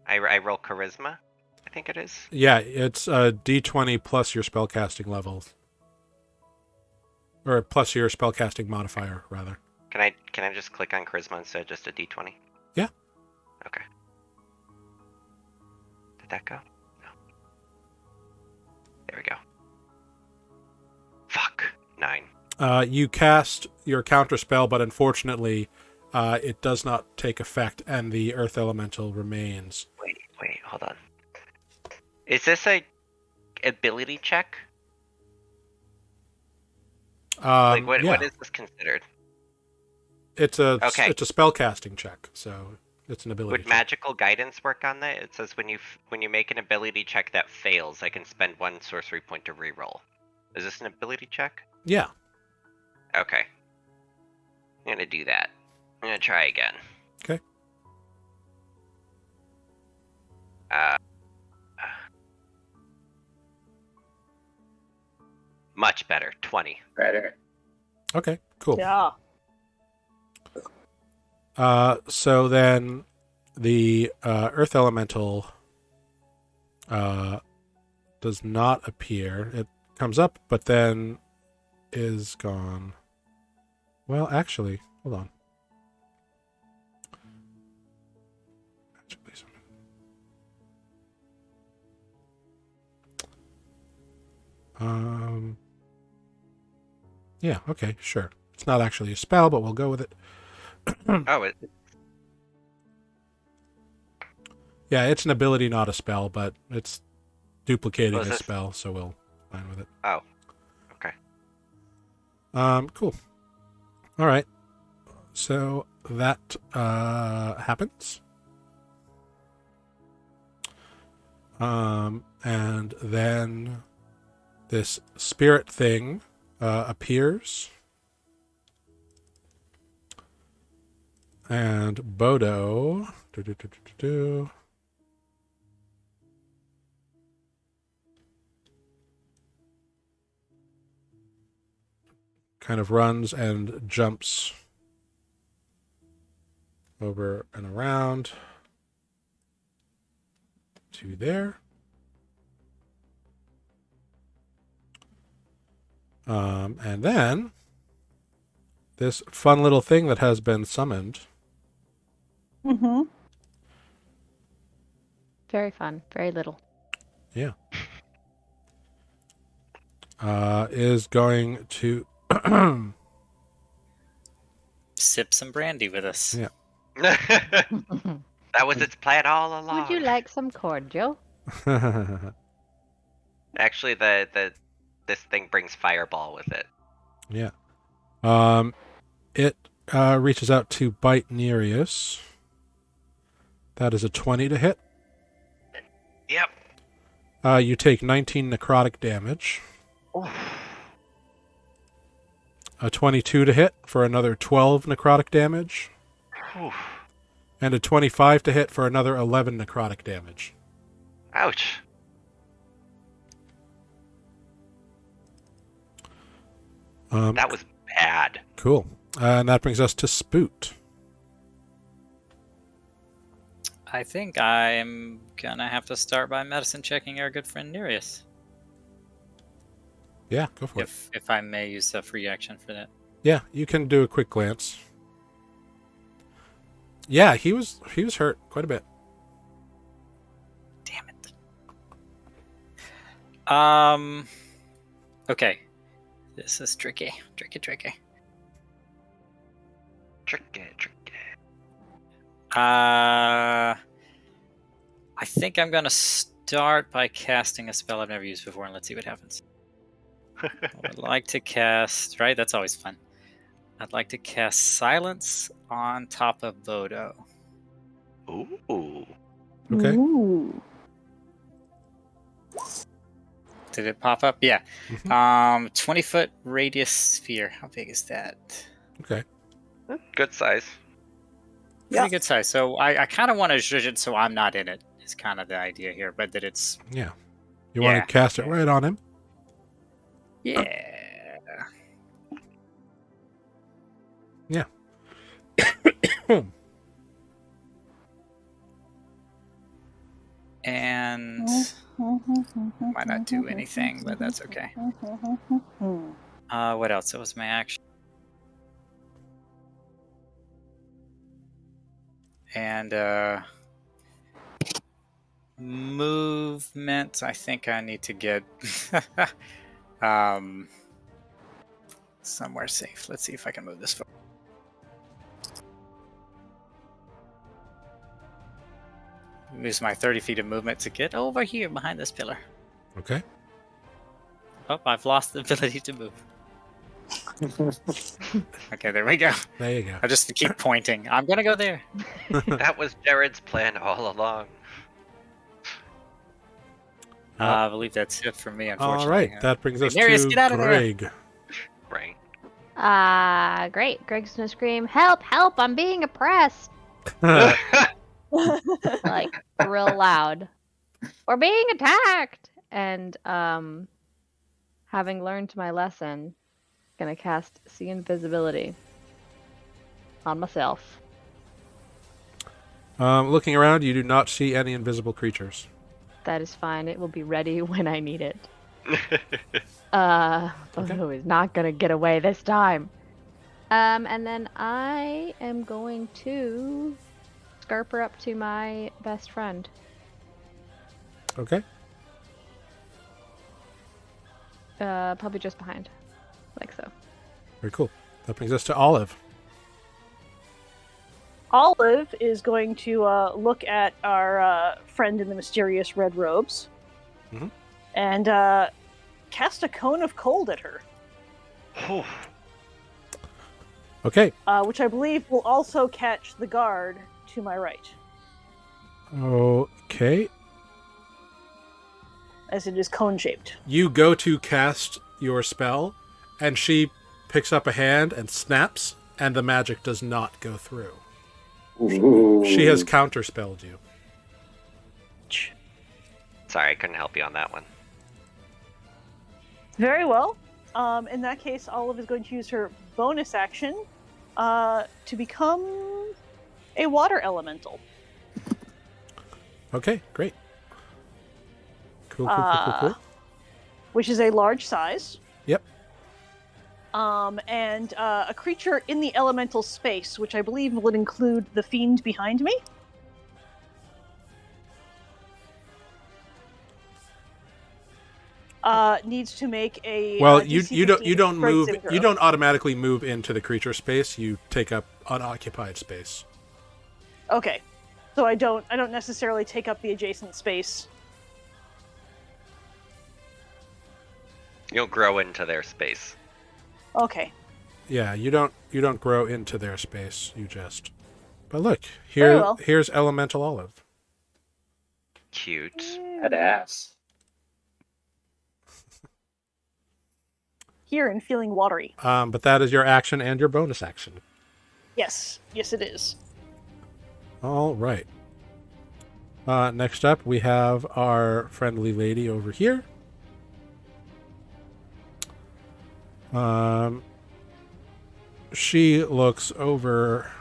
I roll charisma. I think it is. Yeah, it's a D20 plus your spellcasting level, or plus your spellcasting modifier, rather. Can I just click on charisma instead of just a D20? Yeah. Okay. Did that go? No. There we go. Fuck. 9. You cast your counterspell, but unfortunately, it does not take effect, and the Earth Elemental remains. Wait, hold on. Is this a ability check? What is this considered? It's a Okay. it's a spellcasting check, so it's an ability. Would check. magical guidance work on that? It says when you make an ability check that fails, I can spend 1 sorcery point to reroll. Is this an ability check? Yeah. Okay. I'm gonna do that. I'm gonna try again. Okay. Much better. 20. Better. Okay. Cool. Yeah. So then, the Earth Elemental does not appear. It comes up, but then is gone. Well, actually, hold on. Yeah, okay, sure. It's not actually a spell, but we'll go with it. Oh, Yeah, it's an ability, not a spell, but it's duplicating Was a this- spell, so we'll fine with it. Oh. Okay. Cool. All right. So that happens. And then this spirit thing appears. And Bodo kind of runs and jumps over and around to there. And then this fun little thing that has been summoned. Mm-hmm. Very fun. Very little. Yeah. Is going to Sip some brandy with us. Yeah. That was its plan all along. Would you like some cordial? Actually, this thing brings fireball with it. Yeah. It reaches out to bite Nereus. That is a 20 to hit. Yep. You take 19 necrotic damage. A 22 to hit for another 12 necrotic damage. Oof. And a 25 to hit for another 11 necrotic damage. Ouch. That was bad. Cool. And that brings us to Spoot. I think I'm gonna have to start by medicine checking our good friend Nereus. Yeah, go for it. If I may use a free action for that. Yeah, you can do a quick glance. Yeah, he was hurt quite a bit. Damn it. Okay. This is tricky. Tricky. Tricky. I think I'm gonna start by casting a spell I've never used before, and let's see what happens. I would like to cast. Right, that's always fun. I'd like to cast Silence on top of Bodo. Ooh. Okay. Ooh. Did it pop up? Yeah. Mhm. 20-foot radius sphere. How big is that? Okay. Good size. Yeah. Pretty good size. So I kind of want to zhuzh it so I'm not in it. Is kind of the idea here, but that it's Yeah. You want Yeah, to cast it okay. right on him? yeah. Yeah. And might not do anything, but that's okay. What else? That was my action. And movement. I think I need to get somewhere safe. Let's see if I can move this forward. Use my 30 feet of movement to get over here behind this pillar. Okay. Oh, I've lost the ability to move. Okay, there we go. There you go. I just keep pointing. I'm gonna go there. That was Jared's plan all along. I believe that's it for me, unfortunately. All right. That brings us Marius, to get out of there. Greg. Right. Great. Greg's gonna scream, "Help! Help! I'm being oppressed!" Like real loud. We're being attacked! And having learned my lesson, gonna cast See Invisibility on myself. Looking around, you do not see any invisible creatures. That is fine. It will be ready when I need it. Okay. Bodo is not gonna get away this time. And then I am going to scarper up to my best friend. Okay. Probably just behind. Like so. Very cool. That brings us to Olive. Olive is going to look at our friend in the mysterious red robes Mhm. and cast a cone of cold at her, Okay. which I believe will also catch the guard to my right, Okay. as it is cone-shaped. You go to cast your spell, and she picks up a hand and snaps, and the magic does not go through. Ooh. She has counterspelled you. Sorry, I couldn't help you on that one. Very well. In that case, Olive is going to use her bonus action to become a water elemental. Okay, great. Cool. Which is a large size. Yep. And a creature in the elemental space, which I believe would include the fiend behind me. Needs to make a Well, DC you don't 15 don't strength move. saving You throw. don't automatically move into the creature space. You take up unoccupied space. Okay, so I don't necessarily take up the adjacent space. You'll grow into their space. Okay. Yeah, you don't grow into their space. You just. But look, Very well. here's Elemental Olive. Cute. Badass. Here and feeling watery. But that is your action and your bonus action. Yes, it is. All right. Next up, we have our friendly lady over here. She looks over.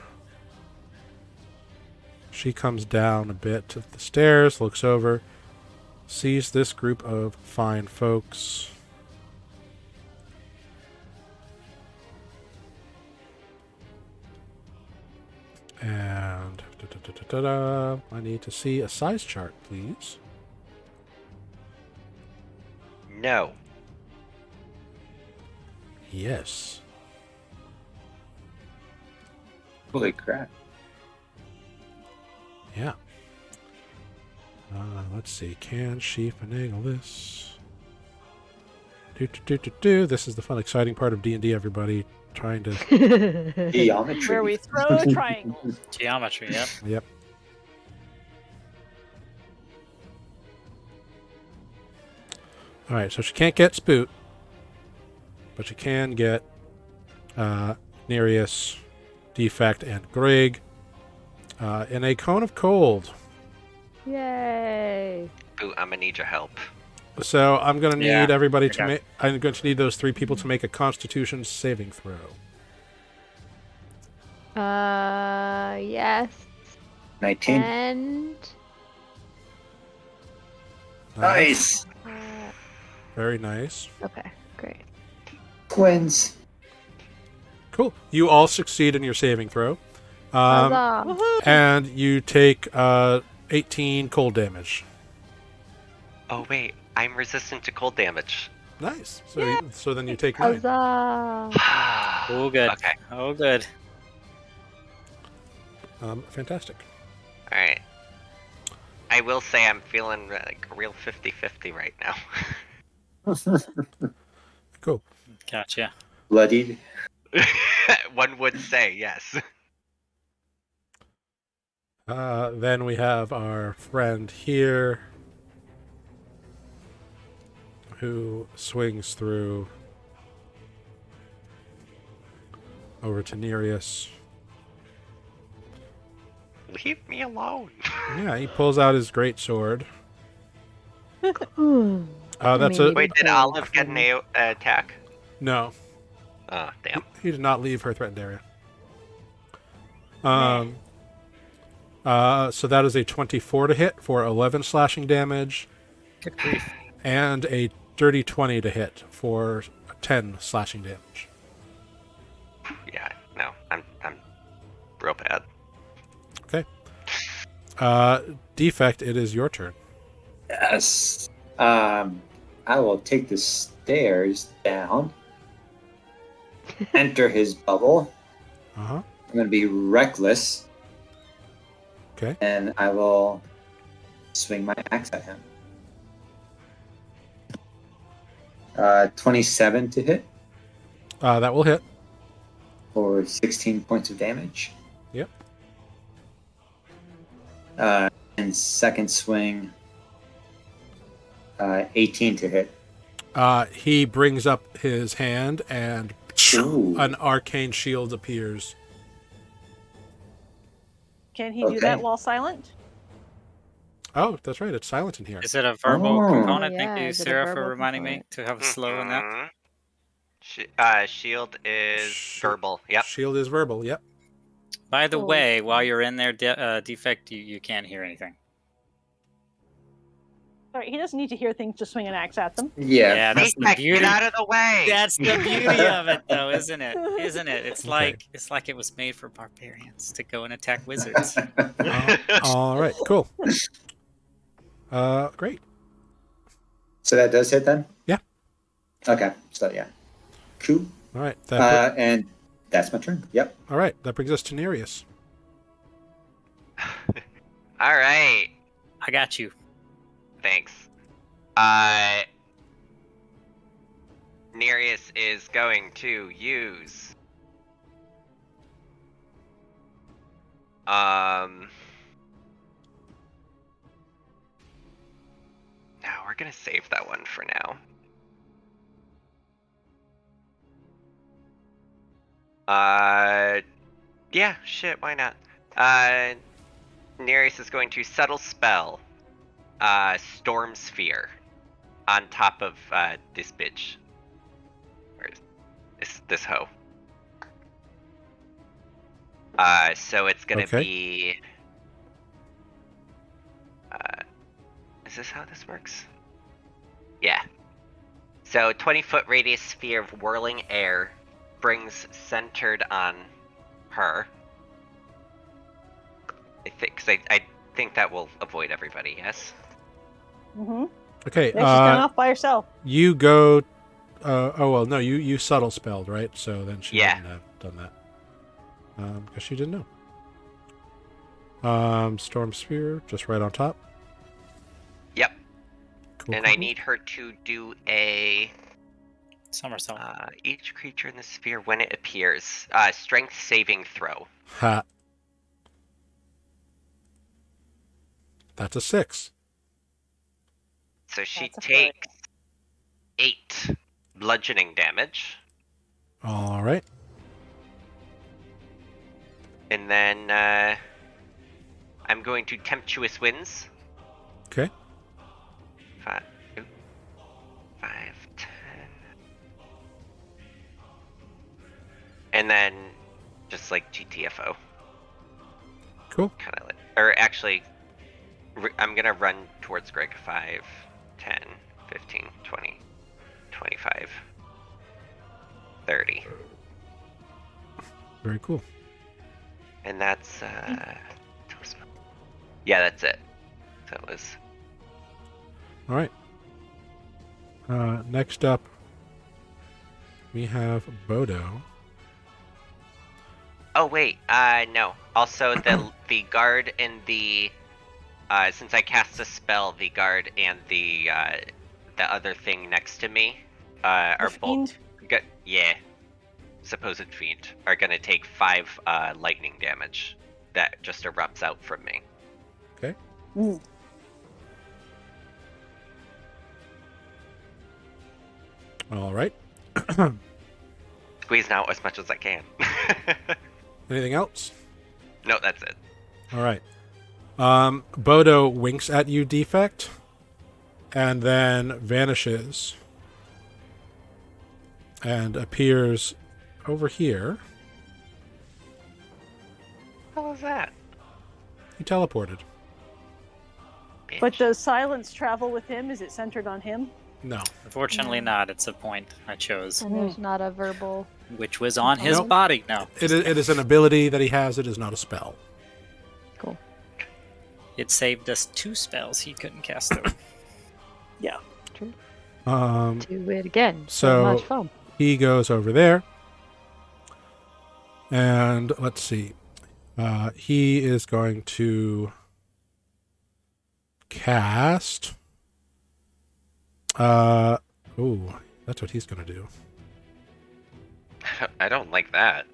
She comes down a bit to the stairs, looks over, sees this group of fine folks. And I need to see a size chart, please. No. Yes. Holy crap. Yeah. Let's see. Can she finagle this? This is the fun, exciting part of D&D, everybody. Trying to... Geometry. Where we throw triangles. Geometry, yep. Yep. Alright, so she can't get Spoot. But she can get Nereus, Defect, and Grig in a Cone of Cold. Yay. Ooh, I'm gonna need your help. So I'm going to need Yeah, everybody I to got make... I'm going to need those 3 people to make a Constitution saving throw. Yes. 19. And Nice. Very nice. okay, great. Twins. Cool. You all succeed in your saving throw. Huzzah. Woohoo! And you take 18 cold damage. Oh wait, I'm resistant to cold damage. Nice. So then you take 9. Huzzah. Oh, good. Okay. Oh, good. Fantastic. All right. I will say I'm feeling like a real 50-50 right now. Cool. Gotcha. Bloodied. One would say yes. Then we have our friend here who swings through over to Nereus. Leave me alone. Yeah, he pulls out his great sword. That's a Wait, did Olive get an attack? no. Oh, damn. He did not leave her threatened area. So that is a 24 to hit for 11 slashing damage, Good grief. and a dirty 20 to hit for 10 slashing damage. Yeah, no, I'm real bad. Okay. Defect, it is your turn. Yes. I will take the stairs down. Enter his bubble. Uh-huh. I'm going to be reckless. Okay. And I will swing my axe at him. 27 to hit That will hit. for 16 points of damage. Yep. And second swing, 18 to hit. He brings up his hand and Ooh. an arcane shield appears. Can he do Okay. that while silent? Oh, that's right. It's silent in here. Is it a verbal Oh. component? Yeah, Thank you, is it a Sarah, for verbal reminding me component? to have a slow on that. Shield is Sh- verbal. Yep. Shield is verbal. Yep. By the Cool. way, while you're in there, Defect, you can't hear anything. Sorry, he doesn't need to hear things to swing an axe at them. Yeah. That's the Defect, beauty. get out of the way! That's the beauty of it, though, isn't it? Isn't it? It's Okay. like it was made for barbarians to go and attack wizards. All right. Cool. Great. So that does hit then? Yeah. Okay. So yeah. Cool. All right. And that's my turn. Yep. All right. That brings us to Nereus. All right. I got you. Thanks. Nereus is going to use no, we're gonna save that one for now. Yeah, shit, why not? Nereus is going to subtle spell Storm Sphere on top of this bitch. Where is this hoe? So it's gonna Okay. be. Is this how this works? Yeah. So 20-foot radius sphere of whirling air brings centered on her. I think that will avoid everybody. Yes. Mm-hmm. Okay. Yeah, she's gone off by herself. You go Oh well, no, you subtle spelled, right? So then she Yeah. wouldn't have done that. Because she didn't know. Storm Sphere, just right on top. Yep. Cool. And I need her to do a Somersault. each creature in the sphere when it appears. Strength saving throw. Ha. That's a 6. So she That's a failure. takes 8 bludgeoning damage. All right. And then I'm going to Tempestuous Winds. Okay. 5, 10. And then just like GTFO. Cool. Kind of like, or actually, I'm going to run towards Greg. 5, 10, 15, 20, 25, 30. Very cool. And that's, yeah, that's it. So it was, All right. Next up, we have Bodo. oh wait, no. Also the guard and the, since I cast a spell, the guard and the other thing next to me, are both, Fiend? yeah, supposed fiend, are gonna take 5 lightning damage that just erupts out from me. Okay. Mm. All right. Squeezing out as much as I can. Anything else? No, that's it. All right. Bodo winks at you, Defect, and then vanishes and appears over here. How was that? He teleported. Bitch. But does silence travel with him? Is it centered on him? No. Unfortunately, not. It's a point I chose, And there's not a verbal. which was on his Nope. body. No, It is an ability that he has. It is not a spell. Cool. it saved us 2 spells he couldn't cast though. Yeah. True. Um, Do it again. So- much fun. he goes over there. And let's see. He is going to cast. Ooh, that's what he's going to do. I don't like that.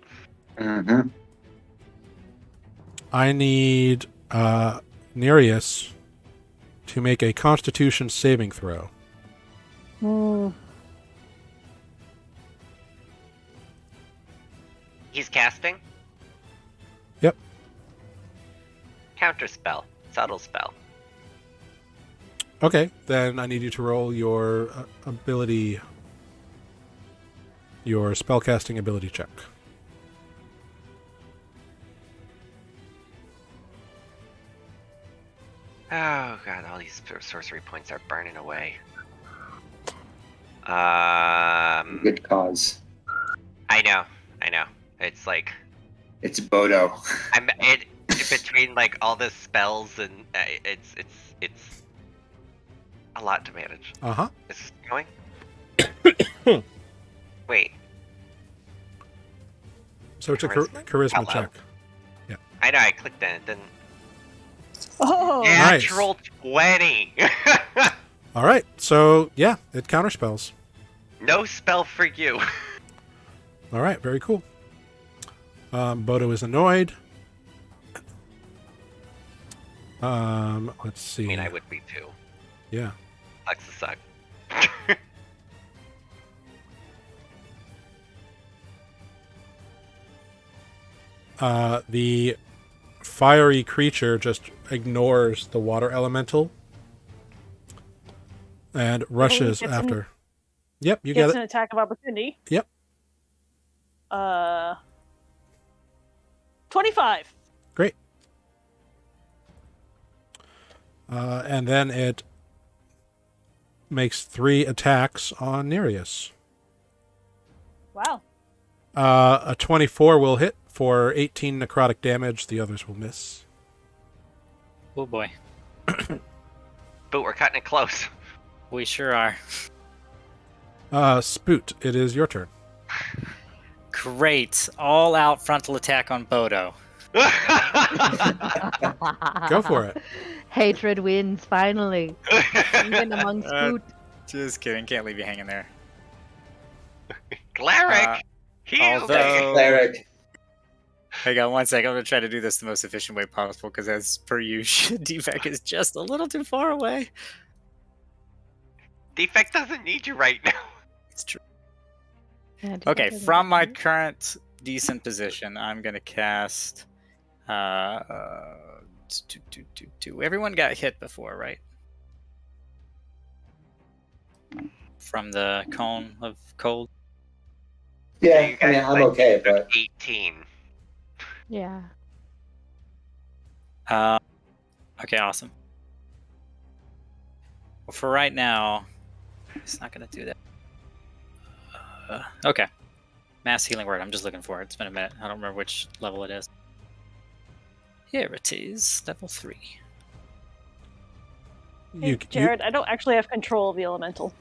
Mm-hmm. I need Nereus to make a Constitution saving throw. Mm. He's casting? Yep. Counter spell. Subtle spell. Okay, then I need you to roll your ability, your spellcasting ability check. Oh god, all these sorcery points are burning away. Good cause. I know. It's like It's Bodo. I'm between like all the spells and it's a lot to manage. Uh-huh. Is this going? Wait, So it's a Charisma? charisma Hello. check. I know I clicked it. It didn't. Oh. Yeah. Natural 20. All right, so yeah, it counterspells. No spell for you. All right, very cool. Bodo is annoyed. Let's see. I mean, I would be too. Yeah. Sucks to suck. The fiery creature just ignores the water elemental and rushes gets an- after. Yep, you Gets get an it. attack of opportunity. Yep. 25. Great. And then it makes 3 attacks on Nereus. Wow. A 24 will hit for 18 necrotic damage. The others will miss. Oh boy, But we're cutting it close. we sure are. Spoot, it is your turn. Great. All out frontal attack on Bodo. Go for it. Hatred wins, finally. Even among Spoot. Just kidding. Can't leave you hanging there. Cleric! Heal although- me! Cleric. Hang on one sec. I'm going to try to do this the most efficient way possible because, as per usual, Defect is just a little too far away. Defect doesn't need you right now. It's true. Yeah, Defect Okay, doesn't from my matter. current decent position, I'm going to cast. Everyone got hit before, right? From the cone of cold. Yeah, You I mean, guys, I'm like, okay, took but 18. Yeah. Okay, awesome. Well, for right now, it's not going to do that. Okay. Mass healing word. I'm just looking for it. It's been a minute. I don't remember which level it is. Here it is, level 3. Hey, Jared, I don't actually have control of the elemental.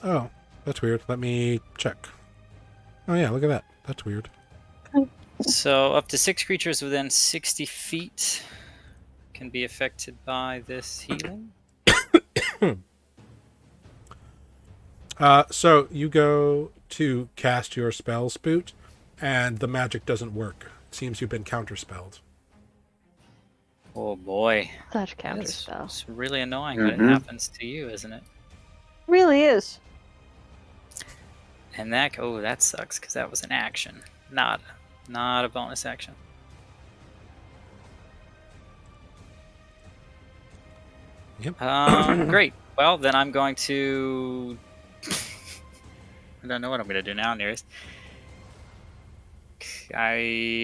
Oh, that's weird. Let me check. Oh yeah, look at that. That's weird. So up to 6 creatures within 60 feet can be affected by this healing. So you go to cast your spell, Spoot, and the magic doesn't work. It seems you've been counterspelled. Oh boy. Such That's counterspell. it's really annoying when it Mhm. happens to you, isn't it? Really is. And that sucks because that was an action, not a bonus action. Yep. Great. Well, then I'm going to. I don't know what I'm going to do now, nearest. I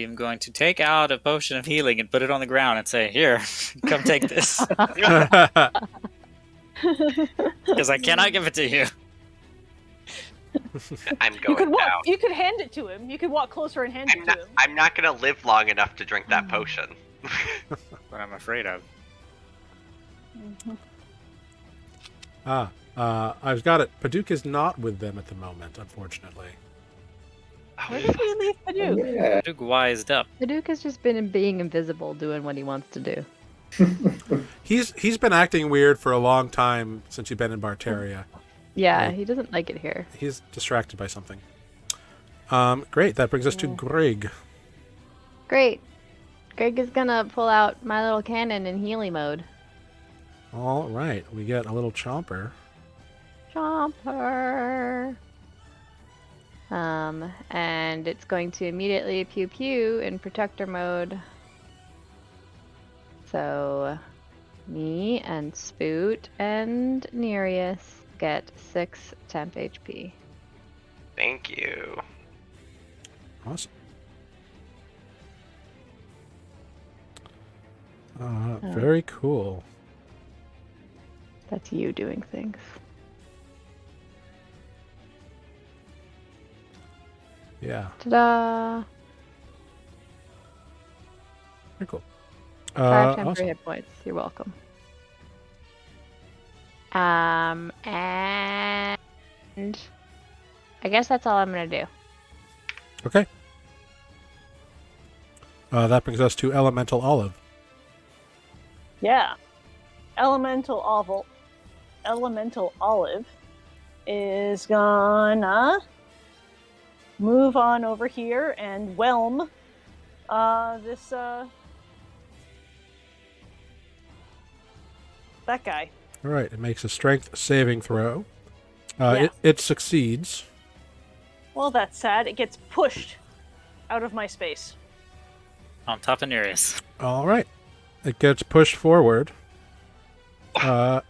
am going to take out a potion of healing and put it on the ground and say, "Here, come take this," because I cannot give it to you. I'm You going could walk. down. You could hand it to him. You could walk closer and hand it to him. I'm not gonna live long enough to drink that potion. What I'm afraid of. I've got it. Paduk is not with them at the moment, unfortunately. Where did we leave Paduk? yeah. Duke wised up. The Duke has just been being invisible, doing what he wants to do. He's been acting weird for a long time since you've been in Barteria. Yeah, Right. he doesn't like it here. He's distracted by something. Great. That brings us to Greg. Great. Greg is gonna pull out my little cannon in Healy mode. All right. We get a little chomper. Chomper. And it's going to immediately pew pew in protector mode. So, me and Spoot and Nereus get 6 temp HP. Thank you. Awesome. Very cool. That's you doing things. Yeah. Ta-da! Very cool. 5 temporary Awesome. hit points. You're welcome. And I guess that's all I'm gonna do. Okay. That brings us to Elemental Olive. Yeah. Elemental Olive is gonna move on over here and whelm this that guy. All right. It makes a strength saving throw. Yeah. It succeeds. Well, that's sad. It gets pushed out of my space. On top of Nereus. All right. It gets pushed forward. Well,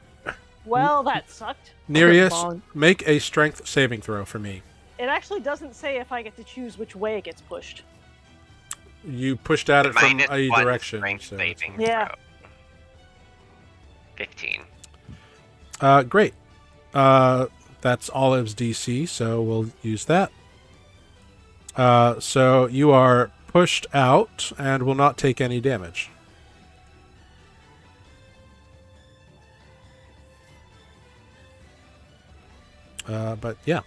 that sucked. Nereus, Bonk. make a strength saving throw for me. It actually doesn't say if I get to choose which way it gets pushed. You pushed at it from Minus a one direction. strength So saving Yeah. throw. 15. great. That's Olive's DC, so we'll use that. So you are pushed out and will not take any damage. But yeah.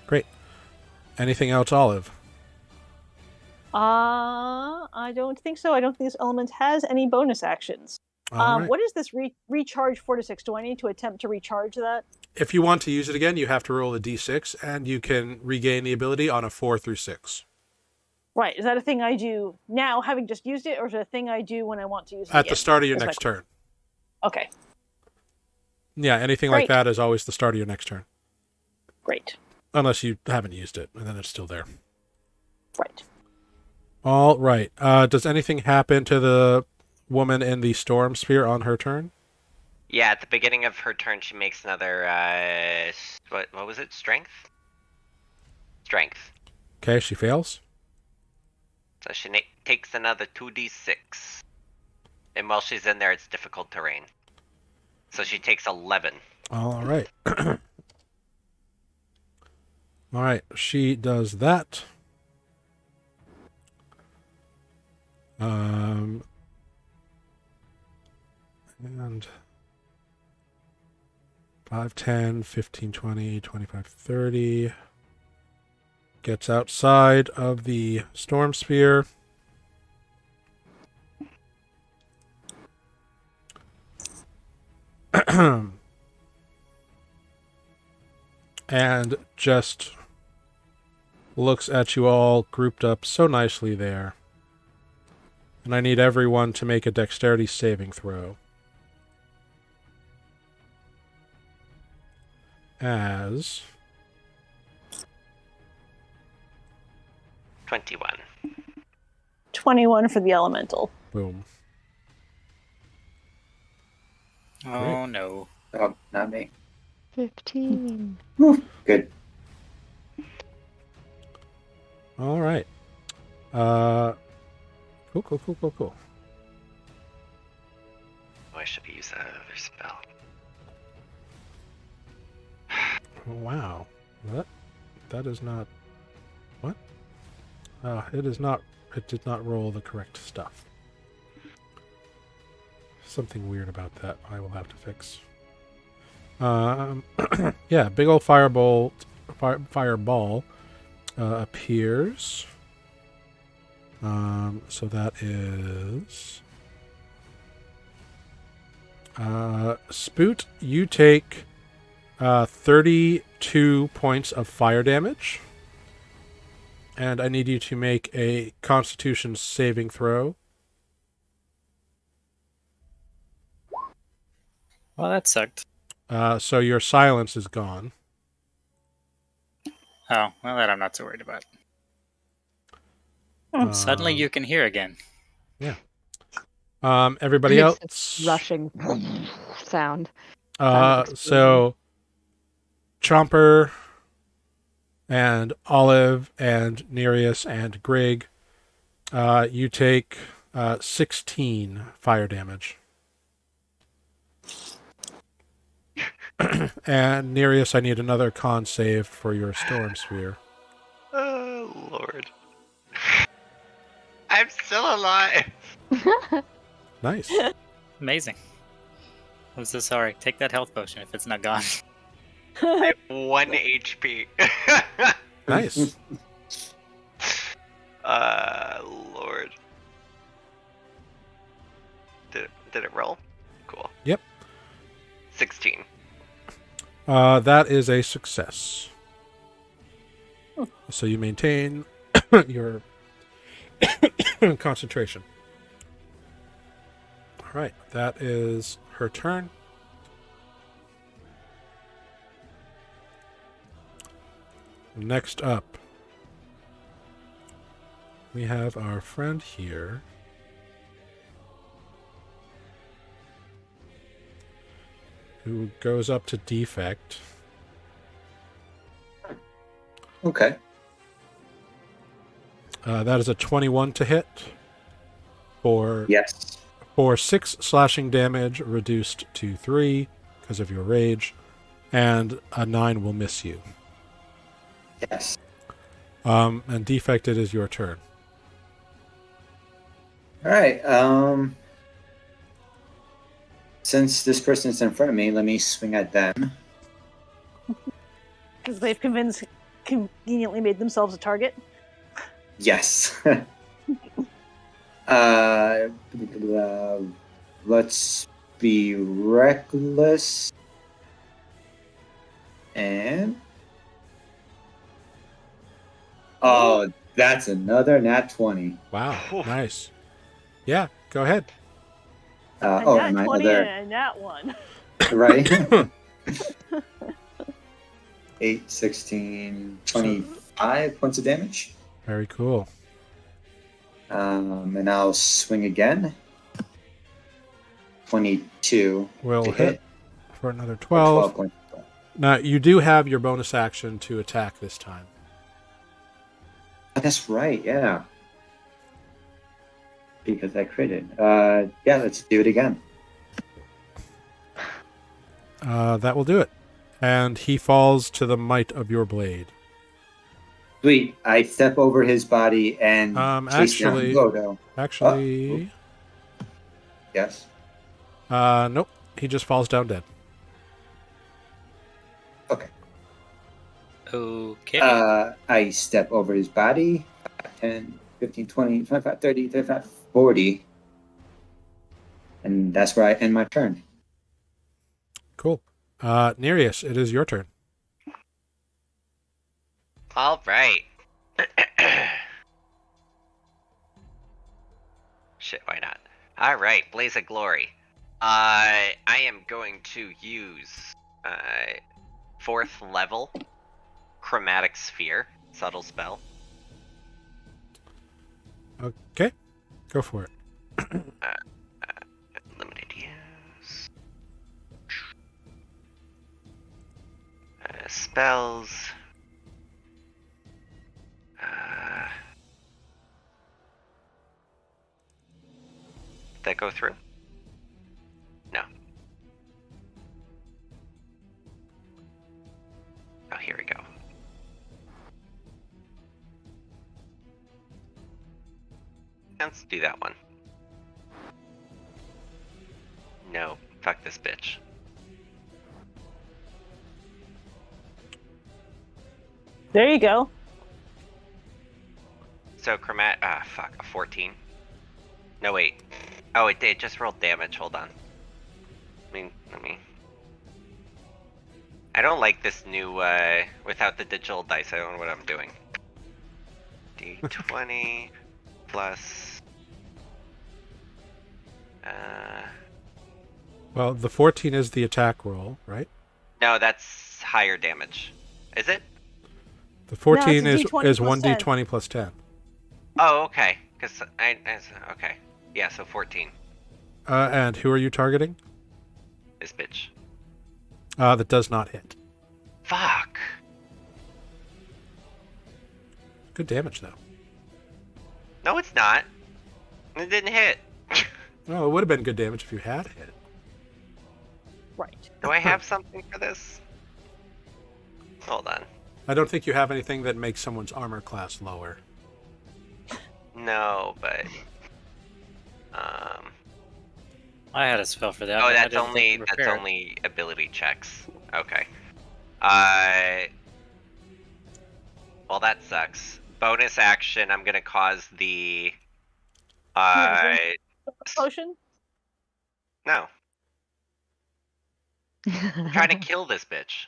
Great. Anything else, Olive? I don't think so. I don't think this element has any bonus actions. All right. What is this recharge 4 to 6? Do I need to attempt to recharge that? If you want to use it again, you have to roll a d6, and you can regain the ability on a 4 through 6. Right. Is that a thing I do now, having just used it, or is it a thing I do when I want to use it At again? the start of your next turn. Okay. Yeah, anything like that is always the start of your next turn. Great. Unless you haven't used it, and then it's still there. Right. All right. Does anything happen to the woman in the storm sphere on her turn? Yeah, at the beginning of her turn, she makes another, what was it? Strength? Strength. Okay, she fails. So she takes another 2d6. And while she's in there, it's difficult terrain. So she takes 11. All right. All right, she does that. And 5, 10, 15, 20, 25, 30. Gets outside of the storm sphere. And just looks at you all grouped up so nicely there. And I need everyone to make a dexterity saving throw. As 21. 21 for the elemental. boom. Oh no. Oh, not me. 15. Good. All right. Cool. Oh, I should have used that other spell. Wow. That is not... What? It is not... It did not roll the correct stuff. Something weird about that I will have to fix. Yeah, big old fireball appears. So that is... Spoot, you take 32 points of fire damage. And I need you to make a Constitution saving throw. Well, that sucked. So your silence is gone. Oh, well, that I'm not so worried about. Hmm. Suddenly you can hear again. Yeah. Everybody Makes else. this rushing sound. So Chomper and Olive and Nereus and Grig, you take 16 fire damage. And Nereus, I need another con save for your storm sphere. Oh, Lord. I'm still alive! Nice. Amazing. I'm so sorry. Take that health potion if it's not gone. I have 1 HP. Nice. Lord. Did it roll? Cool. Yep. 16. That is a success. So you maintain your concentration. All right, that is her turn. Next up, we have our friend here. Who goes up to defect. Okay. That is a 21 to hit. Yes. For 6 slashing damage, reduced to 3 because of your rage. And a 9 will miss you. Yes. And defected is your turn. All right. Since this person's in front of me, let me swing at them. Because they've convinced conveniently made themselves a target. Yes. Let's be reckless. And oh, that's another nat 20. Wow, nice. Yeah, go ahead. A nat 20 and a nat 1. Right. 8, 16, 25 points of damage. Very cool. And I'll swing again. 22 Will to hit for another 12 12. points. Now, you do have your bonus action to attack this time. Oh, that's right, yeah. Because I critted. Yeah, let's do it again. That will do it. And he falls to the might of your blade. Sweet. I step over his body and chase down Actually, Godo. Yes. Nope. He just falls down dead. Okay. Okay. I step over his body. 10, 15, 20, 25, 30, 35, 40. And that's where I end my turn. Cool. Nereus, it is your turn. All right. Shit, why not? All right, Blaze of Glory. I am going to use 4th level Chromatic Sphere, subtle spell. Okay. Go for it. Limited use. Spells. Did that go through? No. Oh, here we go. Let's do that one. No, fuck this bitch. There you go. So fuck, a 14. No, wait. Oh, it just rolled damage, hold on. Let me... I don't like this new, without the digital dice, I don't know what I'm doing. D20 plus... Well, the 14 is the attack roll, right? No, that's higher damage. Is it? The 14 No, it's is a D20 plus 10. 1d20 plus 10. Oh, okay. Because okay. Yeah, so 14. And who are you targeting? This bitch. That does not hit. Fuck. Good damage, though. No, it's not. It didn't hit. Oh, it would have been good damage if you had hit. Right. Do I have something for this? Hold on. I don't think you have anything that makes someone's armor class lower. No, but I had a spell for that. oh, but I that's didn't only think to repair it. ability checks. Okay. Well, that sucks. Bonus action. I'm gonna cause the Potion? no. I'm trying to kill this bitch.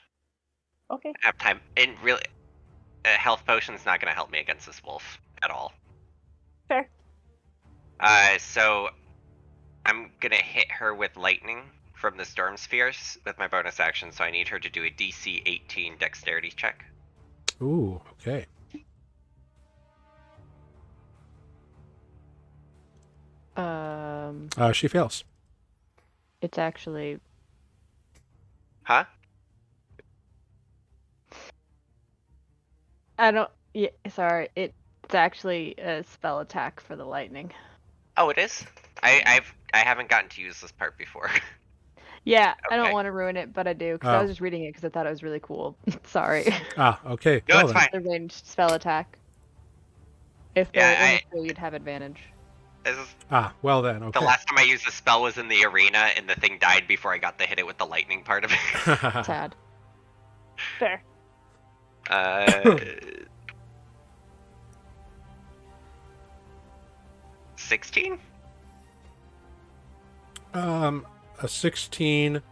Okay. I have time. And really, a health potion's not gonna help me against this wolf at all. Fair. So I'm gonna hit her with lightning from the storm spheres with my bonus action. So I need her to do a DC 18 dexterity check. Ooh, okay. She fails. It's actually Huh? I don't. Yeah, sorry. It's actually a spell attack for the lightning. Oh, it is. I haven't gotten to use this part before. Yeah, I Okay. don't want to ruin it, but I do because I was just reading it because I thought it was really cool. Sorry. Okay. No, well it's then. fine. The ranged spell attack. If Yeah, they're in the field, you'd have advantage. This is, Well then, okay. the last time I used the spell was in the arena, and the thing died before I got to hit it with the lightning part of it. Sad. Fair. Uh, 16? A 16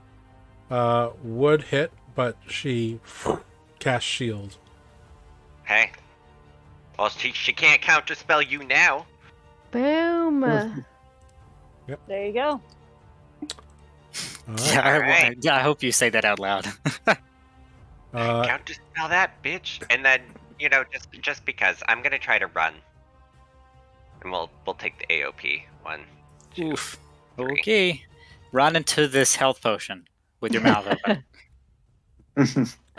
would hit, but she cast shield. Hey. Well, she can't counterspell you now. Boom. There you go. All Yeah, right. I hope you say that out loud. Counterspell that, bitch. And then, just because I'm gonna try to run, and we'll take the AOP. 1, 2, Oof. 3. Okay. Run into this health potion with your mouth open.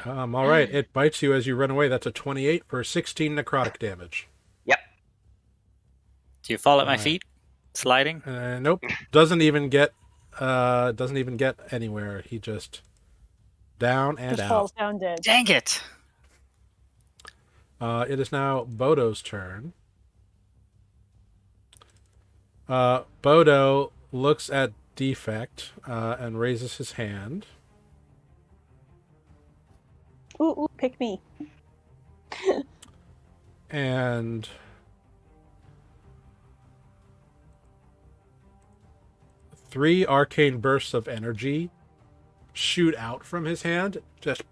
All right. It bites you as you run away. That's a 28 for 16 necrotic damage. Yep. Do you fall at my Alright. feet? Sliding? Nope. Doesn't even get anywhere. He just down and Just out. falls down dead. Dang it! It is now Bodo's turn. Bodo looks at Defect and raises his hand. Ooh, pick me. And three arcane bursts of energy shoot out from his hand. Just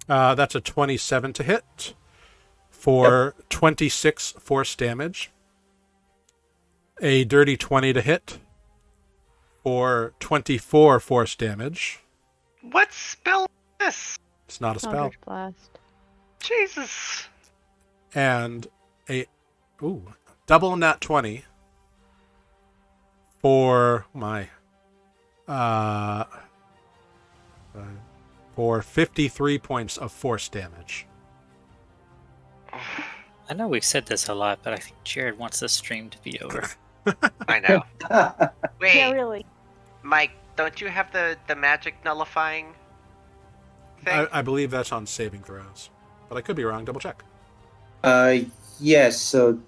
that's a 27 to hit for 26 force damage. A dirty 20 to hit for 24 force damage. What spell is this? It's not a spell. Eldritch Blast. Jesus. And a double nat 20 for for 53 points of force damage. I know we've said this a lot, but I think Jared wants this stream to be over. I know. Wait, Yeah, really. Mike, don't you have the magic nullifying thing? I believe that's on saving throws, but I could be wrong. Double check. Yes. So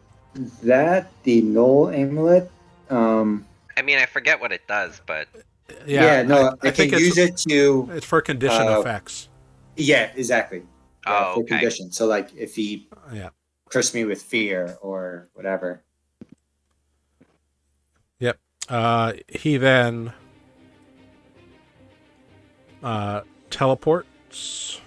that the null amulet. I mean, I forget what it does, but Yeah. No, I think can use it to. It's for condition effects. Yeah, exactly. Oh, for okay. condition. So like if he Yeah. curse me with fear or whatever. Yep. He then teleports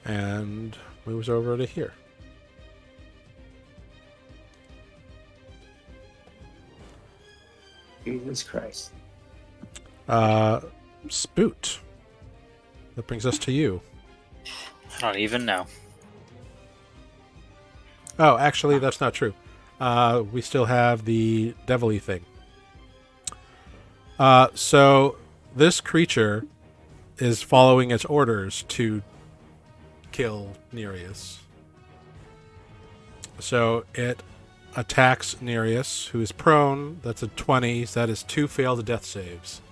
and moves over to here. Jesus Christ. Spoot. That brings us to you. I don't even know. Oh, actually, that's not true. We still have the devilly thing. So this creature is following its orders to kill Nereus. So it attacks Nereus, who is prone. That's a 20. So that is 2 failed death saves.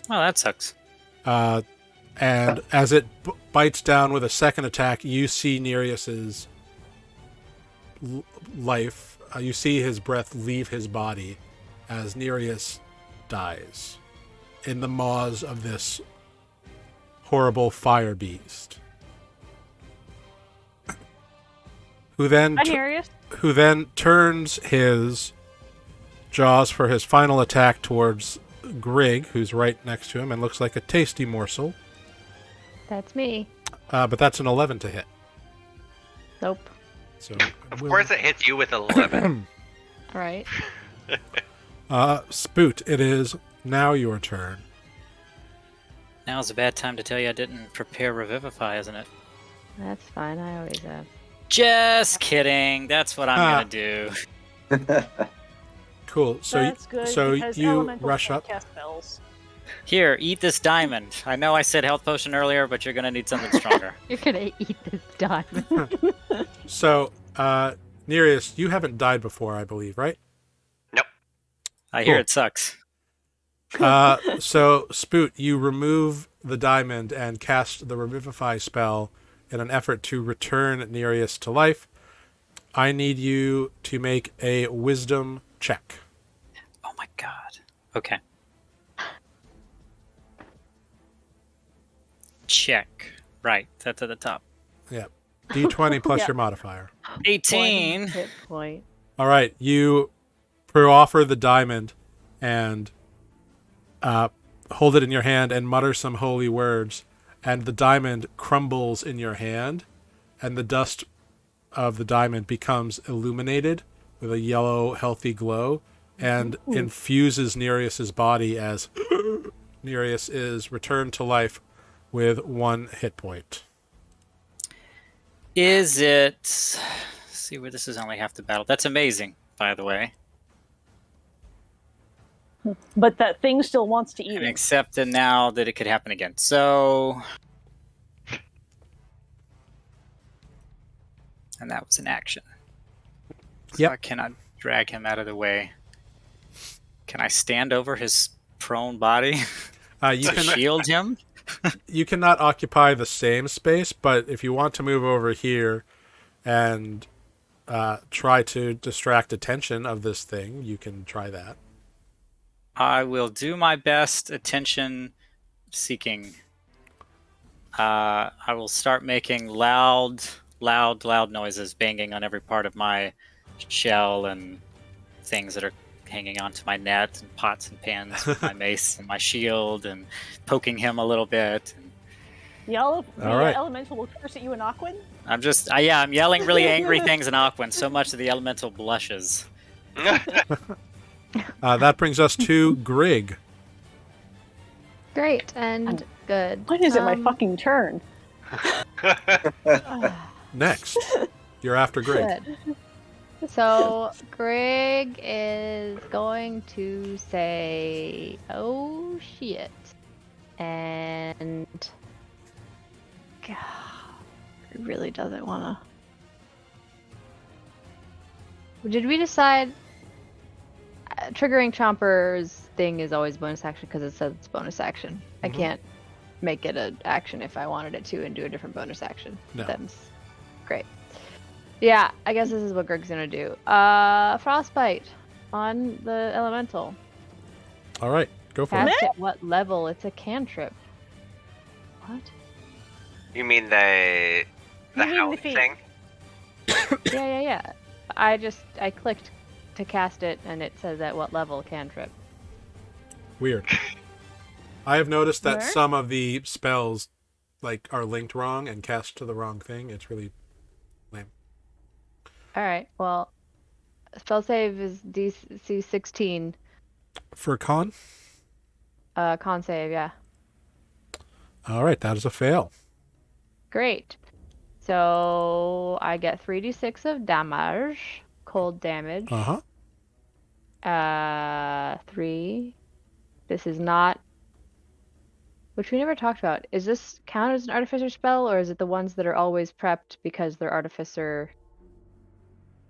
Oh, that sucks. And as it bites down with a second attack, you see Nereus's life. You see his breath leave his body as Nereus dies in the maws of this horrible fire beast. Who then turns his jaws for his final attack towards Grig, who's right next to him and looks like a tasty morsel. That's me. But that's an 11 to hit. Nope. So of course it hits you with an 11. All right. Spoot, it is now your turn. Now's a bad time to tell you I didn't prepare Revivify, isn't it? That's fine. I always have. Just kidding. That's what I'm gonna do. Cool. So That's good, so because you elementals rush can't up. cast spells. Here, eat this diamond. I know I said health potion earlier, but you're gonna need something stronger. You're gonna eat this diamond. So, Nereus, you haven't died before, I believe, right? Nope. I hear Cool. it sucks. So, Spoot, you remove the diamond and cast the Revivify spell in an effort to return Nereus to life. I need you to make a Wisdom check. Oh my god. Okay. check. Right, that's at the top. Yeah. D20 plus Yeah. your modifier. 18. 1 hit point. All right. You proffer the diamond and hold it in your hand and mutter some holy words, and the diamond crumbles in your hand, and the dust of the diamond becomes illuminated with a yellow, healthy glow, and infuses Nereus's body as Nereus is returned to life with 1 hit point. Is it... Let's see where this is only half the battle. That's amazing, by the way. But that thing still wants to eat And it. accepted now that it could happen again. So... And that was an action. So Yep. I cannot drag him out of the way. Can I stand over his prone body You to can shield him? you cannot occupy the same space, but if you want to move over here and try to distract attention of this thing, you can try that. I will do my best attention seeking. I will start making loud noises, banging on every part of my shell and things that are hanging onto my net, and pots and pans with my mace and my shield, and poking him a little bit. And The All right. elemental will curse at you in Aquan. I'm yelling really angry things in Aquan, so much that the elemental blushes. That brings us to Grig. Great and good. When is it my fucking turn? Next. You're after Grig. Good. So Greg is going to say, "Oh shit," and God, he really doesn't want to. Did we decide triggering Chomper's thing is always bonus action because it says it's bonus action? I can't make it an action if I wanted it to and do a different bonus action. No. That's great. Yeah, I guess this is what Greg's gonna do. Frostbite on the elemental. All right. Go for it. Cast at what level? It's a cantrip. What? You mean the You mean the hound feet. thing? Yeah. I clicked to cast it and it says at what level cantrip. Weird. I have noticed that Where? some of the spells are linked wrong and cast to the wrong thing. It's really lame. Alright, well, spell save is DC 16. For con? Con save, yeah. All right, that is a fail. Great. So I get 3d6 of damage, cold damage. Uh-huh. 3. This is not... Which we never talked about. Is this count as an artificer spell, or is it the ones that are always prepped because they're artificer?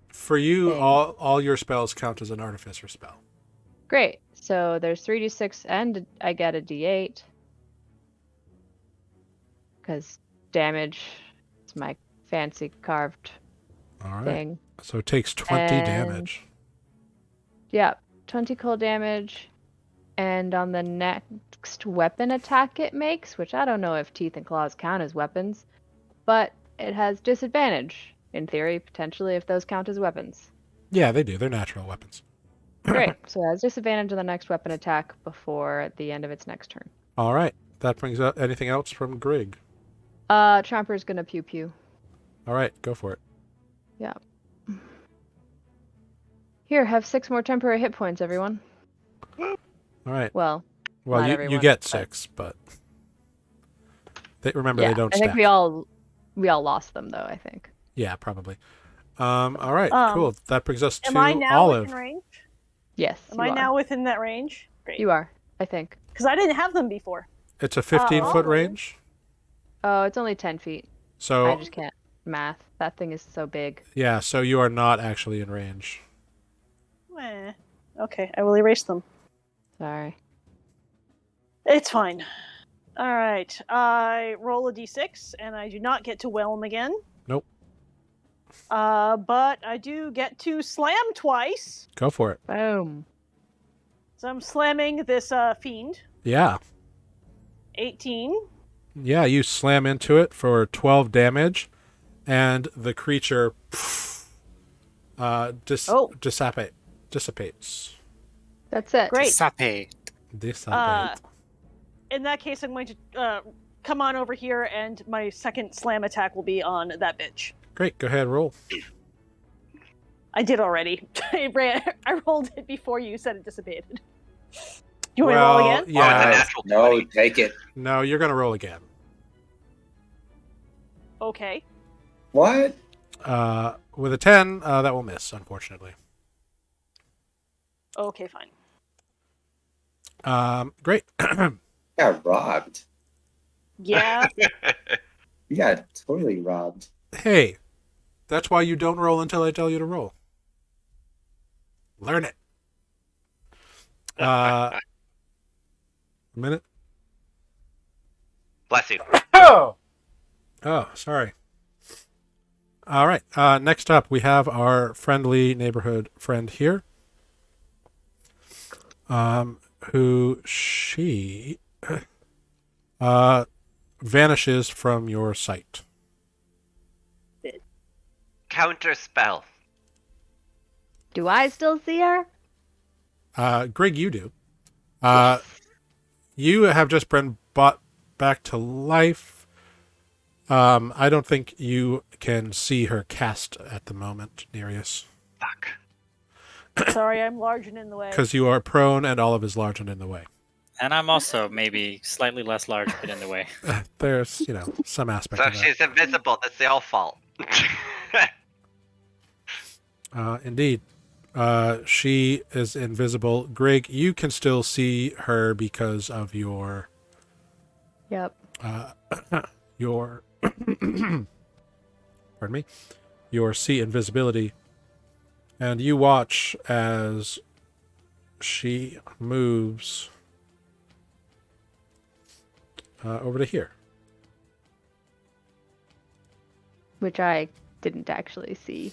For you, Thing. all your spells count as an artificer spell. Great. So there's 3d6 and I get a d8. Because damage is my fancy carved All right. thing. So it takes 20 And- damage. Yeah, 20 cold damage. And on the next weapon attack it makes, which I don't know if teeth and claws count as weapons, but it has disadvantage, in theory, potentially, if those count as weapons. Yeah, they do. They're natural weapons. Great. So it has disadvantage on the next weapon attack before the end of its next turn. All right. That brings up anything else from Grig. Chomper's gonna pew pew. All right, go for it. Yeah. Here, have 6 more temporary hit points, everyone. All right. Well, Well, not you everyone, get but- 6, but remember yeah, they don't I stack. think we all lost them though. I think. Yeah, probably. All right, cool. That brings us to Am I now Olive. within range? Yes. Am I now within that range? Great. You are. I think. Because I didn't have them before. It's a 15-foot Oh. range. Oh, it's only 10 feet. So I just can't math. That thing is so big. yeah, so you are not actually in range. Eh. Okay, I will erase them. Sorry. It's fine. All right. I roll a d6, and I do not get to whelm again. Nope. But I do get to slam twice. Go for it. Boom. So I'm slamming this fiend. Yeah. 18. Yeah, you slam into it for 12 damage, and the creature dissipates. That's it. Great. Sape. Dissipate. In that case, I'm going to come on over here, and my second slam attack will be on that bitch. Great, go ahead, roll. I did already. I rolled it before you said it dissipated. You want me to roll again? Oh, Yeah. it's a natural No, 20. take it. No, you're going to roll again. Okay. What? With a 10, that will miss, unfortunately. Okay, fine. Great. Got robbed. Yeah. You got totally robbed. Hey, that's why you don't roll until I tell you to roll. Learn it. A minute. Bless you. Oh, sorry. All right. Next up, we have our friendly neighborhood friend here. Who she vanishes from your sight. Counter spell. Do I still see her? Greg, you do. You have just been brought back to life. I don't think you can see her cast at the moment, Nereus. Fuck. Sorry, I'm large and in the way. Because you are prone and Olive is large and in the way. And I'm also maybe slightly less large, but in the way. There's, some aspect So of that. she's invisible. That's your fault. Indeed. She is invisible. Greg, you can still see her because of your Yep. your pardon me, your sea invisibility, and you watch as she moves over to here. Which I didn't actually see.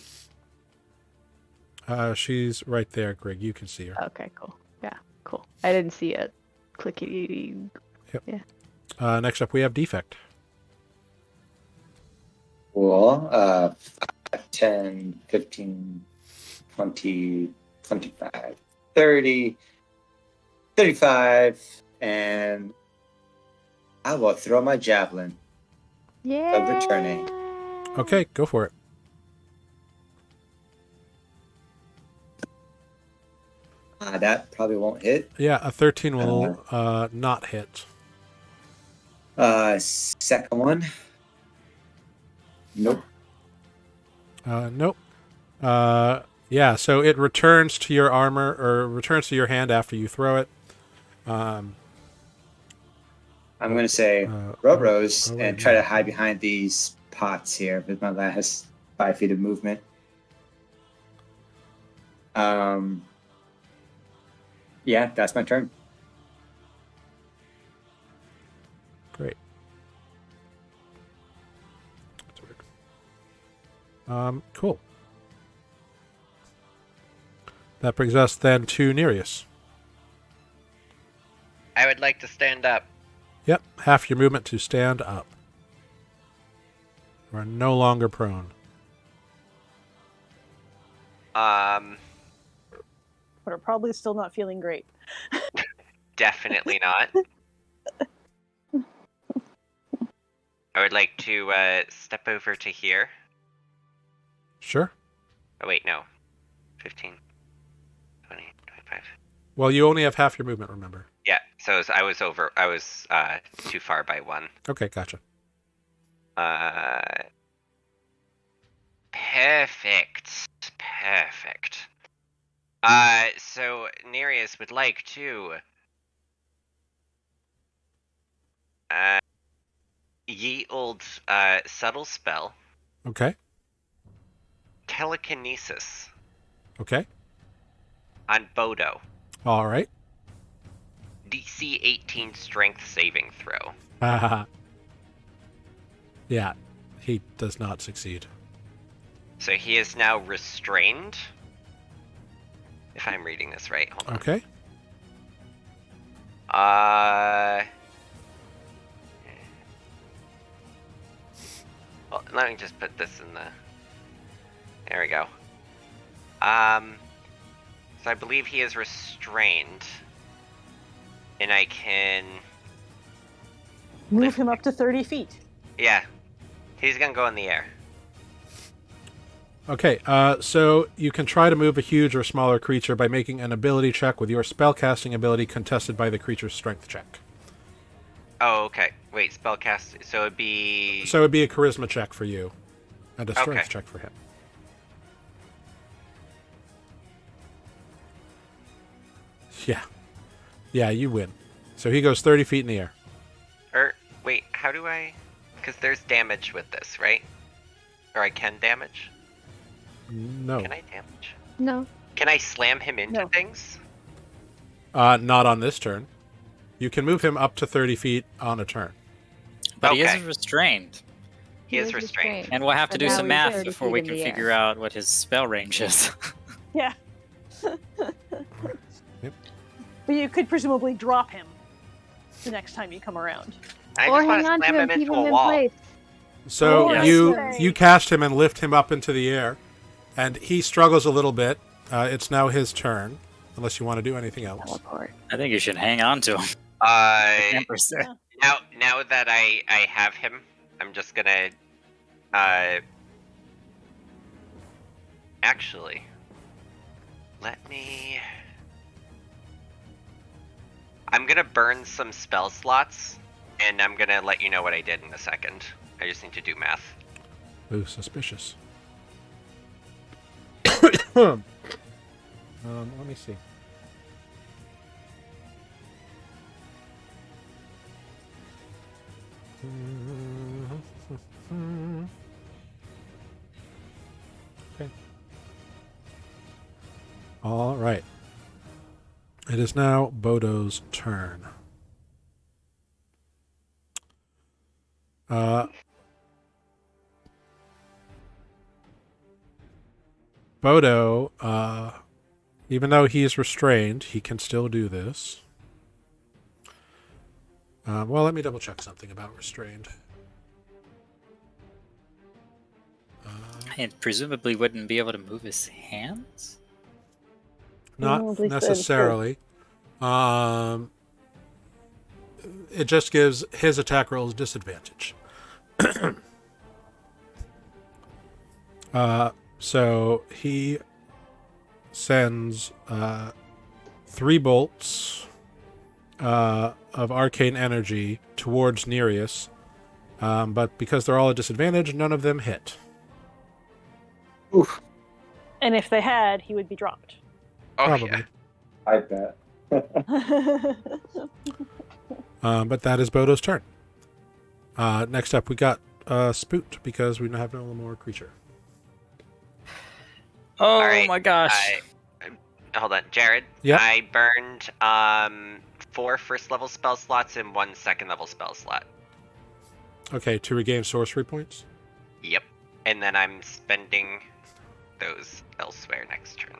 She's right there, Greg. You can see her. Okay, cool. Yeah, cool. I didn't see it. Clickety. Next up, we have Defect. Cool. 10, 15, 20, 25, 30, 35, and I will throw my javelin. Yeah. returning. Okay, go for it. That probably won't hit. Yeah, a 13 will not hit. Second one. Nope. Nope. Yeah, so it returns to your armor, or returns to your hand after you throw it. I'm going to say oh, Rose oh, and wait, try no. to hide behind these pots here with my last 5 feet of movement. Yeah, that's my turn. Great. Cool. That brings us then to Nereus. I would like to stand up. Yep, half your movement to stand up. You are no longer prone. But are probably still not feeling great. Definitely not. I would like to step over to here. Sure. Oh, wait, no. 15, 20, 25. Well, you only have half your movement, remember. Yeah, so I was too far by one. Okay, gotcha. Perfect. So Nereus would like to ye old subtle spell, Okay. telekinesis, Okay. on Bodo. All right. DC 18 strength saving throw. Yeah, he does not succeed. So he is now restrained. If I'm reading this right, hold on. Okay. Well, let me just put this in the. There we go. So I believe he is restrained, and I can. Move him up to 30 feet. Yeah, he's gonna go in the air. Okay, so you can try to move a huge or smaller creature by making an ability check with your spellcasting ability contested by the creature's strength check. Oh, okay. Wait, spellcast. So it'd be. So it would be a charisma check for you, and a strength Okay. check for him. Yeah. Yeah, you win. So he goes 30 feet in the air. Wait, how do I? Because there's damage with this, right? Or I can damage? No. Can I damage? No. Can I slam him into No. things? Not on this turn. You can move him up to 30 feet on a turn. But he Okay. is restrained. He is restrained. And we'll have to But do now some he's math 30 before feet we in can the air. figure out what his spell range is. Yeah. Yep. But you could presumably drop him the next time you come around. I Or just want hang to on slam to him him, keep into him a in wall. place. So Oh, you I see. you cast him and lift him up into the air, and he struggles a little bit. It's now his turn, unless you want to do anything else. Teleport. I think you should hang on to him. Uh, now that I have him, I'm just gonna actually I'm gonna burn some spell slots, and I'm gonna let you know what I did in a second. I just need to do math. Ooh, suspicious. Let me see. Okay. All right. It is now Bodo's turn. Bodo, even though he is restrained, he can still do this. Well, let me double check something about restrained. And presumably wouldn't be able to move his hands? Not Presumably so, necessarily. It just gives his attack rolls disadvantage. So he sends 3 bolts of arcane energy towards Nereus, but because they're all at disadvantage, none of them hit. Oof, And if they had, he would be dropped. Oh, Probably. yeah. I bet. But that is Bodo's turn. Next up, we got Spoot, because we have no more creature. Oh All right, my gosh. Hold on, Jared. Yep. I burned 4 first level spell slots and 1 second level spell slot. Okay, to regain sorcery points. Yep. And then I'm spending those elsewhere next turn.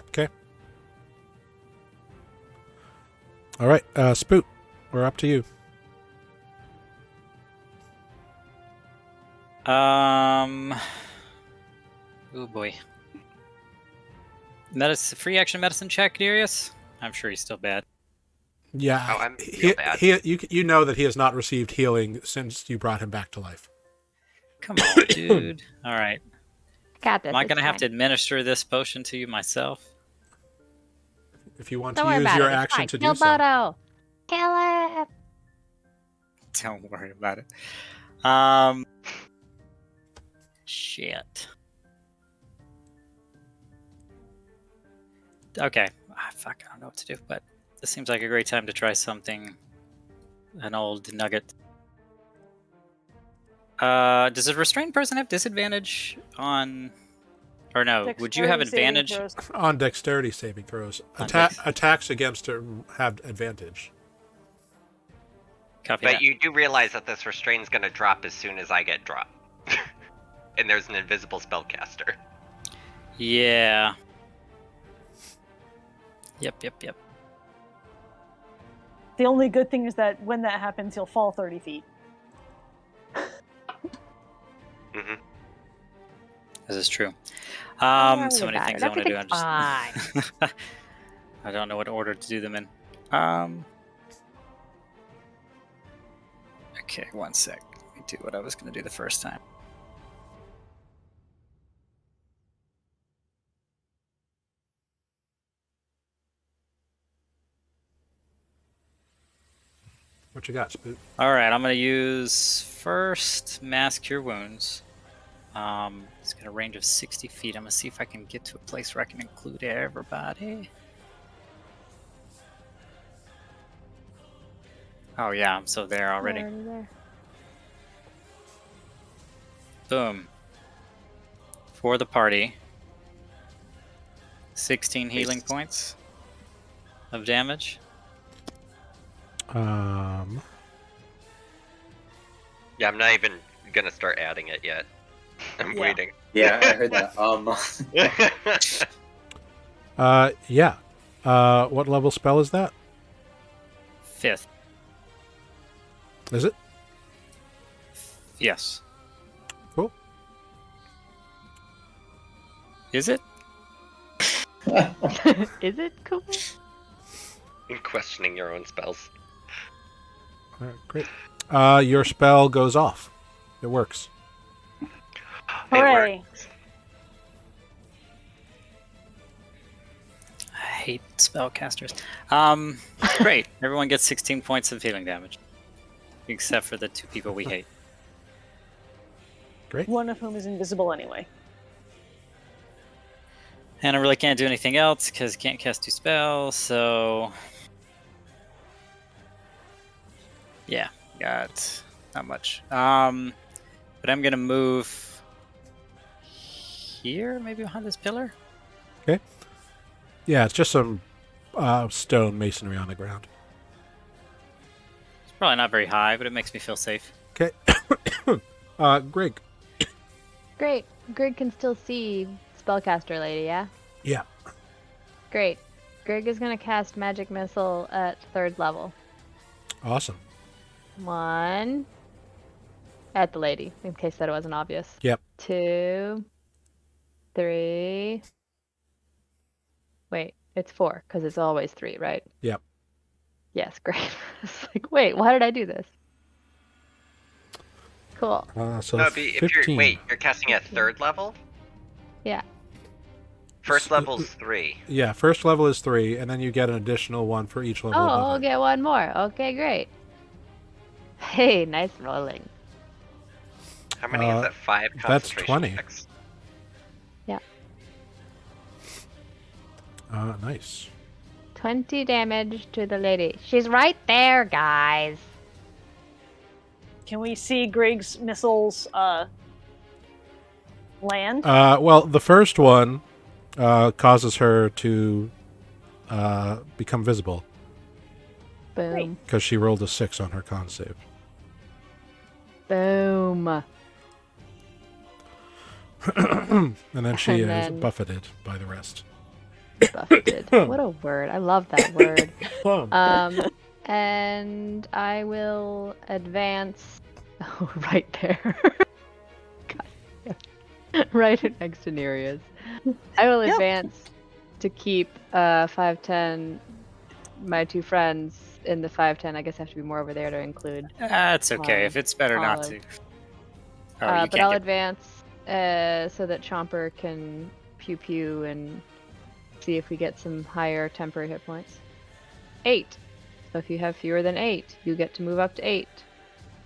Okay. All right, Spoot, we're up to you. Oh boy. Free action medicine check, Darius? I'm sure he's still bad. Yeah, Oh, I'm real bad. you know that he has not received healing since you brought him back to life. Come on, dude. All right. Got this. Am I it's going to have to fine. administer this potion to you myself? If you want Don't to worry use about your it. It's action fine. to Kill do so. Bodo. Kill him. Don't worry about it. Shit. Okay. Fuck, I don't know what to do, but this seems like a great time to try something. An old nugget. Does a restrained person have disadvantage on... Or no, would you have Dexterity saving advantage? throws. On dexterity saving throws. On dex- Attacks against her have advantage. Copy But that. you do realize that this restraint's gonna drop as soon as I get dropped. And there's an invisible spellcaster. Yeah. Yep. The only good thing is that when that happens, he'll fall 30 feet. Mm-hmm. This is true. Don't worry So many about things it. I want to do. Everything's fine. I don't know what order to do them in. Okay, one sec. Let me do what I was going to do the first time. What you got, Spoot? All right, I'm going to use first Mass Cure Wounds. It's got a range of 60 feet. I'm going to see if I can get to a place where I can include everybody. Oh yeah, I'm so there already. Already there. Boom. For the party. 16 healing points of damage. Yeah, I'm not even gonna start adding it yet. I'm Yeah. waiting. Yeah, I heard that. Yeah. What level spell is that? 5th. Is it? Yes. Cool. Is it? Is it cool? I'm questioning your own spells. All right, great. Your spell goes off. It works. Hooray! I hate spellcasters. Great. Everyone gets 16 points of healing damage. Except for the 2 people we hate. Great. One of whom is invisible anyway. And I really can't do anything else because I can't cast 2 spells, so... Yeah, got not much. But I'm going to move here, maybe behind this pillar? Okay. Yeah, it's just some stone masonry on the ground. It's probably not very high, but it makes me feel safe. Okay. Greg. Great. Greg can still see spellcaster lady, yeah? Yeah. Great. Greg is going to cast magic missile at 3rd level. Awesome. 1 at the lady, in case that wasn't obvious. Yep. 2, 3. Wait, it's 4 because it's always 3, right? Yep. Yes, great. It's like, wait, why did I do this? Cool. So No, if 15. you're casting at 3rd level? Yeah. First level's 3. Yeah, first level is 3, and then you get an additional 1 for each level Oh, above I'll it. get 1 more. Okay, great. Hey, nice rolling. How many is that? 5 that's concentration 20. checks? Yeah. Nice. 20 damage to the lady. She's right there, guys. Can we see Greg's missiles land? Well, the first one causes her to become visible Boom. because she rolled a 6 on her con save. Boom. And then she And is then- buffeted by the rest. Buffeted. What a word. I love that word. And I will advance right there. God. Right next to Nereus. I will Yep. advance to keep 5'10", my 2 friends in the 5'10". I guess I have to be more over there to include. That's okay. If it's better not to. Olive. Oh, you But can't I'll get... advance so that Chomper can pew pew and see if we get some higher temporary hit points. 8. So if you have fewer than 8, you get to move up to 8.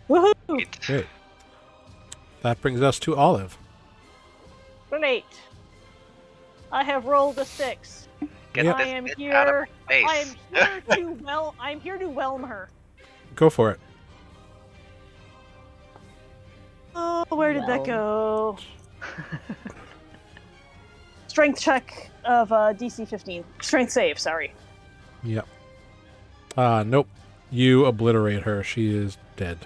Woohoo! Great. That brings us to Olive. Great. I have rolled a 6. Get Yep. this I am bitch out of here. my face. I am here to I'm here to whelm her. Go for it. Oh, where did that go? Strength check of DC 15. Strength save, sorry. Yep. Nope. You obliterate her. She is dead.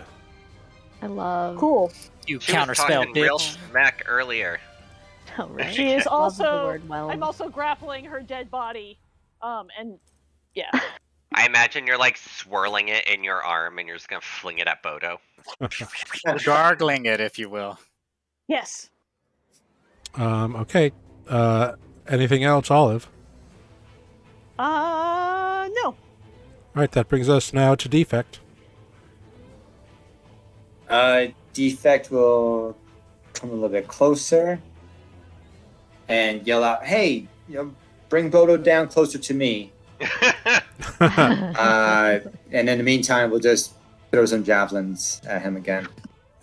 I love. Cool. You She was counterspell, talking real bitch. smack earlier. Oh, right. She is Love the also. word whelm. I'm also grappling her dead body. And yeah. I imagine you're like swirling it in your arm and you're just gonna fling it at Bodo. Gargling it, if you will. Yes. Okay. Anything else, Olive? No. All right, that brings us now to Defect. Defect will come a little bit closer and yell out, "Hey, bring Bodo down closer to me." And in the meantime, we'll just throw some javelins at him again.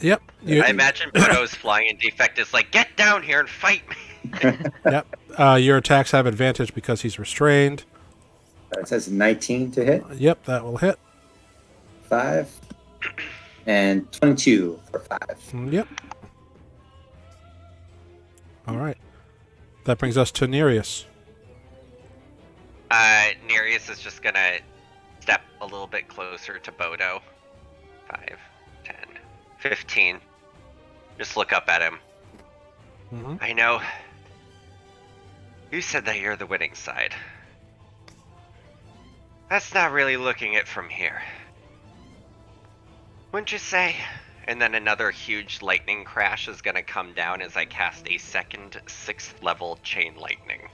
Yep. I imagine Bodo's flying and Defect is like, get down here and fight me. Yep. Your attacks have advantage because he's restrained. It says 19 to hit. Yep, that will hit. 5. And 22 for 5. Yep. All right. That brings us to Nereus. Nereus is just gonna step a little bit closer to Bodo. 5, 10, 15. Just look up at him. Mm-hmm. I know. You said that you're the winning side. That's not really looking it from here. Wouldn't you say? And then another huge lightning crash is gonna come down as I cast a second 6th level chain lightning.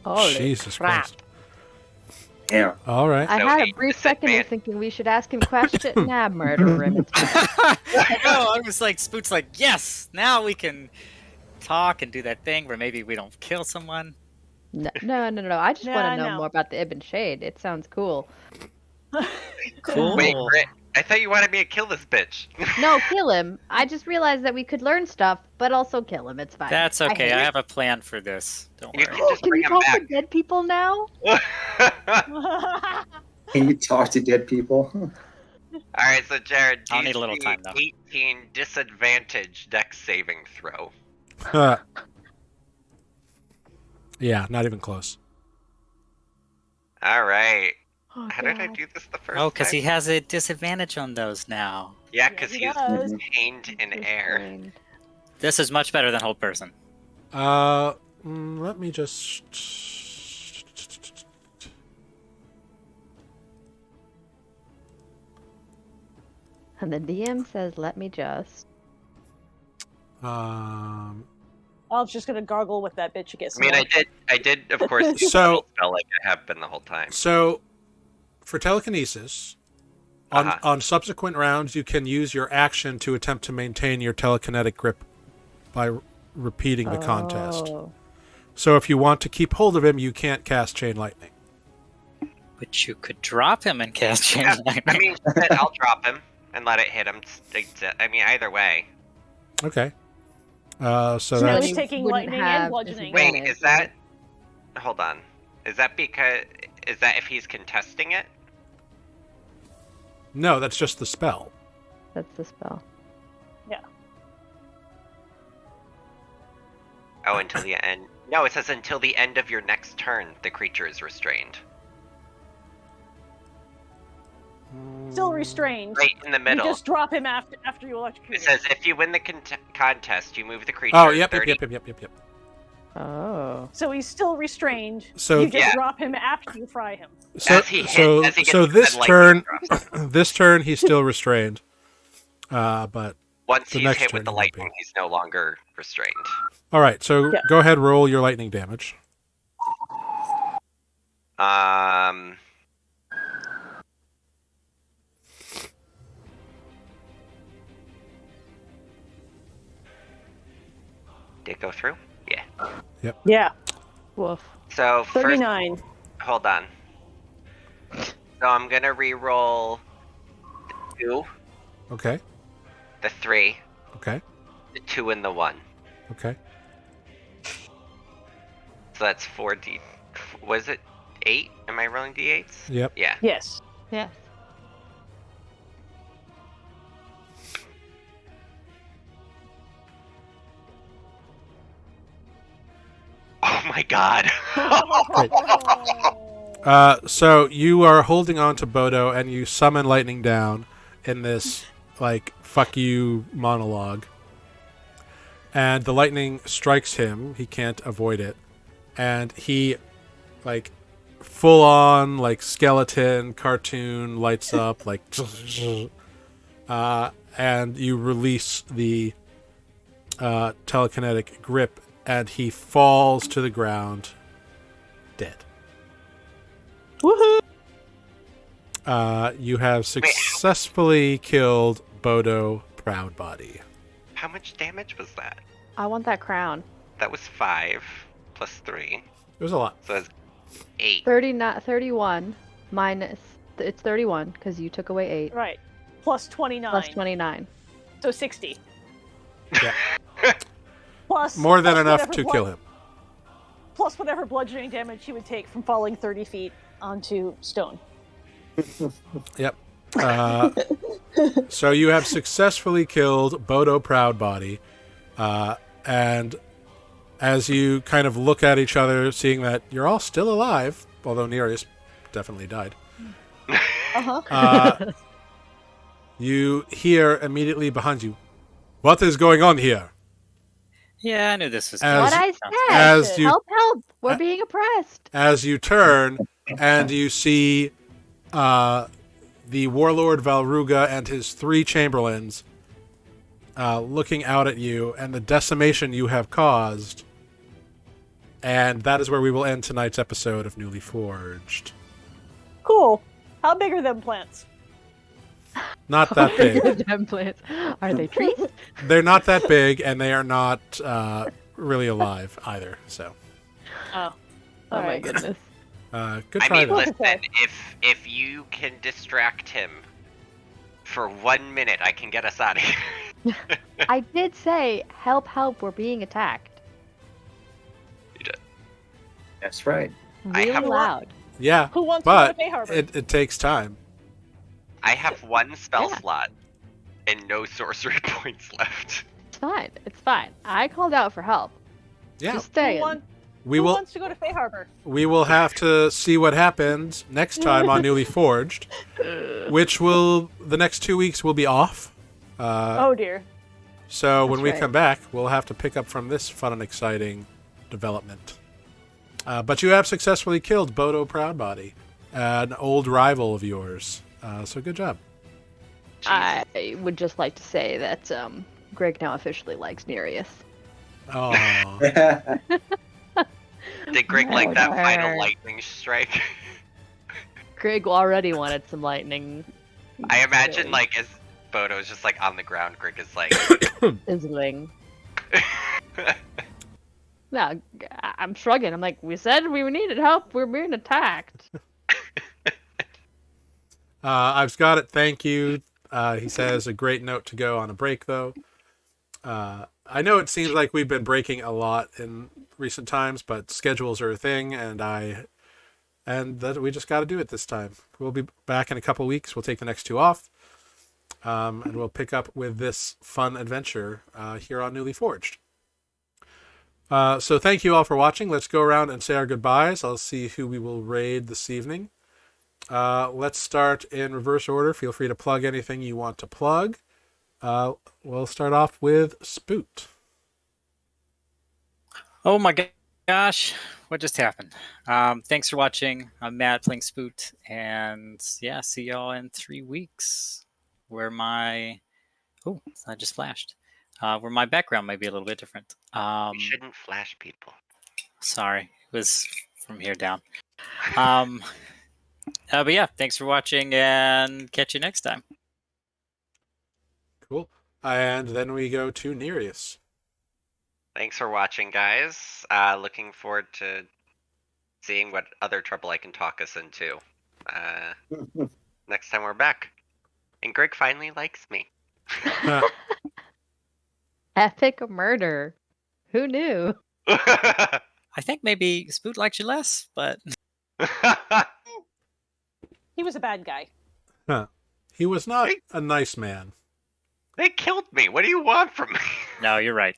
Holy Jesus crap. Christ. Yeah. All right. I So had a a brief second of disadvantage. thinking we should ask him questions. Nah, murder him. It's fine. I know. I was like, Spoot's like, yes, now we can talk and do that thing where maybe we don't kill someone. No. I just want Nah, to know no. more about the Ibn Shade. It sounds cool. Cool. Wait, Britt, I thought you wanted me to kill this bitch. No, kill him. I just realized that we could learn stuff, but also kill him. It's fine. That's okay. hate I it. have a plan for this. Don't You worry. can just Can bring you him talk back. to dead people now? Can you talk to dead people? Alright, so Jared, I'll need a little DC time, though. 18 disadvantage dex saving throw. Yeah, not even close. Alright. Oh, How did I God. do this the first Oh, because time? he has a disadvantage on those now. Yeah, Yeah, because he he's does. chained in air. Explained. This is much better than hold person. Let me just. And the DM says, "Let me just." Olive's just gonna gargle with that bitch to get I mean, some I did, of course, use the So- spell like I have been the whole time. So, for telekinesis, on subsequent rounds, you can use your action to attempt to maintain your telekinetic grip by repeating the contest. Oh. So, if you want to keep hold of him, you can't cast Chain Lightning. But you could drop him and cast Chain Yeah, Lightning. I mean, I'll drop him and let it hit him. I mean, either way. Okay. So Now that's he's taking wouldn't lightning have and bludgeoning. disadvantage. Wait, is that... Hold on. Is that because... Is that if he's contesting it? no, that's just the spell. That's the spell. Oh, until the end. No, it says until the end of your next turn, the creature is restrained. Still restrained. Right in the You middle. just drop him after you electrocute It him. says if you win the contest, you move the creature. Oh, yep. 30 Oh. So he's still restrained. So- you just Yeah. drop him after you fry him. So, As he hit- so, as he gets so the this red turn, lightning drops. this turn he's still restrained. But Once the he's next hit turn with the he won't lightning, be. he's no longer restrained. all right. So Yeah. go ahead, roll your lightning damage. Did it go through? Yeah. Yeah. Woof. So first, 39. hold on. So I'm gonna re-roll the 2, Okay. the 3, Okay. the 2, and the 1. Okay. So that's 4d. Was it 8? Am I rolling d8s? Yep. Yeah. Yes. Yeah. Oh my god. So you are holding on to Bodo, and you summon lightning down in this like "fuck you" monologue, and the lightning strikes him. He can't avoid it, and he like full on like skeleton cartoon lights up like, and you release the telekinetic grip, and he falls to the ground, dead. Woohoo! You have successfully killed Bodo Proudbody. How much damage was that? I want that crown. That was 5 plus 3. It was a lot. So it's 8. 31 minus. It's 31 because you took away 8. Right. Plus 29. Plus 29. So 60. Yeah. Plus More than plus enough whatever to kill him. Plus whatever bludgeoning damage he would take from falling 30 feet onto stone. Yep. So you have successfully killed Bodo Proudbody, and as you kind of look at each other, seeing that you're all still alive, although Nereus definitely died, you hear immediately behind you, "What is going on here?" Yeah, I knew this was As- What I as said! you- Help! We're being oppressed! As you turn and you see the Warlord Vaulruga and his 3 chamberlains looking out at you and the decimation you have caused. And that is where we will end tonight's episode of Nuuli Forged. Cool. How big are them plants? Not that big. Them plants. Are they trees? They're not that big, and they are not really alive either. So, Oh. Oh my Alright. goodness. good I try mean, though. listen, if you can distract him for 1 minute, I can get us out of here. I did say, help, we're being attacked. You did. That's right. I Really have- loud. Yeah, Who wants but to go to Bay Harbor? it takes time. I have 1 spell Yeah. slot and no sorcery points left. It's fine. It's fine. I called out for help. Yeah, Just Who, staying. we who will. wants to go to Bay Harbor? We will have to see what happens next time on Nuuli Forged, which will the next 2 weeks will be off. Oh dear. So when That's we right. come back, we'll have to pick up from this fun and exciting development. But you have successfully killed Bodo Proudbody, an old rival of yours. So good job. I would just like to say that Greg now officially likes Nereus. Oh, Did Greg like that Murder. final lightning strike? Greg already wanted some lightning. I imagine, like, as Bodo's just, like, on the ground, Greg is like... Sizzling. No, I'm shrugging. I'm like, we said we needed help. We're being attacked. I've got it. Thank you. He says a great note to go on a break, though. I know it seems like we've been breaking a lot in recent times, but schedules are a thing, and that we just got to do it this time. We'll be back in a couple weeks. We'll take the next 2 off, and we'll pick up with this fun adventure here on Nuuli Forged. So thank you all for watching. Let's go around and say our goodbyes. I'll see who we will raid this evening. Let's start in reverse order. Feel free to plug anything you want to plug. We'll start off with Spoot. Oh my gosh, what just happened? Thanks for watching. I'm Matt playing Spoot, and yeah, see y'all in 3 weeks. Where my I just flashed. Where my background might be a little bit different. We shouldn't flash people. Sorry, it was from here down. But yeah, thanks for watching, and catch you next time. Cool. And then we go to Nereus. Thanks for watching, guys. Looking forward to seeing what other trouble I can talk us into next time we're back. And Greg finally likes me. Epic murder. Who knew? I think maybe Spoot likes you less, but He was a bad guy. He was not a nice man. They killed me. What do you want from me? no, you're right.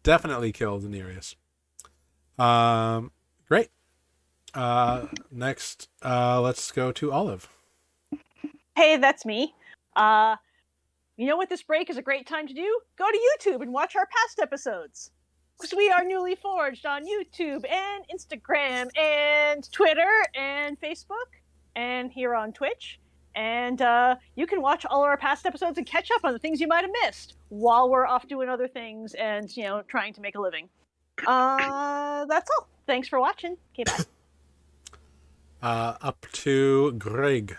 Definitely killed Nereus. Great. Next, let's go to Olive. Hey, that's me. You know what this break is a great time to do? Go to YouTube and watch our past episodes. Because we are Nuuli Forged on YouTube and Instagram and Twitter and Facebook and here on Twitch. And you can watch all of our past episodes and catch up on the things you might have missed while we're off doing other things and, trying to make a living. That's all. Thanks for watching. Okay, bye. Up to Greg.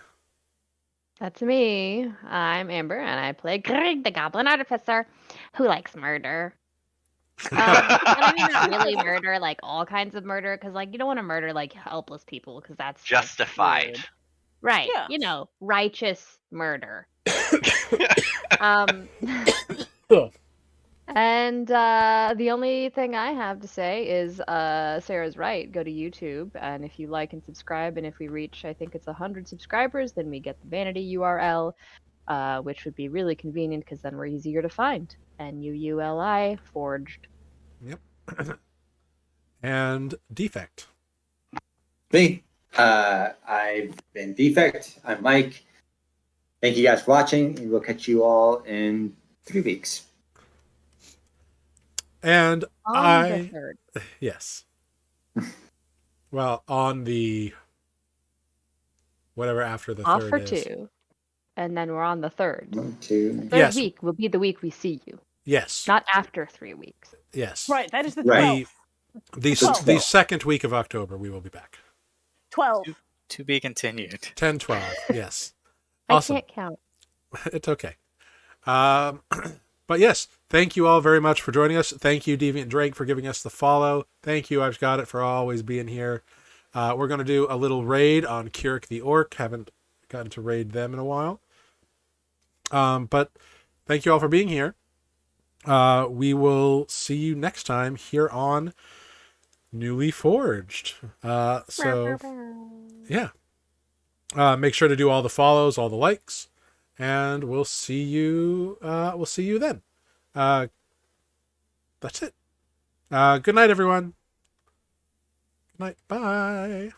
That's me. I'm Amber, and I play Greg, the Goblin Artificer, who likes murder. And I mean not really murder, like all kinds of murder, because you don't want to murder helpless people, because that's Justified. weird. Right? Yeah. Righteous murder. Oh. And the only thing I have to say is Sarah's right. Go to YouTube, and if you like and subscribe, and if we reach, I think it's 100 subscribers, then we get the vanity URL, which would be really convenient because then we're easier to find. Nuuli Forged. Yep. And Defect. Me. I've been Defect. I'm Mike. Thank you guys for watching, and we'll catch you all in 3 weeks. And On the third. Yes. Well, on the whatever after the Off third for is. 2. And then we're on the 3rd. 1, 2. Third week will be the week we see you. Yes. Not after 3 weeks. Yes. Right, that is the Right. 12th. The second week of October, we will be back. 12. To be continued. 10, 12. Yes. Awesome. I can't count. It's okay. But yes, thank you all very much for joining us. Thank you, Deviant Drake, for giving us the follow. Thank you, I've Got It, for always being here. We're going to do a little raid on Kirik the Orc. Haven't gotten to raid them in a while. But thank you all for being here. We will see you next time here on Nuuli Forged. Yeah. Make sure to do all the follows, all the likes. And we'll see you. Then. That's it. Good night, everyone. Good night. Bye.